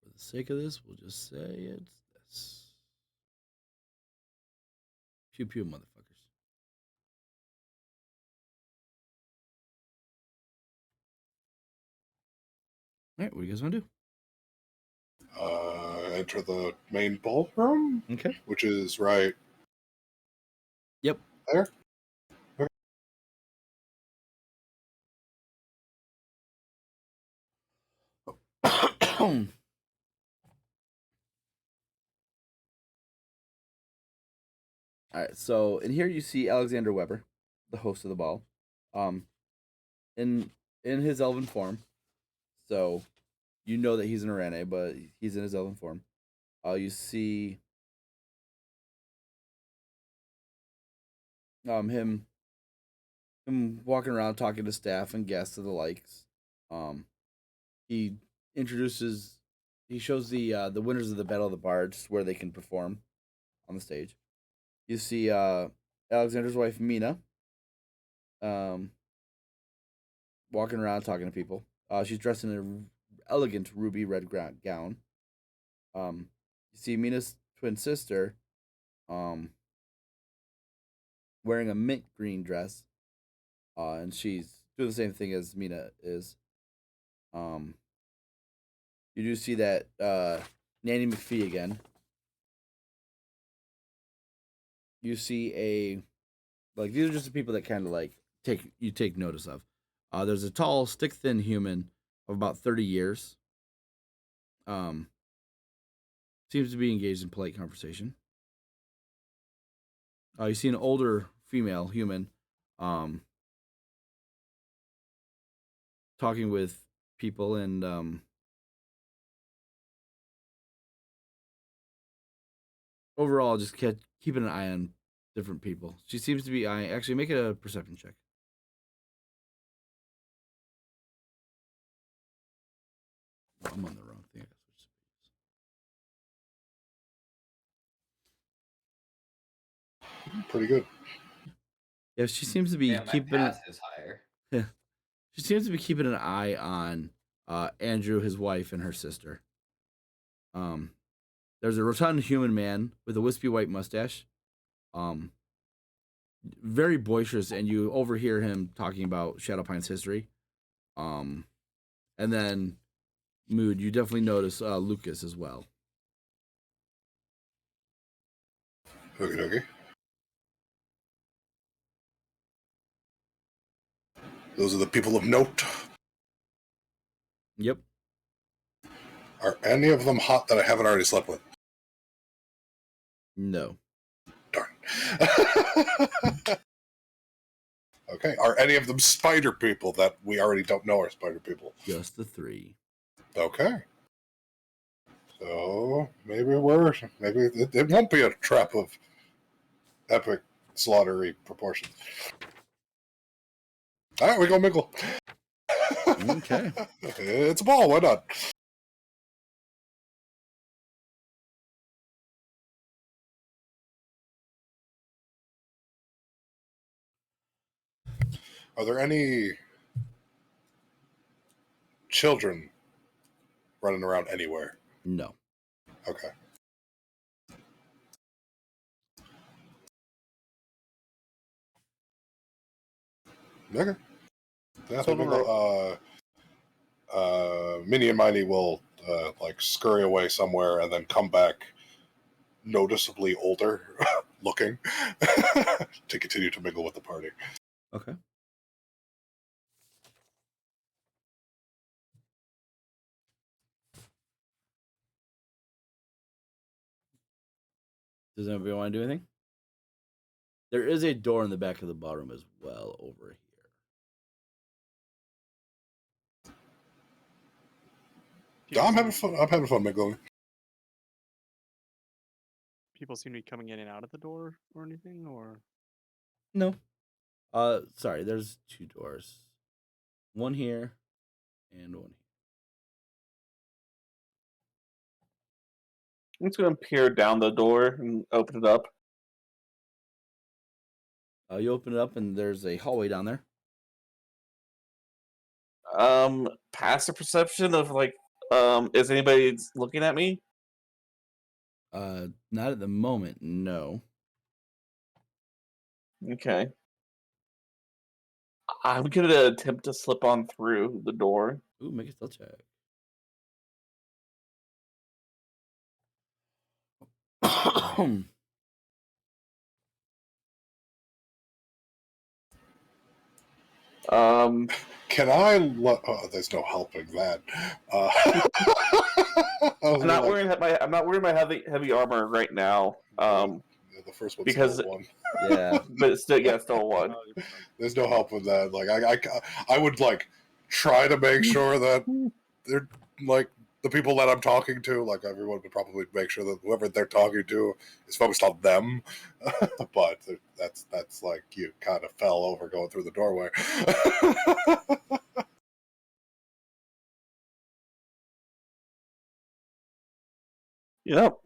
the sake of this, we'll just say it's this. Pew pew, motherfuckers. All right, what do you guys want to do? Enter the main ballroom, Okay. which is right Yep. there. All right, so in here you see Alexander Weber, the host of the ball, um, in his elven form. So you know that he's an Arane, but he's in his elven form. You see him walking around talking to staff and guests and the likes. He introduces, he shows the winners of the Battle of the Bards where they can perform on the stage. You see Alexander's wife Mina, walking around talking to people. She's dressed in an elegant ruby red gown. You see Mina's twin sister, wearing a mint green dress, and she's doing the same thing as Mina is. You do see that Nanny McPhee again. You see these are just the people that kind of like take notice of. There's a tall, stick thin human of about 30 years. Seems to be engaged in polite conversation. You see an older female human, talking with people and overall just keeping an eye on different people. She seems to be actually make it a perception check. Oh, I'm on the wrong thing. Pretty good. Yeah, she seems to be Yeah, my pass is higher. She seems to be keeping an eye on Andrew, his wife, and her sister. There's a rotund human man with a wispy white mustache. Very boisterous, and you overhear him talking about Shadowpine's history. And then Mood, you definitely notice Lucas as well. Okay. Those are the people of note. Yep. Are any of them hot that I haven't already slept with? No. Darn. Okay. Are any of them spider people that we already don't know are spider people? Just the 3. Okay. So maybe it won't be a trap of epic slaughtery proportions. All right, we go mingle. Okay. It's a ball. Why not? Are there any children running around anywhere? No. Okay. Okay. Yeah, So Minnie and Miney will scurry away somewhere and then come back noticeably older looking to continue to mingle with the party. Okay. Does anybody want to do anything? There is a door in the back of the ballroom as well over here. I'm having fun. I'm having fun mingling. People seem to be coming in and out of the door or anything, or No. Sorry, there's 2 doors. One here and one here. I'm just gonna peer down the door and open it up. You open it up, and there's a hallway down there. Passive perception of like, is anybody looking at me? Not at the moment, no. Okay. I'm gonna attempt to slip on through the door. Ooh, make a stealth check. Can I? Oh, there's no helping that. I'm not wearing my heavy armor right now. The first one's because- still one. Yeah. But it's still one. There's no help with that. Like I would like try to make sure that they're like the people that I'm talking to. Like everyone would probably make sure that whoever they're talking to is focused on them. But that's like you kind of fell over going through the doorway. Yep.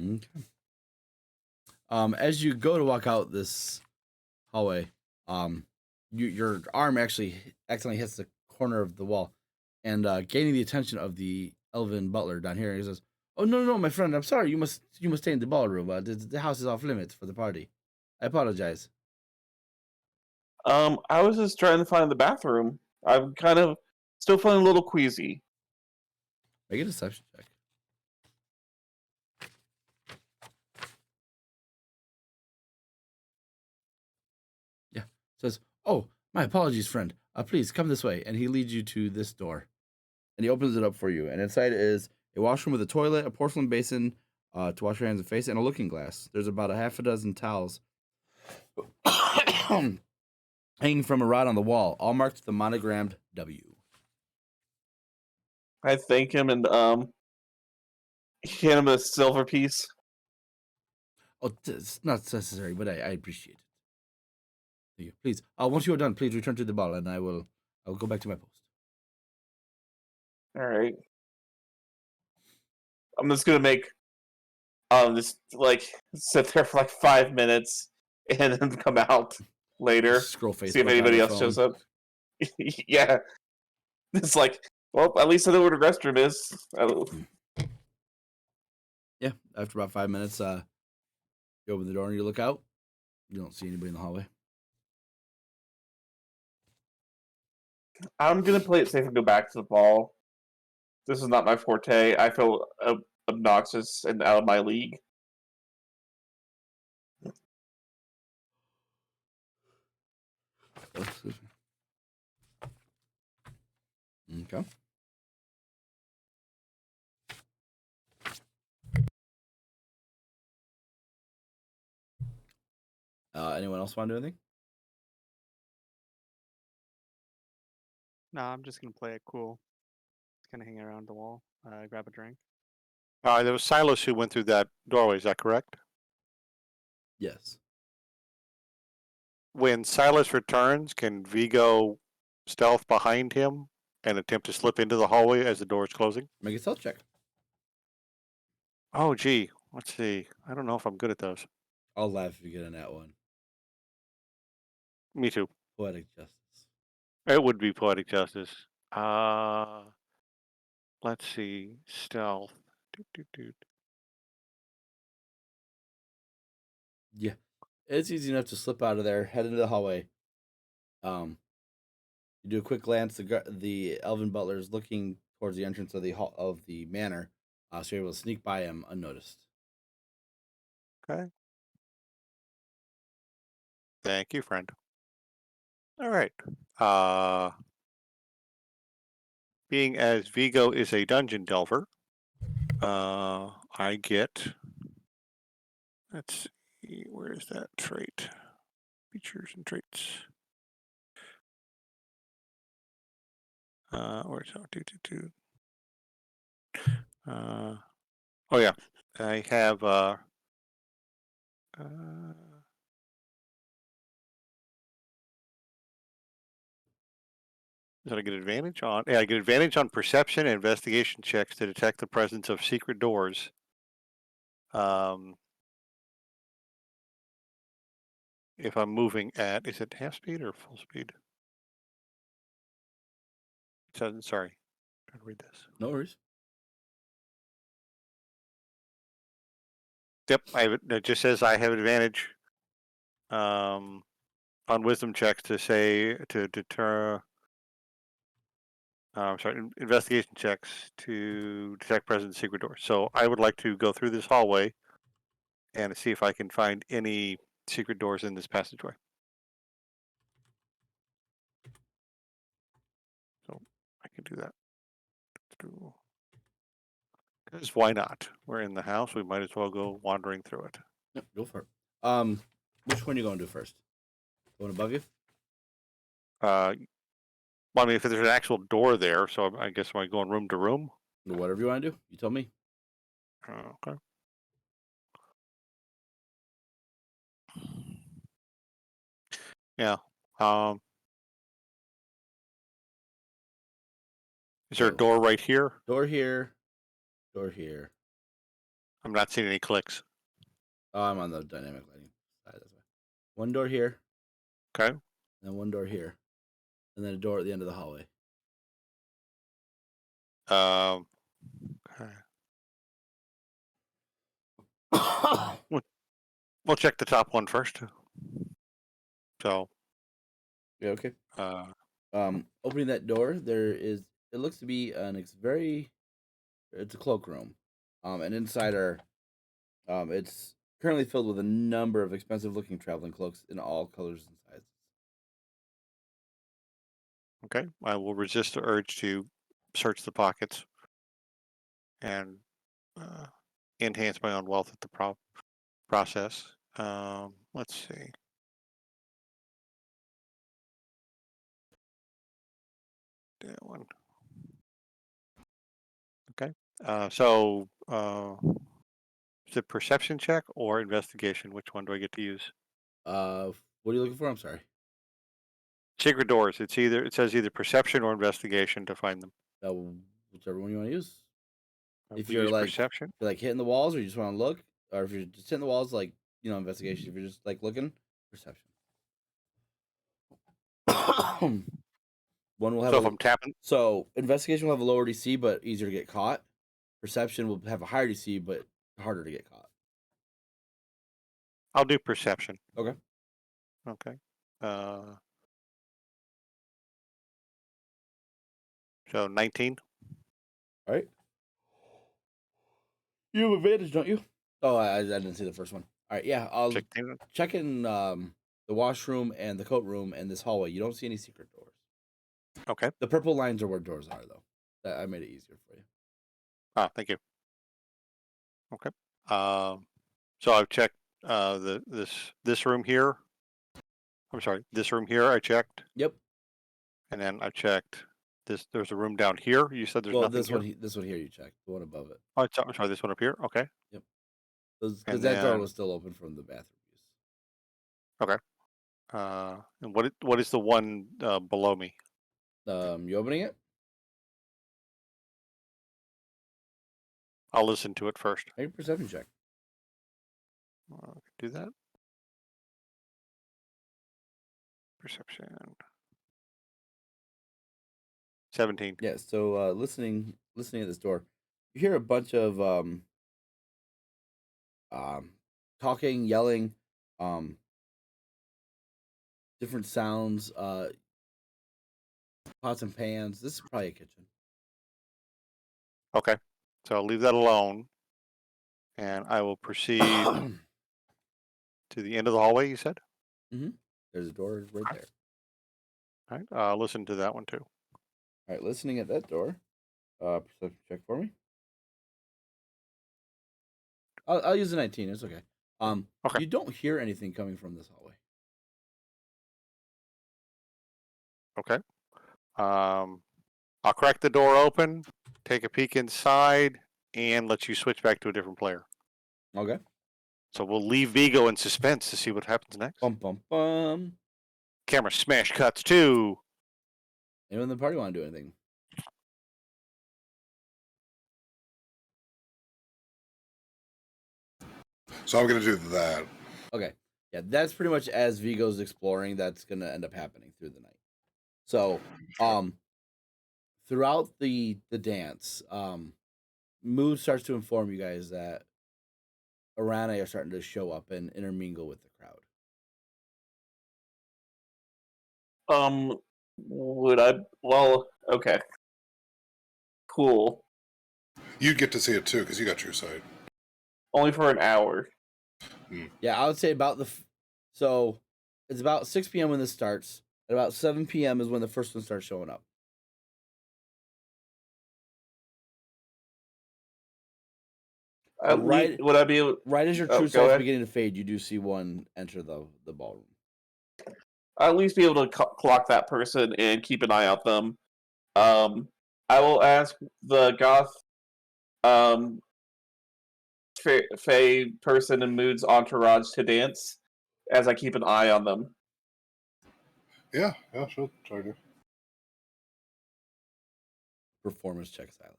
Okay. As you go to walk out this hallway, your arm actually accidentally hits the corner of the wall, and gaining the attention of the elven butler down here, he says, "Oh no, my friend, I'm sorry. You must stay in the ballroom. The house is off limits for the party. I apologize." I was just trying to find the bathroom. I'm kind of still feeling a little queasy. Make a deception check. Yeah. Says, "Oh, my apologies, friend. Please come this way." And he leads you to this door, and he opens it up for you. And inside is a washroom with a toilet, a porcelain basin to wash your hands and face, and a looking glass. There's about a half a dozen towels hanging from a rod on the wall, all marked with the monogrammed W. I thank him and hand him a silver piece. Oh, it's not necessary, but I appreciate it. Thank you. Please, once you are done, please return to the ball, and I will go back to my post. All right. I'm just gonna make just like sit there for like 5 minutes and then come out later. Scroll face. See if anybody else shows up. Yeah. It's like, well, at least I know where the restroom is. Yeah. After about 5 minutes, you open the door and you look out. You don't see anybody in the hallway. I'm gonna play it safe and go back to the ball. This is not my forte. I feel obnoxious and out of my league. Okay. Anyone else want to do anything? No, I'm just gonna play it cool. Just kind of hang around the wall, grab a drink. There was Silas who went through that doorway. Is that correct? Yes. When Silas returns, can Vigo stealth behind him and attempt to slip into the hallway as the door is closing? Make a stealth check. Oh, gee. Let's see. I don't know if I'm good at those. I'll laugh if you get a nat one. Me too. Poetic justice. It would be poetic justice. Let's see. Stealth. Yeah. It's easy enough to slip out of there, head into the hallway. You do a quick glance. The elven butler is looking towards the entrance of the manor, so you're able to sneak by him unnoticed. Okay. Thank you, friend. All right. Being as Vigo is a dungeon delver, I get. Let's see. Where is that trait? Features and traits. Where's that? Oh yeah, I have Did I get advantage on? Yeah, I get advantage on perception and investigation checks to detect the presence of secret doors. If I'm moving at, is it half speed or full speed? Sorry, I'm trying to read this. No worries. Yep, it just says I have advantage on wisdom checks to deter. Investigation checks to detect presence of secret doors. So I would like to go through this hallway and see if I can find any secret doors in this passageway. So I can do that. Because why not? We're in the house. We might as well go wandering through it. Yep, go for it. Which one are you going to do first? The one above you? Well, I mean, if there's an actual door there, so I guess am I going room to room? Whatever you want to do. You tell me. Okay. Yeah. Is there a door right here? Door here. Door here. I'm not seeing any clicks. Oh, I'm on the dynamic lighting side. That's why. One door here. Okay. And then one door here. And then a door at the end of the hallway. Okay. We'll check the top one first. So. Yeah, okay. Opening that door, it looks to be it's a cloakroom. And inside it's currently filled with a number of expensive looking traveling cloaks in all colors and sizes. Okay, I will resist the urge to search the pockets and enhance my own wealth at the process. Let's see. That one. Okay. Is it perception check or investigation? Which one do I get to use? What are you looking for? I'm sorry. Secret doors. It says either perception or investigation to find them. Whichever one you want to use. If We you're use like perception. if you're like hitting the walls, or you just want to look, or if you're just hitting the walls, like investigation. If you're just like looking, perception. One will have So if I'm tapping, so investigation will have a lower DC but easier to get caught. Perception will have a higher DC but harder to get caught. I'll do perception. Okay. Okay. So 19. All right. You have advantage, don't you? Oh, I didn't see the first one. All right, yeah, I'll 16. check in the washroom and the coat room and this hallway. You don't see any secret doors. Okay. The purple lines are where doors are, though. I made it easier for you. Ah, thank you. Okay. So I've checked this room here. I'm sorry, this room here I checked, Yep. and then I checked this. There's a room down here. You said there's nothing here. This one here you checked. The one above it. Oh, I'm sorry, this one up here. Okay. Yep. Because And that door then- was still open from the bathroom use. Okay. And what is the one below me? You opening it? I'll listen to it first. Make a perception check. Do that. Perception. 17. Yeah. So listening at this door, you hear a bunch of talking, yelling, different sounds, pots and pans. This is probably a kitchen. Okay. So I'll leave that alone, and I will proceed to the end of the hallway. You said. There's a door right there. All right. I'll listen to that one too. All right, listening at that door. Perception check for me. I'll use a 19. It's okay. Okay. You don't hear anything coming from this hallway. Okay. I'll crack the door open, take a peek inside, and let you switch back to a different player. Okay. So we'll leave Vigo in suspense to see what happens next. Bum bum bum. Camera smash cuts to Anyone in the party want to do anything? So I'm going to do that. Okay. Yeah, that's pretty much as Vigo's exploring, that's going to end up happening through the night. So, throughout the dance, Mood starts to inform you guys that Arana are starting to show up and intermingle with the crowd. Would I? Well, okay. Cool. You'd get to see it too because you got True Sight. Only for an hour. Yeah, I would say about so it's about 6 p.m. when this starts. At about 7 p.m. is when the first one starts showing up. Right, would I be able? Right as your Oh, true go sight's ahead. beginning to fade, you do see one enter the ballroom. I'll at least be able to clock that person and keep an eye out them. I will ask the goth, Fae person in Mood's entourage to dance as I keep an eye on them. Yeah, she'll try to. Performance check, Silas.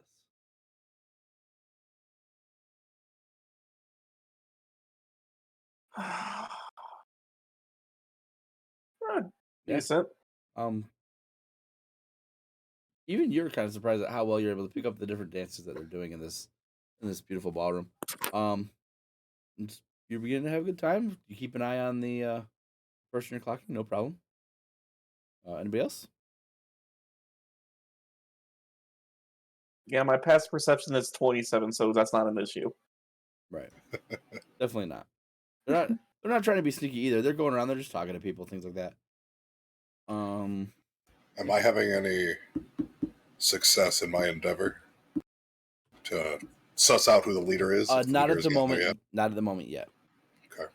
Decent. Even you're kind of surprised at how well you're able to pick up the different dances that they're doing in this beautiful ballroom. You're beginning to have a good time. You keep an eye on the person you're clocking, no problem. Anybody else? Yeah, my past perception is 27, so that's not an issue. Right. Definitely not. They're not trying to be sneaky either. They're going around, they're just talking to people, things like that. Am I having any success in my endeavor to suss out who the leader is? Not at the moment. Not at the moment yet. Okay.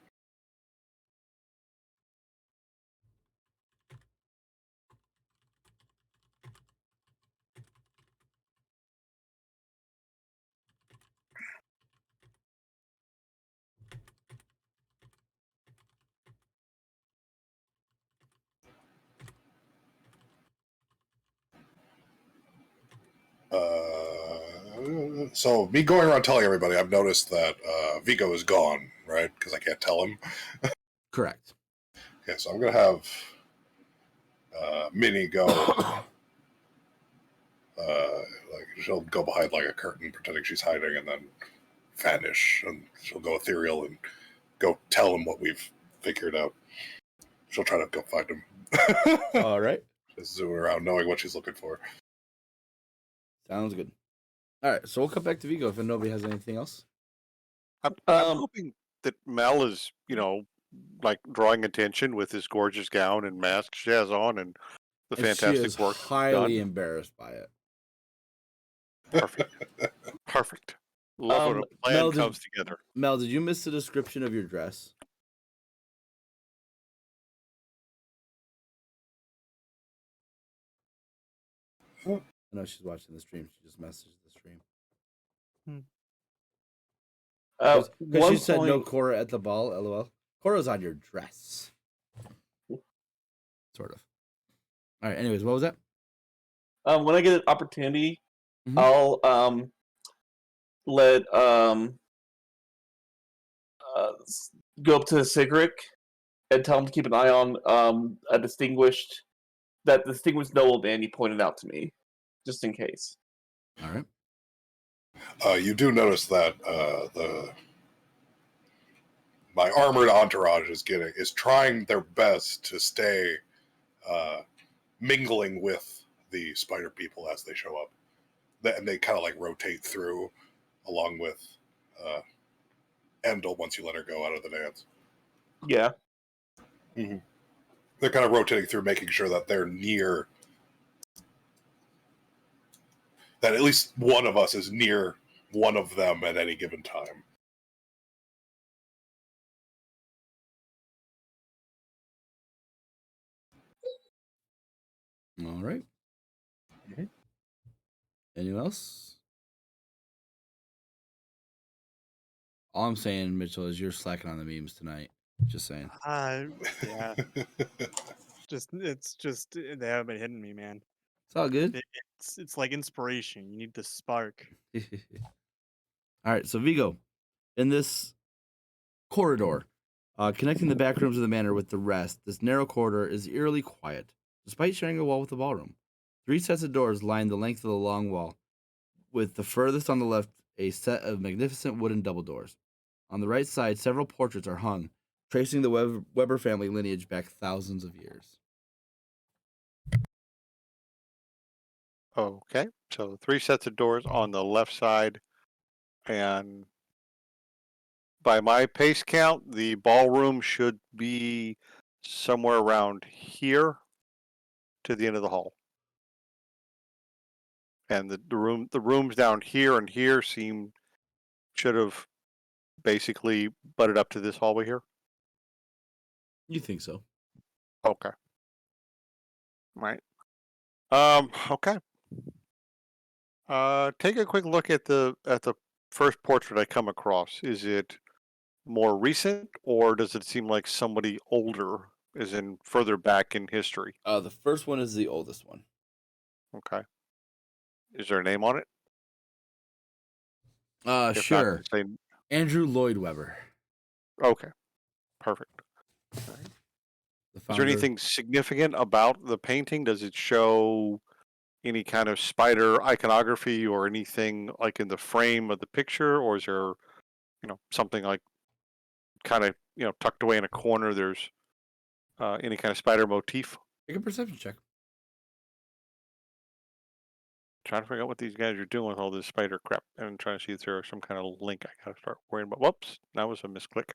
So me going around telling everybody, I've noticed that Vigo is gone, right? Because I can't tell him. Correct. Okay, so I'm gonna have Minnie go. Like she'll go behind like a curtain, pretending she's hiding, and then vanish, and she'll go ethereal and go tell him what we've figured out. She'll try to go find him. All right. Just zooming around, knowing what she's looking for. Sounds good. All right, so we'll come back to Vigo if nobody has anything else. I'm hoping that Mel is, like drawing attention with his gorgeous gown and mask she has on, and the fantastic she is work highly done. embarrassed by it. Perfect. Love when a plan Mel, comes together. Mel, did you miss the description of your dress? I know she's watching the stream. She just messaged the stream. Because she said no Cora at the ball. LOL. Cora's on your dress. Sort of. All right. Anyways, what was that? When I get an opportunity, Mhm. I'll let go up to Sigric and tell him to keep an eye on a distinguished nobleman he pointed out to me, just in case. All right. You do notice that my armored entourage is trying their best to stay mingling with the spider people as they show up, and they kind of like rotate through, along with Endel once you let her go out of the dance. Yeah. Mm-hmm. They're kind of rotating through, making sure that they're near. That at least one of us is near one of them at any given time. All right. Mm-hmm. Anyone else? All I'm saying, Mitchell, is you're slacking on the memes tonight. Just saying. Yeah. They haven't been hitting me, man. It's all good. It's like inspiration. You need the spark. All right, so Vigo, in this corridor, connecting the back rooms of the manor with the rest, this narrow corridor is eerily quiet, despite sharing a wall with the ballroom. 3 sets of doors line the length of the long wall, with the furthest on the left a set of magnificent wooden double doors. On the right side, several portraits are hung, tracing the Weber family lineage back thousands of years. Okay, so 3 sets of doors on the left side, and by my pace count, the ballroom should be somewhere around here to the end of the hall. And the rooms down here and here should have basically butted up to this hallway here. You think so? Okay. Right. Okay. Take a quick look at the first portrait I come across. Is it more recent, or does it seem like somebody older, as in further back in history? The first one is the oldest one. Okay. Is there a name on it? If not, Sure. just say Andrew Lloyd Webber, okay. Perfect. the Is founder. there anything significant about the painting? Does it show any kind of spider iconography or anything like in the frame of the picture, or is there, something like kind of, tucked away in a corner? There's any kind of spider motif. Make a perception check. Trying to figure out what these guys are doing with all this spider crap, and trying to see if there's some kind of link I gotta start worrying about. Whoops, that was a misclick.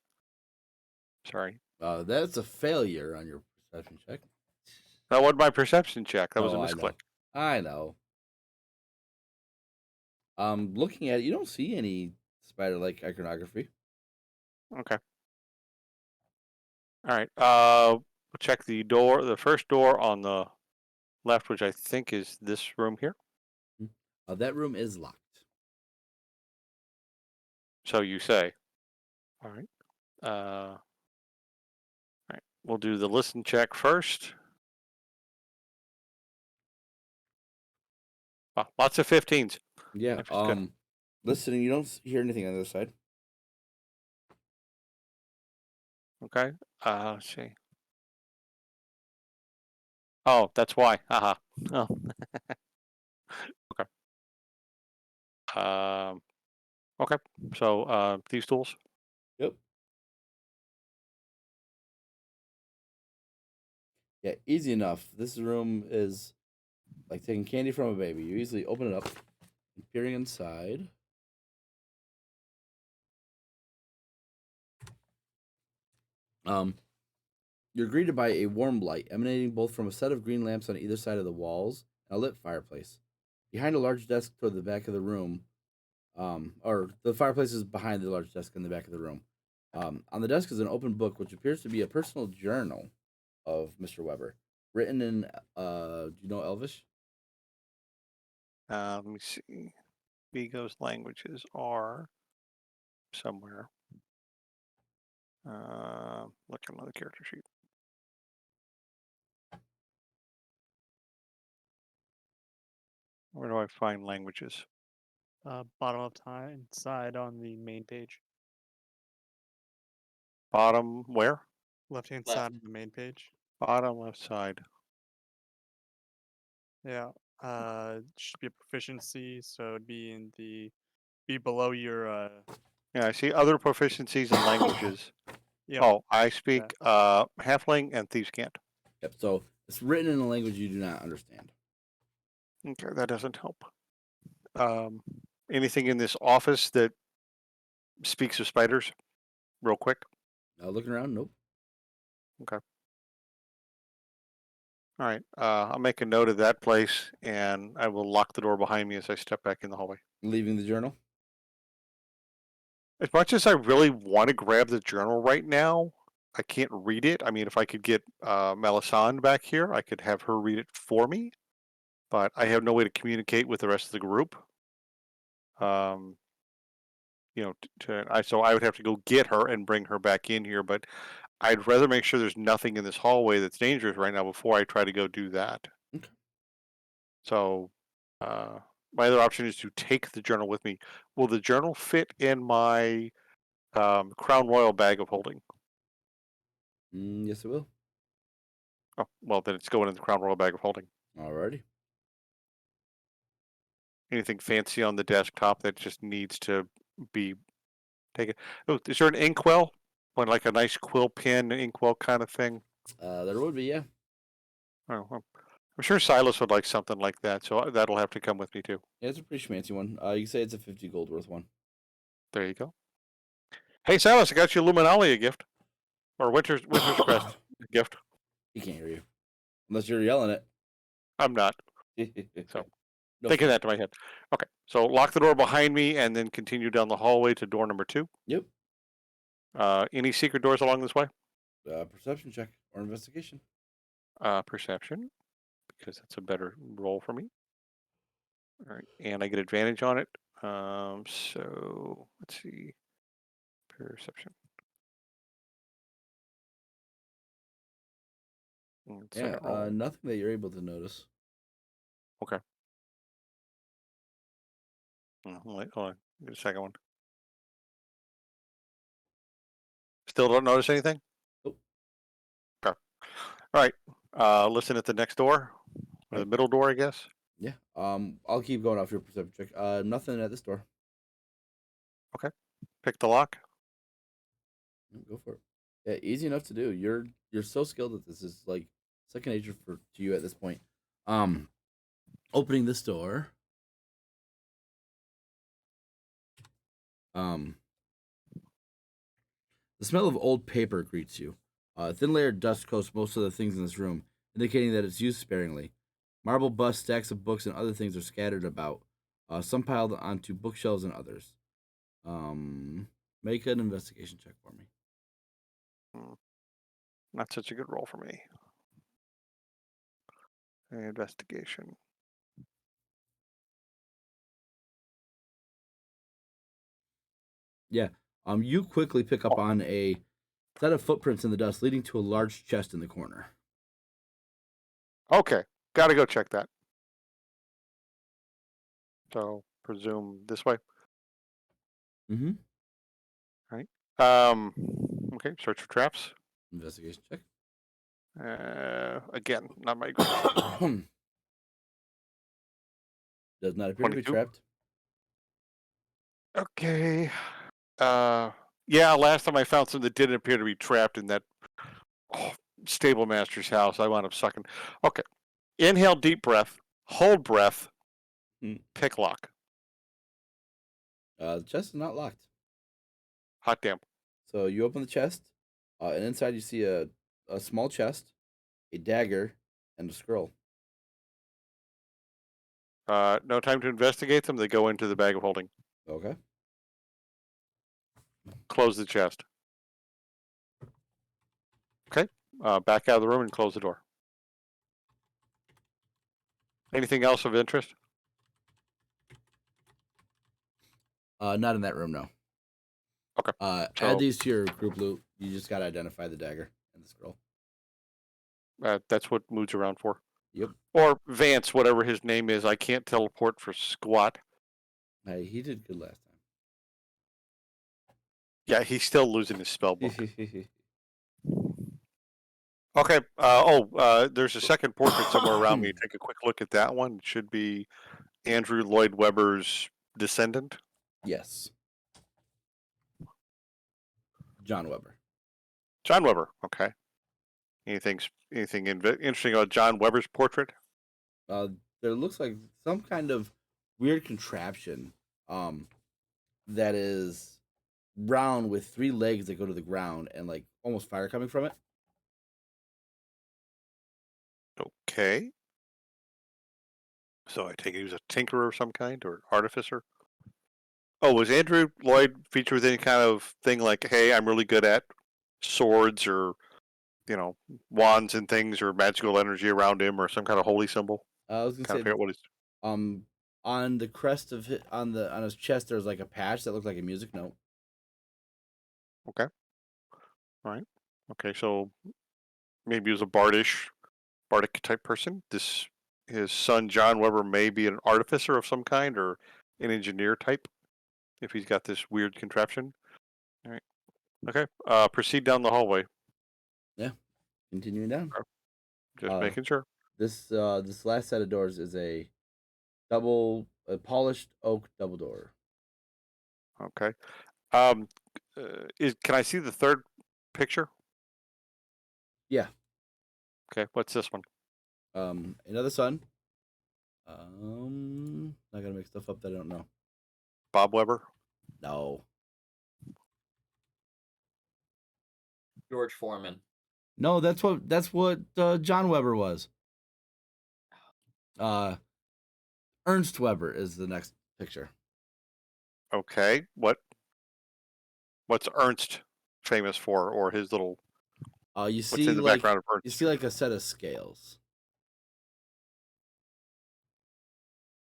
Sorry, That's a failure on your perception check. that wasn't my perception check. That was a Oh, misclick. I know. Looking at it, you don't see any spider-like iconography. Okay. All right. We'll check the first door on the left, which I think is this room here. That room is locked. So you say. All right. All right. We'll do the listen check first. Oh, lots of 15s. Yeah. Which is good. Listening, you don't hear anything on the other side. Okay. Let's see. Oh, that's why. Haha. Oh. Okay. Okay. So these tools. Yep. Yeah, easy enough. This room is like taking candy from a baby. You easily open it up, and peering inside. You're greeted by a warm light emanating both from a set of green lamps on either side of the walls and a lit fireplace. Behind a large desk toward the back of the room, or the fireplace is behind the large desk in the back of the room. On the desk is an open book, which appears to be a personal journal of Mr. Weber, written in, do you know Elvish? Let me see. Vigo's languages are somewhere. Looking on the character sheet. Where do I find languages? Bottom left hand side on the main page. Bottom where? Left hand Left. side on the main page. Bottom left side. Yeah. Should be a proficiency, so it'd be below your Yeah, I see other proficiencies in languages. Yep. Oh, I speak Halfling and Thieves' Cant. Yep. So it's written in a language you do not understand. Okay, that doesn't help. Anything in this office that speaks of spiders? Real quick. Looking around, nope. Okay. All right. I'll make a note of that place, and I will lock the door behind me as I step back in the hallway. Leaving the journal. As much as I really want to grab the journal right now, I can't read it. I mean, if I could get Melisande back here, I could have her read it for me, but I have no way to communicate with the rest of the group. So I would have to go get her and bring her back in here, but I'd rather make sure there's nothing in this hallway that's dangerous right now before I try to go do that. Okay. So my other option is to take the journal with me. Will the journal fit in my Crown Royal bag of holding? Yes, it will. Oh, well, then it's going in the Crown Royal bag of holding. Alrighty. Anything fancy on the desktop that just needs to be taken? Oh, is there an inkwell? Like a nice quill pen, inkwell kind of thing? There would be, yeah. Oh, well, I'm sure Silas would like something like that, so that'll have to come with me too. Yeah, it's a pretty schmancy one. You can say it's a 50 gold worth one. There you go. Hey, Silas, I got you Luminalia gift. Or Winter's Crest gift. He can't hear you. Unless you're yelling it. I'm not. So, No thinking fun. that to my head. Okay, so lock the door behind me and then continue down the hallway to door number 2. Yep. Any secret doors along this way? Perception check or investigation. Perception, because that's a better roll for me. All right, and I get advantage on it. So let's see. Perception. Yeah, nothing that you're able to notice. Okay. Hold on. Get a second one. Still don't notice anything? Nope. Okay. All right. Listen at the next door. Or the Right. middle door, I guess. Yeah. I'll keep going off your perception check. Nothing at this door. Pick the lock. Go for it. Yeah, easy enough to do. You're so skilled at this. It's like second nature to you at this point. Opening this door. The smell of old paper greets you. A thin layer of dust coats most of the things in this room, indicating that it's used sparingly. Marble busts, stacks of books, and other things are scattered about. Some piled onto bookshelves and others. Make an investigation check for me. Not such a good roll for me. Investigation. Yeah. You quickly pick up on a set of footprints in the dust leading to a large chest in the corner. Okay. Gotta go check that. So presume this way. Mm-hmm. Okay, search for traps. Investigation check. Again, not my greatest. Does not appear to be 22. trapped. Okay. Yeah, last time I found something that didn't appear to be trapped in that stable master's house. I wound up sucking. Okay. Inhale deep breath, hold breath, pick lock. The chest is not locked. Hot damn. So you open the chest, and inside you see a small chest, a dagger, and a scroll. No time to investigate them. They go into the bag of holding. Okay. Close the chest. Okay. Back out of the room and close the door. Anything else of interest? Not in that room, no. Okay. Add these to your group loot. You just gotta identify the dagger and the scroll. That's what Mood's around for. Yep. Or Vance, whatever his name is. I can't teleport for squat. Hey, he did good last time. Yeah, he's still losing his spell book. Okay. Okay. There's a second portrait somewhere around me. Take a quick look at that one. It should be Andrew Lloyd Webber's descendant. Yes. John Webber. John Webber. Okay. Anything interesting about John Webber's portrait? There looks like some kind of weird contraption that is round with 3 legs that go to the ground and like almost fire coming from it. Okay. So I take it he was a tinkerer of some kind or artificer? Oh, was Andrew Lloyd featured with any kind of thing like, hey, I'm really good at swords or, wands and things or magical energy around him or some kind of holy symbol? I was gonna Kind of say figure out what it's. on the crest of on his chest there's like a patch that looked like a music note. Okay. All right. Okay, so maybe he was a bardic type person. This his son John Weber may be an artificer of some kind or an engineer type, if he's got this weird contraption. All right. Okay. Proceed down the hallway. Continuing down. Just making sure. This last set of doors is a polished oak double door. Okay. Can I see the third picture? Yeah. Okay. What's this one? Another son. Not gonna make stuff up that I don't know. Bob Weber. No. George Foreman. No, that's what John Weber was. Ernst Weber is the next picture. Okay. What's Ernst famous for, or his little? You What's see in the like background of Ernst? you see like a set of scales.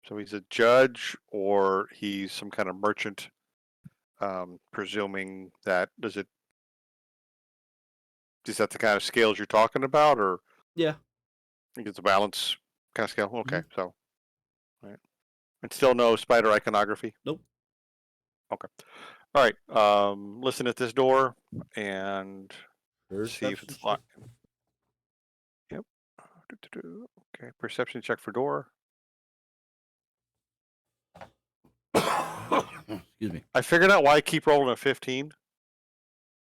So he's a judge, or he's some kind of merchant. Presuming that is that the kind of scales you're talking about, or Yeah. I think it's a balance kind of scale? Okay, so right, and still no spider iconography. Nope. Okay, all right. Listen at this door and see if it's locked. Yep. Okay, perception check for door. Excuse me. I figured out why I keep rolling a 15.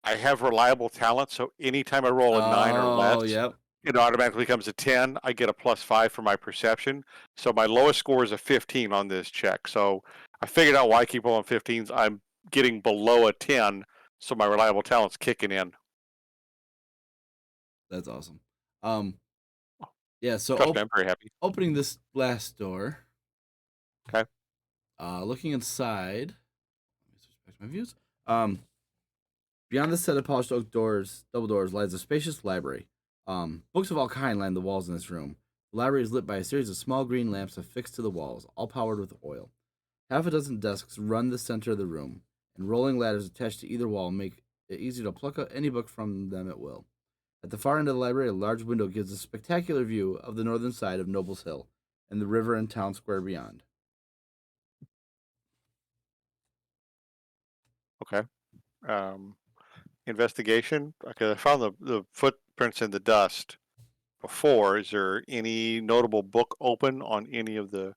I have reliable talent, so anytime I roll a 9 or less, yep. it automatically becomes a 10. I get a +5 for my perception. So my lowest score is a 15 on this check. So I figured out why I keep rolling 15s. I'm getting below a 10, so my reliable talent's kicking in. That's awesome. Yeah, so Trust me, I'm very happy. opening this last door. Okay. Looking inside. Let me switch back to my views. Beyond the set of polished oak doors, double doors, lies a spacious library. Books of all kinds line the walls in this room. The library is lit by a series of small green lamps affixed to the walls, all powered with oil. Half a dozen desks run the center of the room, and rolling ladders attached to either wall make it easy to pluck out any book from them at will. At the far end of the library, a large window gives a spectacular view of the northern side of Nobles Hill and the river and town square beyond. Okay. Investigation. Okay, I found the footprints in the dust before. Is there any notable book open on any of the?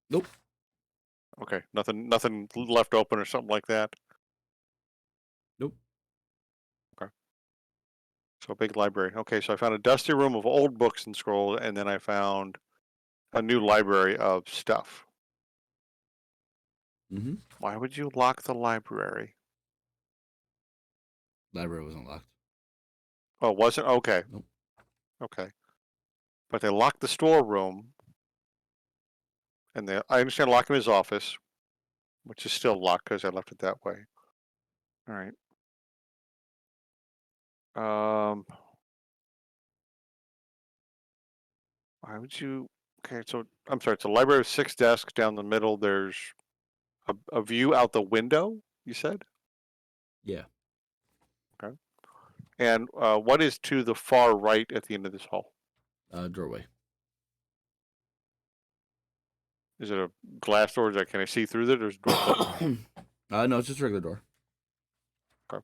Nope. Okay, nothing left open or something like that. Nope. Okay. So a big library. Okay, so I found a dusty room of old books and scrolls, and then I found a new library of stuff. Mm-hmm. Why would you lock the library? Library wasn't locked. Oh, it wasn't? Okay. Nope. Okay. But they locked the storeroom, and I understand locking his office, which is still locked because I left it that way. All right. Why would you? Okay, so I'm sorry. It's a library of 6 desks down the middle. There's a view out the window. You said. Yeah. Okay. And what is to the far right at the end of this hall? Doorway. Is it a glass door? Can I see through it? Or is it door closed? No, it's just a regular door. Okay.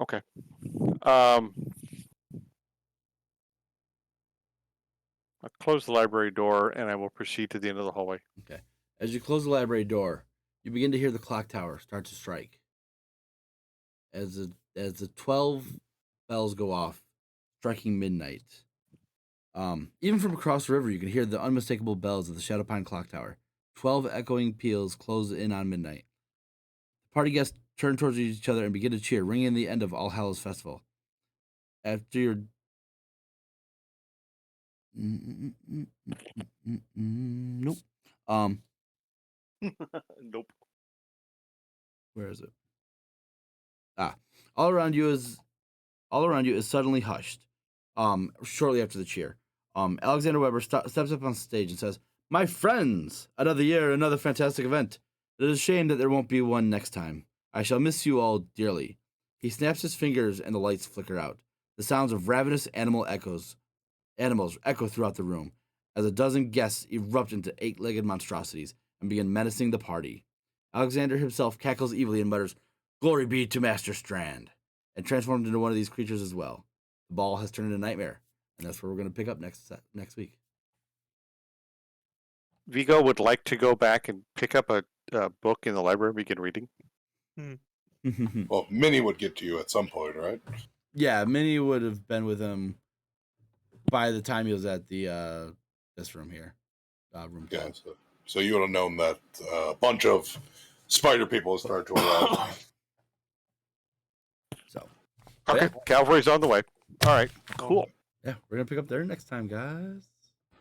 Okay. I'll close the library door and I will proceed to the end of the hallway. Okay. As you close the library door, you begin to hear the clock tower start to strike. As the 12 bells go off, striking midnight. Even from across the river, you can hear the unmistakable bells of the Shadowpine clock tower. 12 echoing peals close in on midnight. The party guests turn towards each other and begin to cheer, ringing the end of All Hallows Festival. After your nope. Nope. Where is it? All around you is suddenly hushed. Shortly after the cheer, Alexander Weber steps up on stage and says, "My friends, another year, another fantastic event. It is a shame that there won't be one next time. I shall miss you all dearly. He snaps his fingers and the lights flicker out. The sounds of ravenous animals echo throughout the room as a dozen guests erupt into eight-legged monstrosities and begin menacing the party. Alexander himself cackles evilly and mutters, "Glory be to Master Strand," and transforms into one of these creatures as well. The ball has turned into nightmare, and that's where we're going to pick up next week. Vigo would like to go back and pick up a book in the library and begin reading. Well, Minnie would get to you at some point, right? Yeah, Minnie would have been with him by the time he was at the this room here, room 12. Yeah. So you would have known that a bunch of spider people start to arrive. So, Okay, yeah. Cavalry's on the way. All right, cool. Yeah, we're gonna pick up there next time, guys.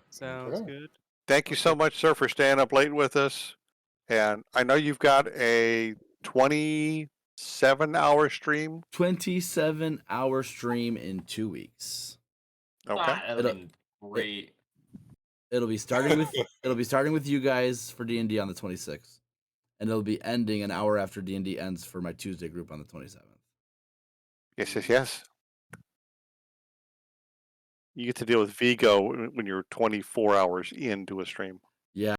Sounds Yeah. good. Thank you so much, sir, for staying up late with us. And I know you've got a 27-hour stream. 27-hour stream in 2 weeks. Okay. That'd have been great. It'll be starting with you guys for D&D on the 26th, and it'll be ending an hour after D&D ends for my Tuesday group on the 27th. Yes. You get to deal with Vigo when you're 24 hours into a stream. Yeah.